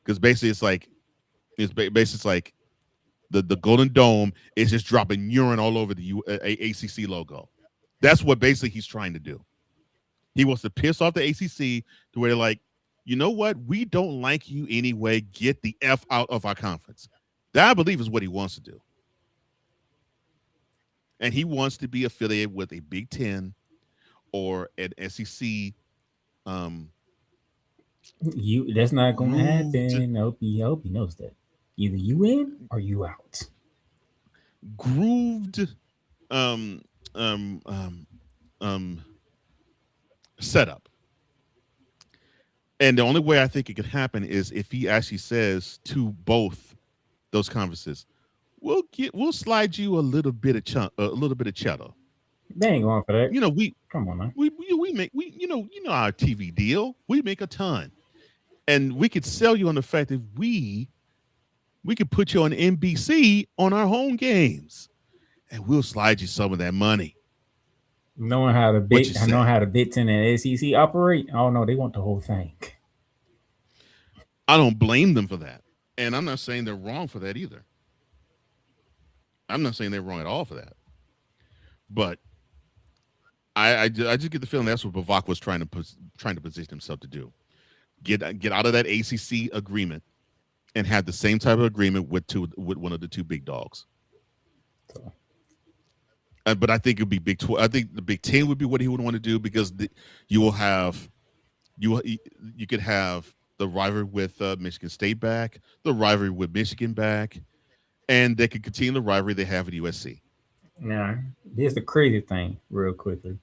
[SPEAKER 4] Because basically, it's like the Golden Dome is just dropping urine all over the ACC logo. That's what basically he's trying to do. He wants to piss off the ACC to where they're like, you know what? We don't like you anyway. Get the F out of our conference. That, I believe, is what he wants to do. And he wants to be affiliated with a Big Ten or an SEC.
[SPEAKER 3] That's not going to happen. I hope he knows that. Either you in or you out.
[SPEAKER 4] Grooved setup. And the only way I think it could happen is if he actually says to both those conferences, we'll slide you a little bit of cheddar.
[SPEAKER 3] They ain't going for that.
[SPEAKER 4] You know,
[SPEAKER 3] come on, man.
[SPEAKER 4] We our TV deal. We make a ton, and we could sell you on the fact that we we could put you on NBC on our home games, and we'll slide you some of that money.
[SPEAKER 6] Knowing how the
[SPEAKER 4] What you
[SPEAKER 6] bit, knowing
[SPEAKER 4] say?
[SPEAKER 6] how the Big Ten and SEC operate, oh no, they want the whole thing.
[SPEAKER 4] I don't blame them for that, and I'm not saying they're wrong for that either. I'm not saying they're wrong at all for that, but I just get the feeling that's what Bavak was trying to position himself to do. Get out of that ACC agreement and have the same type of agreement with one of the two big dogs. But I think it would be Big 12. I think the Big 10 would be what he would want to do, because you could have the rivalry with Michigan State back, the rivalry with Michigan back, and they could continue the rivalry they have at USC.
[SPEAKER 6] Now, here's the crazy thing, real quickly.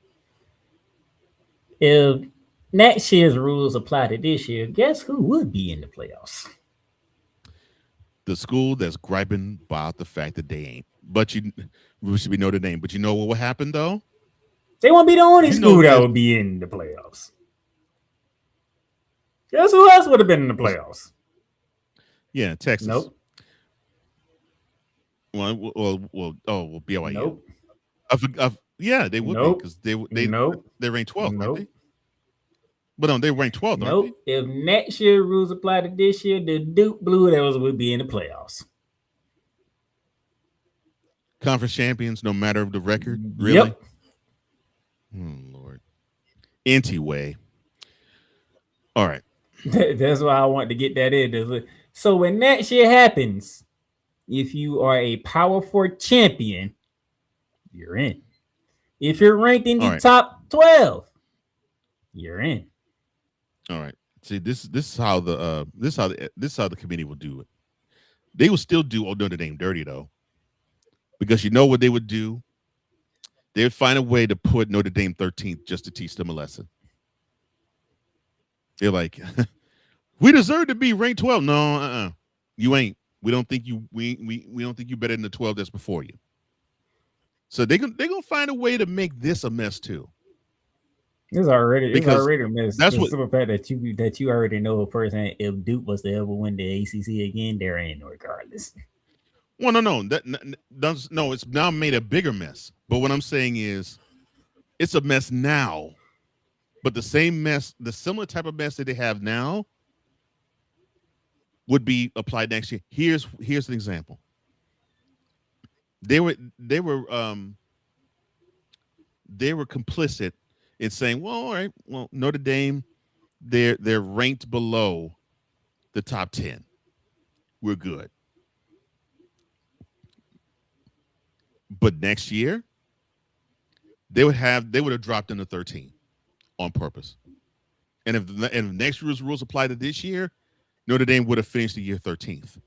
[SPEAKER 6] If next year's rules apply to this year, guess who would be in the playoffs?
[SPEAKER 4] The school that's griping about the fact that they ain't. But we should be Notre Dame. But you know what will happen though?
[SPEAKER 6] They won't be the only school that would be in the playoffs. Guess who else would have been in the playoffs?
[SPEAKER 4] Yeah, Texas.
[SPEAKER 6] Nope.
[SPEAKER 4] Well, BYU.
[SPEAKER 6] Nope.
[SPEAKER 4] Yeah, they would
[SPEAKER 6] Nope.
[SPEAKER 4] be, because
[SPEAKER 6] Nope.
[SPEAKER 4] they ranked 12th,
[SPEAKER 6] Nope.
[SPEAKER 4] aren't they? But no, they ranked 12th,
[SPEAKER 6] Nope.
[SPEAKER 4] aren't
[SPEAKER 6] If next year rules apply to this year, the Duke Blue Devils would be in the playoffs.
[SPEAKER 4] they? Conference champions, no matter the record. Really?
[SPEAKER 6] Yep.
[SPEAKER 4] Oh, Lord. Anyway. All right.
[SPEAKER 6] That's why I want to get that in. So when next year happens, if you are a Power 4 champion, you're in. If you're ranked in the top 12, you're in.
[SPEAKER 4] All right. See, this is how the committee will do it. They will still do Notre Dame dirty though, because you know what they would do? They would find a way to put Notre Dame 13th just to teach them a lesson. They're like, we deserve to be ranked 12. No, you ain't. We don't think you. We don't think you better than the 12 that's before you. So they're gonna find a way to make this a mess too.
[SPEAKER 6] It's already a mess.
[SPEAKER 4] That's what
[SPEAKER 6] simple fact that you already know a person. If Duke was to ever win the ACC again, they're in regardless.
[SPEAKER 4] Well, no, it's now made a bigger mess. But what I'm saying is, it's a mess now. But the same mess, the similar type of mess that they have now, would be applied next year. Here's an example. They were complicit in saying, well, all right, well, Notre Dame, they're ranked below the top 10. We're good. But next year, they would have dropped into 13 on purpose. And if next year's rules apply to this year, Notre Dame would have finished the year 13th.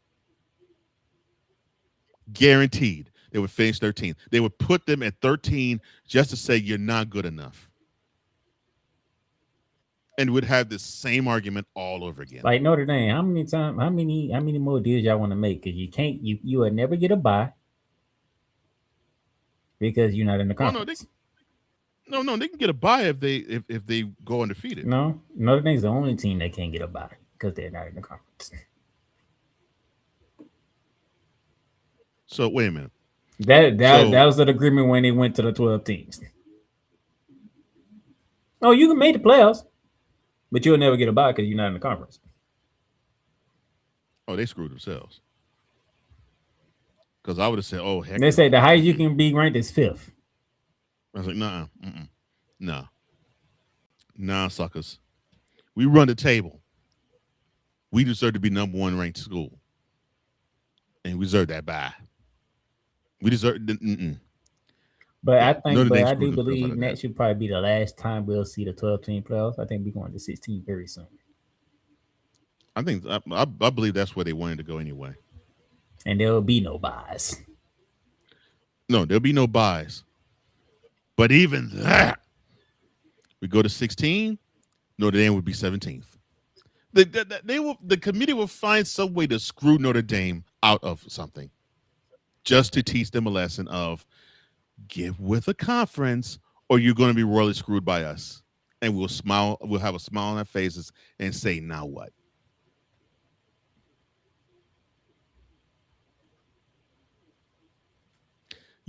[SPEAKER 4] Guaranteed. They would finish 13th. They would put them at 13 just to say you're not good enough. And would have this same argument all over again.
[SPEAKER 6] Like Notre Dame, how many more deals y'all want to make? Because you will never get a bye because you're not in the conference.
[SPEAKER 4] No, they can get a bye if they go undefeated.
[SPEAKER 6] No, Notre Dame's the only team that can't get a bye because they're not in the conference.
[SPEAKER 4] So wait a minute.
[SPEAKER 6] That was an agreement when they went to the 12 teams. Oh, you can make the playoffs, but you'll never get a bye because you're not in the conference.
[SPEAKER 4] Oh, they screwed themselves. Because I would have said, oh, heck.
[SPEAKER 6] They say the highest you can be ranked is 5th.
[SPEAKER 4] I was like, nah, suckers. We run the table. We deserve to be number 1 ranked school. And we deserve that bye. We deserve.
[SPEAKER 6] But I do believe next should probably be the last time we'll see the 12-team playoffs. I think we're going to 16 very soon.
[SPEAKER 4] I believe that's where they wanted to go anyway.
[SPEAKER 6] And there will be no buys.
[SPEAKER 4] No, there'll be no buys. But even that, we go to 16, Notre Dame would be 17th. The committee will find some way to screw Notre Dame out of something just to teach them a lesson of get with a conference or you're going to be royally screwed by us. And we'll have a smile on our faces and say, now what?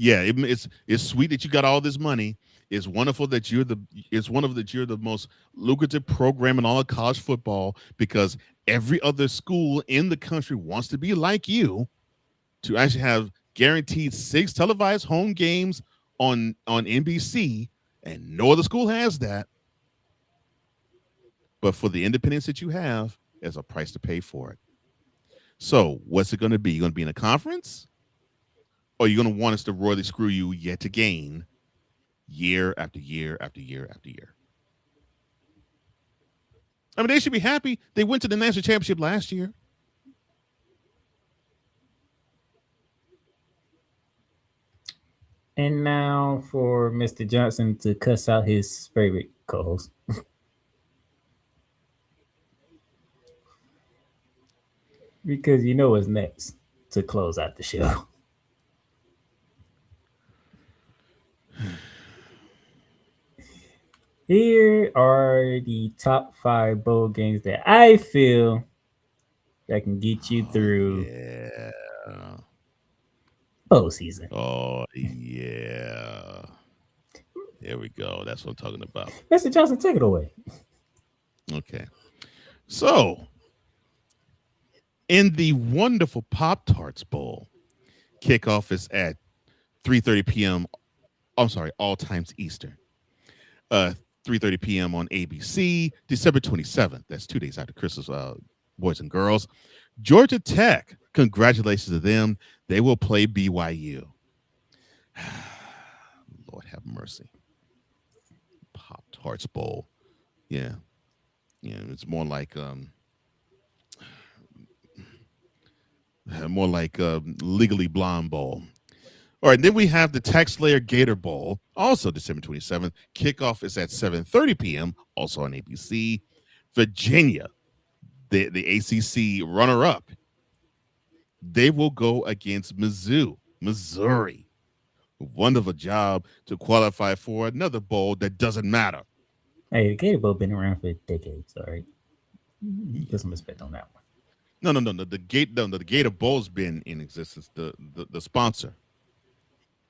[SPEAKER 4] Yeah, it's sweet that you got all this money. It's wonderful that you're the most lucrative program in all of college football because every other school in the country wants to be like you to actually have guaranteed 6 televised home games on NBC, and no other school has that. But for the independence that you have, there's a price to pay for it. So what's it going to be? You're going to be in a conference? Or you're going to want us to royally screw you yet again, year after year after year after year? I mean, they should be happy. They went to the national championship last year.
[SPEAKER 3] And now for Mr. Johnson to cuss out his favorite co-host. Because you know what's next to close out the show. Here are the top 5 bowl games that I feel that can get you through bowl season.
[SPEAKER 4] Oh, yeah. There we go. That's what I'm talking about.
[SPEAKER 3] Mr. Johnson, take it away.
[SPEAKER 4] Okay. So, in the wonderful Pop-Tarts Bowl, kickoff is at 3:30 p.m. I'm sorry, all times Eastern. 3:30 p.m. on ABC, December 27th. That's 2 days after Christmas, boys and girls. Georgia Tech, congratulations to them. They will play BYU. Lord have mercy. Pop-Tarts Bowl. Yeah. Yeah, it's more like Legally Blonde Bowl. All right, then we have the TaxSlayer Gator Bowl, also December 27th. Kickoff is at 7:30 p.m., also on ABC. Virginia, the ACC runner-up, they will go against Missouri. Wonderful job to qualify for another bowl that doesn't matter.
[SPEAKER 3] Hey, the Gator Bowl been around for decades, all right? Put some respect on that one.
[SPEAKER 4] No. The Gator Bowl's been in existence. The sponsor,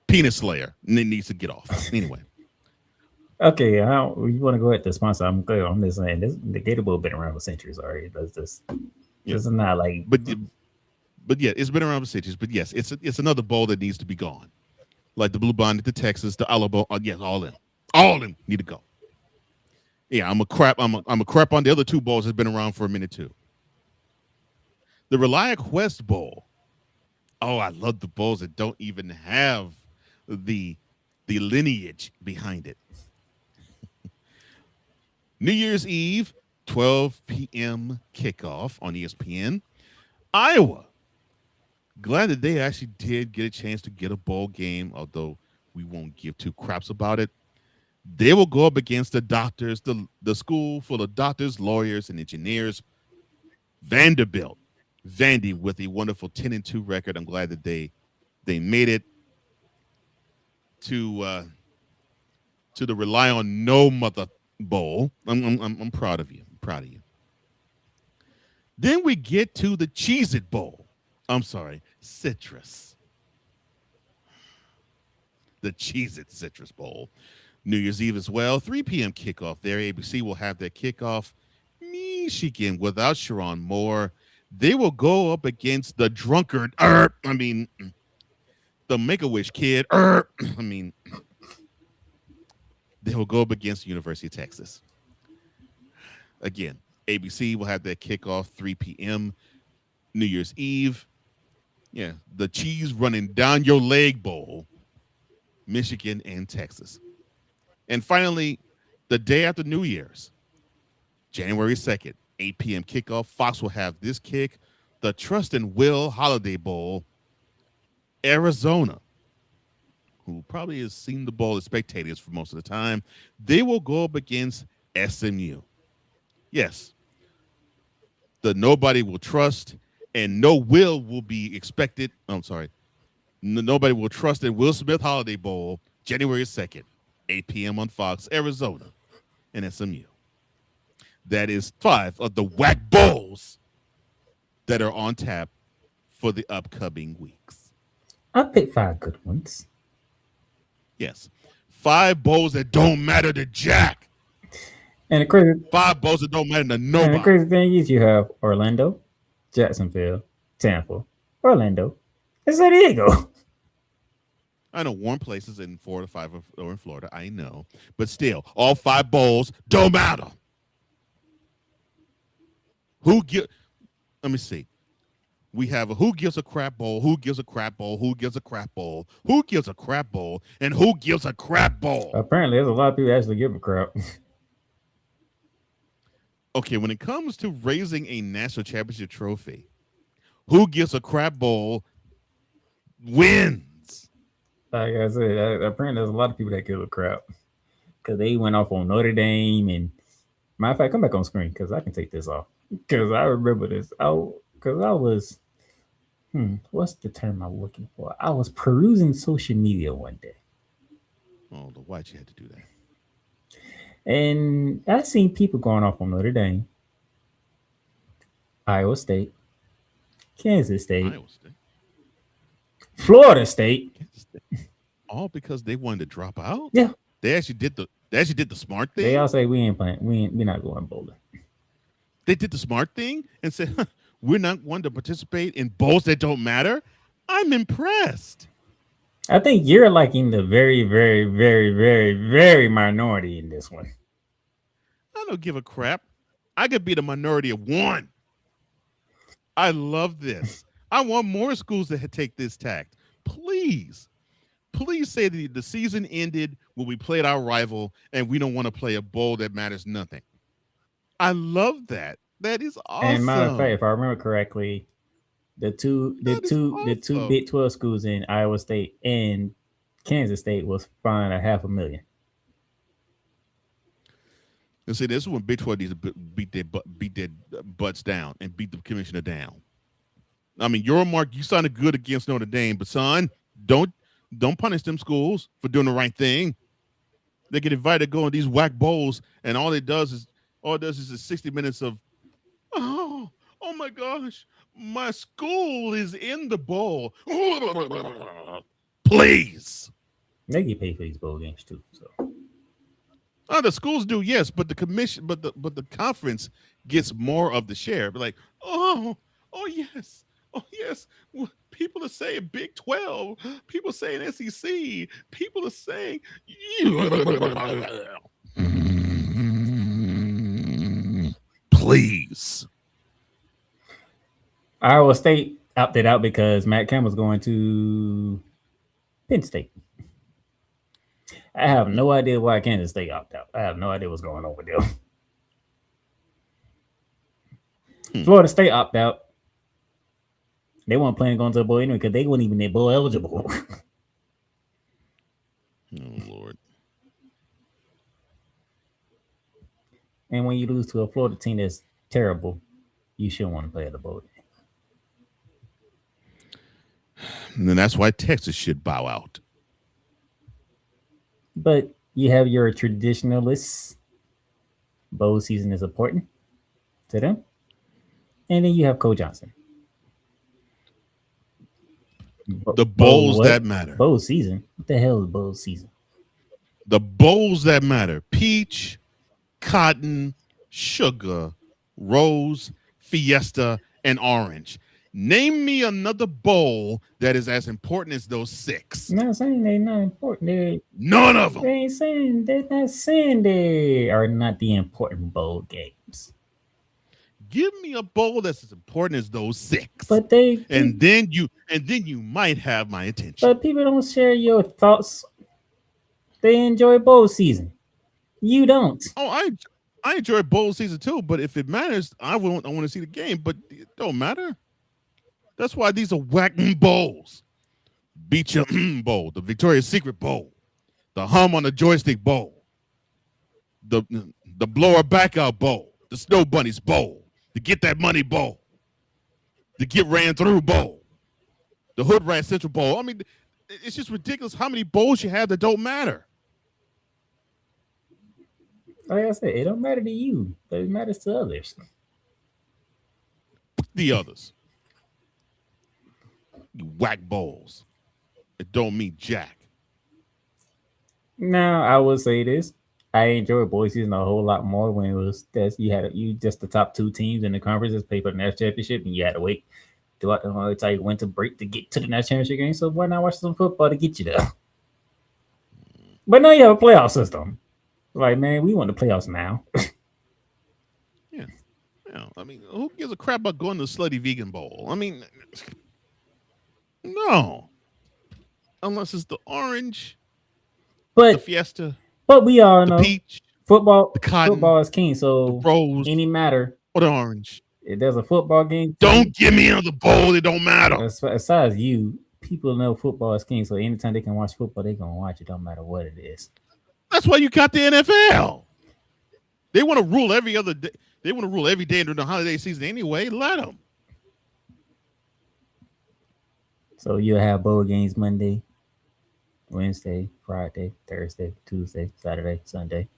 [SPEAKER 4] Penis Slayer, needs to get off. Anyway.
[SPEAKER 3] Okay, you want to go at the sponsor? I'm good. I'm just saying the Gator Bowl been around for centuries already. That's just this is not like.
[SPEAKER 4] But yeah, it's been around for centuries. But yes, it's another bowl that needs to be gone, like the Blue Bonnet, the Texas, the Alabama. Yes, all of them need to go. Yeah, I'm a crap on the other 2 bowls that's been around for a minute too. The ReliaQuest Bowl. Oh, I love the bowls that don't even have the lineage behind it. New Year's Eve, 12 p.m. kickoff on ESPN. Iowa. Glad that they actually did get a chance to get a bowl game, although we won't give 2 craps about it. They will go up against the doctors, the school full of doctors, lawyers, and engineers. Vanderbilt. Vandy with a wonderful 10-2 record. I'm glad that they made it to the Rely on No Mother Bowl. I'm proud of you. I'm proud of you. Then we get to the Cheez-It Bowl. I'm sorry, Citrus. The Cheez-It Citrus Bowl. New Year's Eve as well. 3 p.m. kickoff there. ABC will have their kickoff. Michigan without Sherrone Moore. They will go up against the drunkard. The Make-A-Wish kid. They will go up against the University of Texas. Again, ABC will have their kickoff 3 p.m. New Year's Eve. Yeah, the cheese running down your leg bowl. Michigan and Texas. And finally, the day after New Year's, January 2nd, 8 p.m. kickoff. Fox will have this kick, the Trust and Will Holiday Bowl. Arizona, who probably has seen the bowl as spectators for most of the time, they will go up against SMU. Yes, the nobody will trust and no will be expected. I'm sorry. Nobody will trust in Will Smith Holiday Bowl, January 2nd, 8 p.m. on Fox, Arizona, and SMU. That is 5 of the whack bowls that are on tap for the upcoming weeks.
[SPEAKER 3] I picked 5 good ones.
[SPEAKER 4] Yes. 5 bowls that don't matter to Jack.
[SPEAKER 3] And the crazy
[SPEAKER 4] 5 bowls that don't matter to
[SPEAKER 3] and
[SPEAKER 4] nobody.
[SPEAKER 3] the crazy thing is, you have Orlando, Jacksonville, Tampa, Orlando, and San Diego.
[SPEAKER 4] I know warm places in 4 to 5 or in Florida. I know. But still, all 5 bowls don't matter. Let me see. We have a who gives a crap bowl, who gives a crap bowl, who gives a crap bowl, who gives a crap bowl, and who gives a crap bowl.
[SPEAKER 3] Apparently, there's a lot of people that actually give a crap.
[SPEAKER 4] Okay, when it comes to raising a national championship trophy, who gives a crap bowl wins.
[SPEAKER 3] Like I said, apparently there's a lot of people that give a crap because they went off on Notre Dame. And matter of fact, come back on screen because I can take this off because I remember this. Because I was, what's the term I'm looking for? I was perusing social media one day.
[SPEAKER 4] Oh, why'd you have to do that?
[SPEAKER 3] And I seen people going off on Notre Dame, Iowa State, Kansas State, Florida State.
[SPEAKER 4] All because they wanted to drop out?
[SPEAKER 3] Yeah.
[SPEAKER 4] They actually did the smart thing.
[SPEAKER 3] They all say we ain't playing. We're not going bowling.
[SPEAKER 4] They did the smart thing and said, we're not one to participate in bowls that don't matter. I'm impressed.
[SPEAKER 3] I think you're like in the very, very, very, very, very minority in this one.
[SPEAKER 4] I don't give a crap. I could be the minority of 1. I love this. I want more schools to take this tact. Please say that the season ended when we played our rival and we don't want to play a bowl that matters nothing. I love that. That is awesome.
[SPEAKER 3] And matter of fact, if I remember correctly, the two Big 12 schools in Iowa State and Kansas State was fined $500,000.
[SPEAKER 4] And see, this is when Big 12 needs to beat their butts down and beat the commissioner down. I mean, Mark, you sounded good against Notre Dame, but son, don't punish them schools for doing the right thing. They get invited to go in these whack bowls, and all it does is 60 minutes of, oh my gosh, my school is in the bowl. Please.
[SPEAKER 3] They get paid for these bowl games too. So
[SPEAKER 4] the schools do, yes, but the commission, but the conference gets more of the share. But like, oh yes. Well, people are saying Big 12. People are saying SEC. People are saying please.
[SPEAKER 3] Iowa State opted out because Matt Campbell's going to Penn State. I have no idea why Kansas State opted out. I have no idea what's going on with them. Florida State opted out. They weren't planning on going to the bowl anyway because they weren't even bowl eligible.
[SPEAKER 4] Oh, Lord.
[SPEAKER 3] And when you lose to a Florida team that's terrible, you shouldn't want to play at the bowl game.
[SPEAKER 4] And then that's why Texas should bow out.
[SPEAKER 3] But you have your traditionalists. Bowl season is important to them. And then you have Cole Johnson.
[SPEAKER 4] The bowls that matter.
[SPEAKER 3] Bowl season? What the hell is bowl season?
[SPEAKER 4] The bowls that matter. Peach, cotton, sugar, rose, fiesta, and orange. Name me another bowl that is as important as those 6.
[SPEAKER 3] I'm not saying they're not important.
[SPEAKER 4] None of them.
[SPEAKER 3] They're not saying they are not the important bowl games.
[SPEAKER 4] Give me a bowl that's as important as those 6.
[SPEAKER 3] But
[SPEAKER 4] then you might have my attention.
[SPEAKER 3] But people don't share your thoughts. They enjoy bowl season. You don't.
[SPEAKER 4] Oh, I enjoy bowl season too, but if it matters, I want to see the game, but it don't matter. That's why these are whack bowls. Beat Your Bowl, the Victoria's Secret Bowl, the Hum on the Joystick Bowl, the Blower Backout Bowl, the Snow Bunnies Bowl, the Get That Money Bowl, the Get Ran Through Bowl, the Hood Rat Central Bowl. I mean, it's just ridiculous how many bowls you have that don't matter.
[SPEAKER 3] Like I said, it don't matter to you, but it matters to others.
[SPEAKER 4] The others. You whack bowls. It don't mean jack.
[SPEAKER 6] Now I will say this: I enjoyed bowl season a whole lot more when it was that you just the top two teams in the conferences play for the national championship, and you had to wait throughout the whole entire winter break to get to the national championship game. So why not watch some football to get you there? But now you have a playoff system. Like, man, we want the playoffs now.
[SPEAKER 4] Yeah. I mean, who gives a crap about going to the Slutty Vegan Bowl? I mean, no. Unless it's the orange, the
[SPEAKER 6] But
[SPEAKER 4] Fiesta,
[SPEAKER 6] but we all
[SPEAKER 4] the
[SPEAKER 6] know
[SPEAKER 4] peach,
[SPEAKER 6] football.
[SPEAKER 4] the cotton,
[SPEAKER 6] Football is king.
[SPEAKER 4] the
[SPEAKER 6] So
[SPEAKER 4] rose,
[SPEAKER 6] any matter,
[SPEAKER 4] or the orange.
[SPEAKER 6] if there's a football game,
[SPEAKER 4] Don't give me another bowl. It don't matter.
[SPEAKER 6] as you, people know football is king. So anytime they can watch football, they gonna watch it. Don't matter what it is.
[SPEAKER 4] That's why you got the NFL. They want to rule every other day. They want to rule every day during the holiday season anyway. Let them.
[SPEAKER 6] So you'll have bowl games Monday, Wednesday, Friday, Thursday, Tuesday, Saturday, Sunday.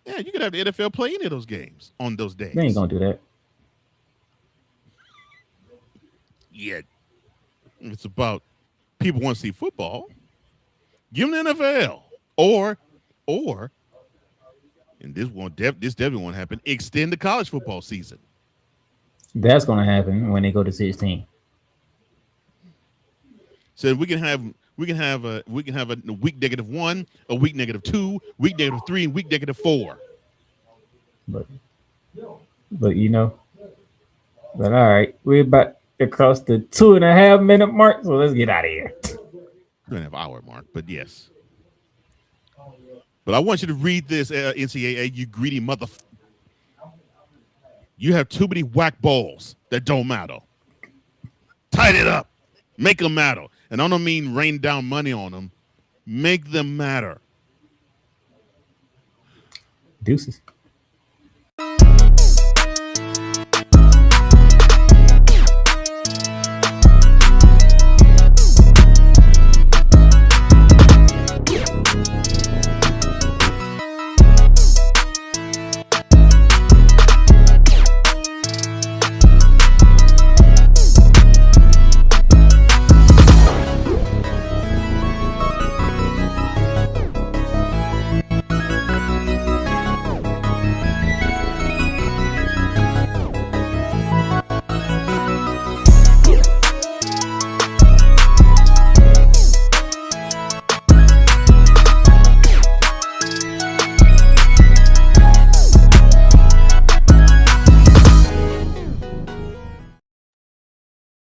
[SPEAKER 4] Yeah, you could have the NFL play any of those games on those days.
[SPEAKER 6] They ain't gonna do that.
[SPEAKER 4] Yeah. If it's about people want to see football, give them the NFL. Or, and this definitely won't happen, extend the college football season.
[SPEAKER 6] That's gonna happen when they go to 16.
[SPEAKER 4] So we can have a week -1, a week -2, week -3, and week -4.
[SPEAKER 6] But you know, but all right, we're about to cross the 2.5 minute mark, so let's get out of here.
[SPEAKER 4] 2.5 hour mark, but yes. But I want you to read this, NCAA, you greedy mother. You have too many whack balls that don't matter. Tighten it up. Make them matter. And I don't mean rain down money on them. Make them matter.
[SPEAKER 6] Deuces.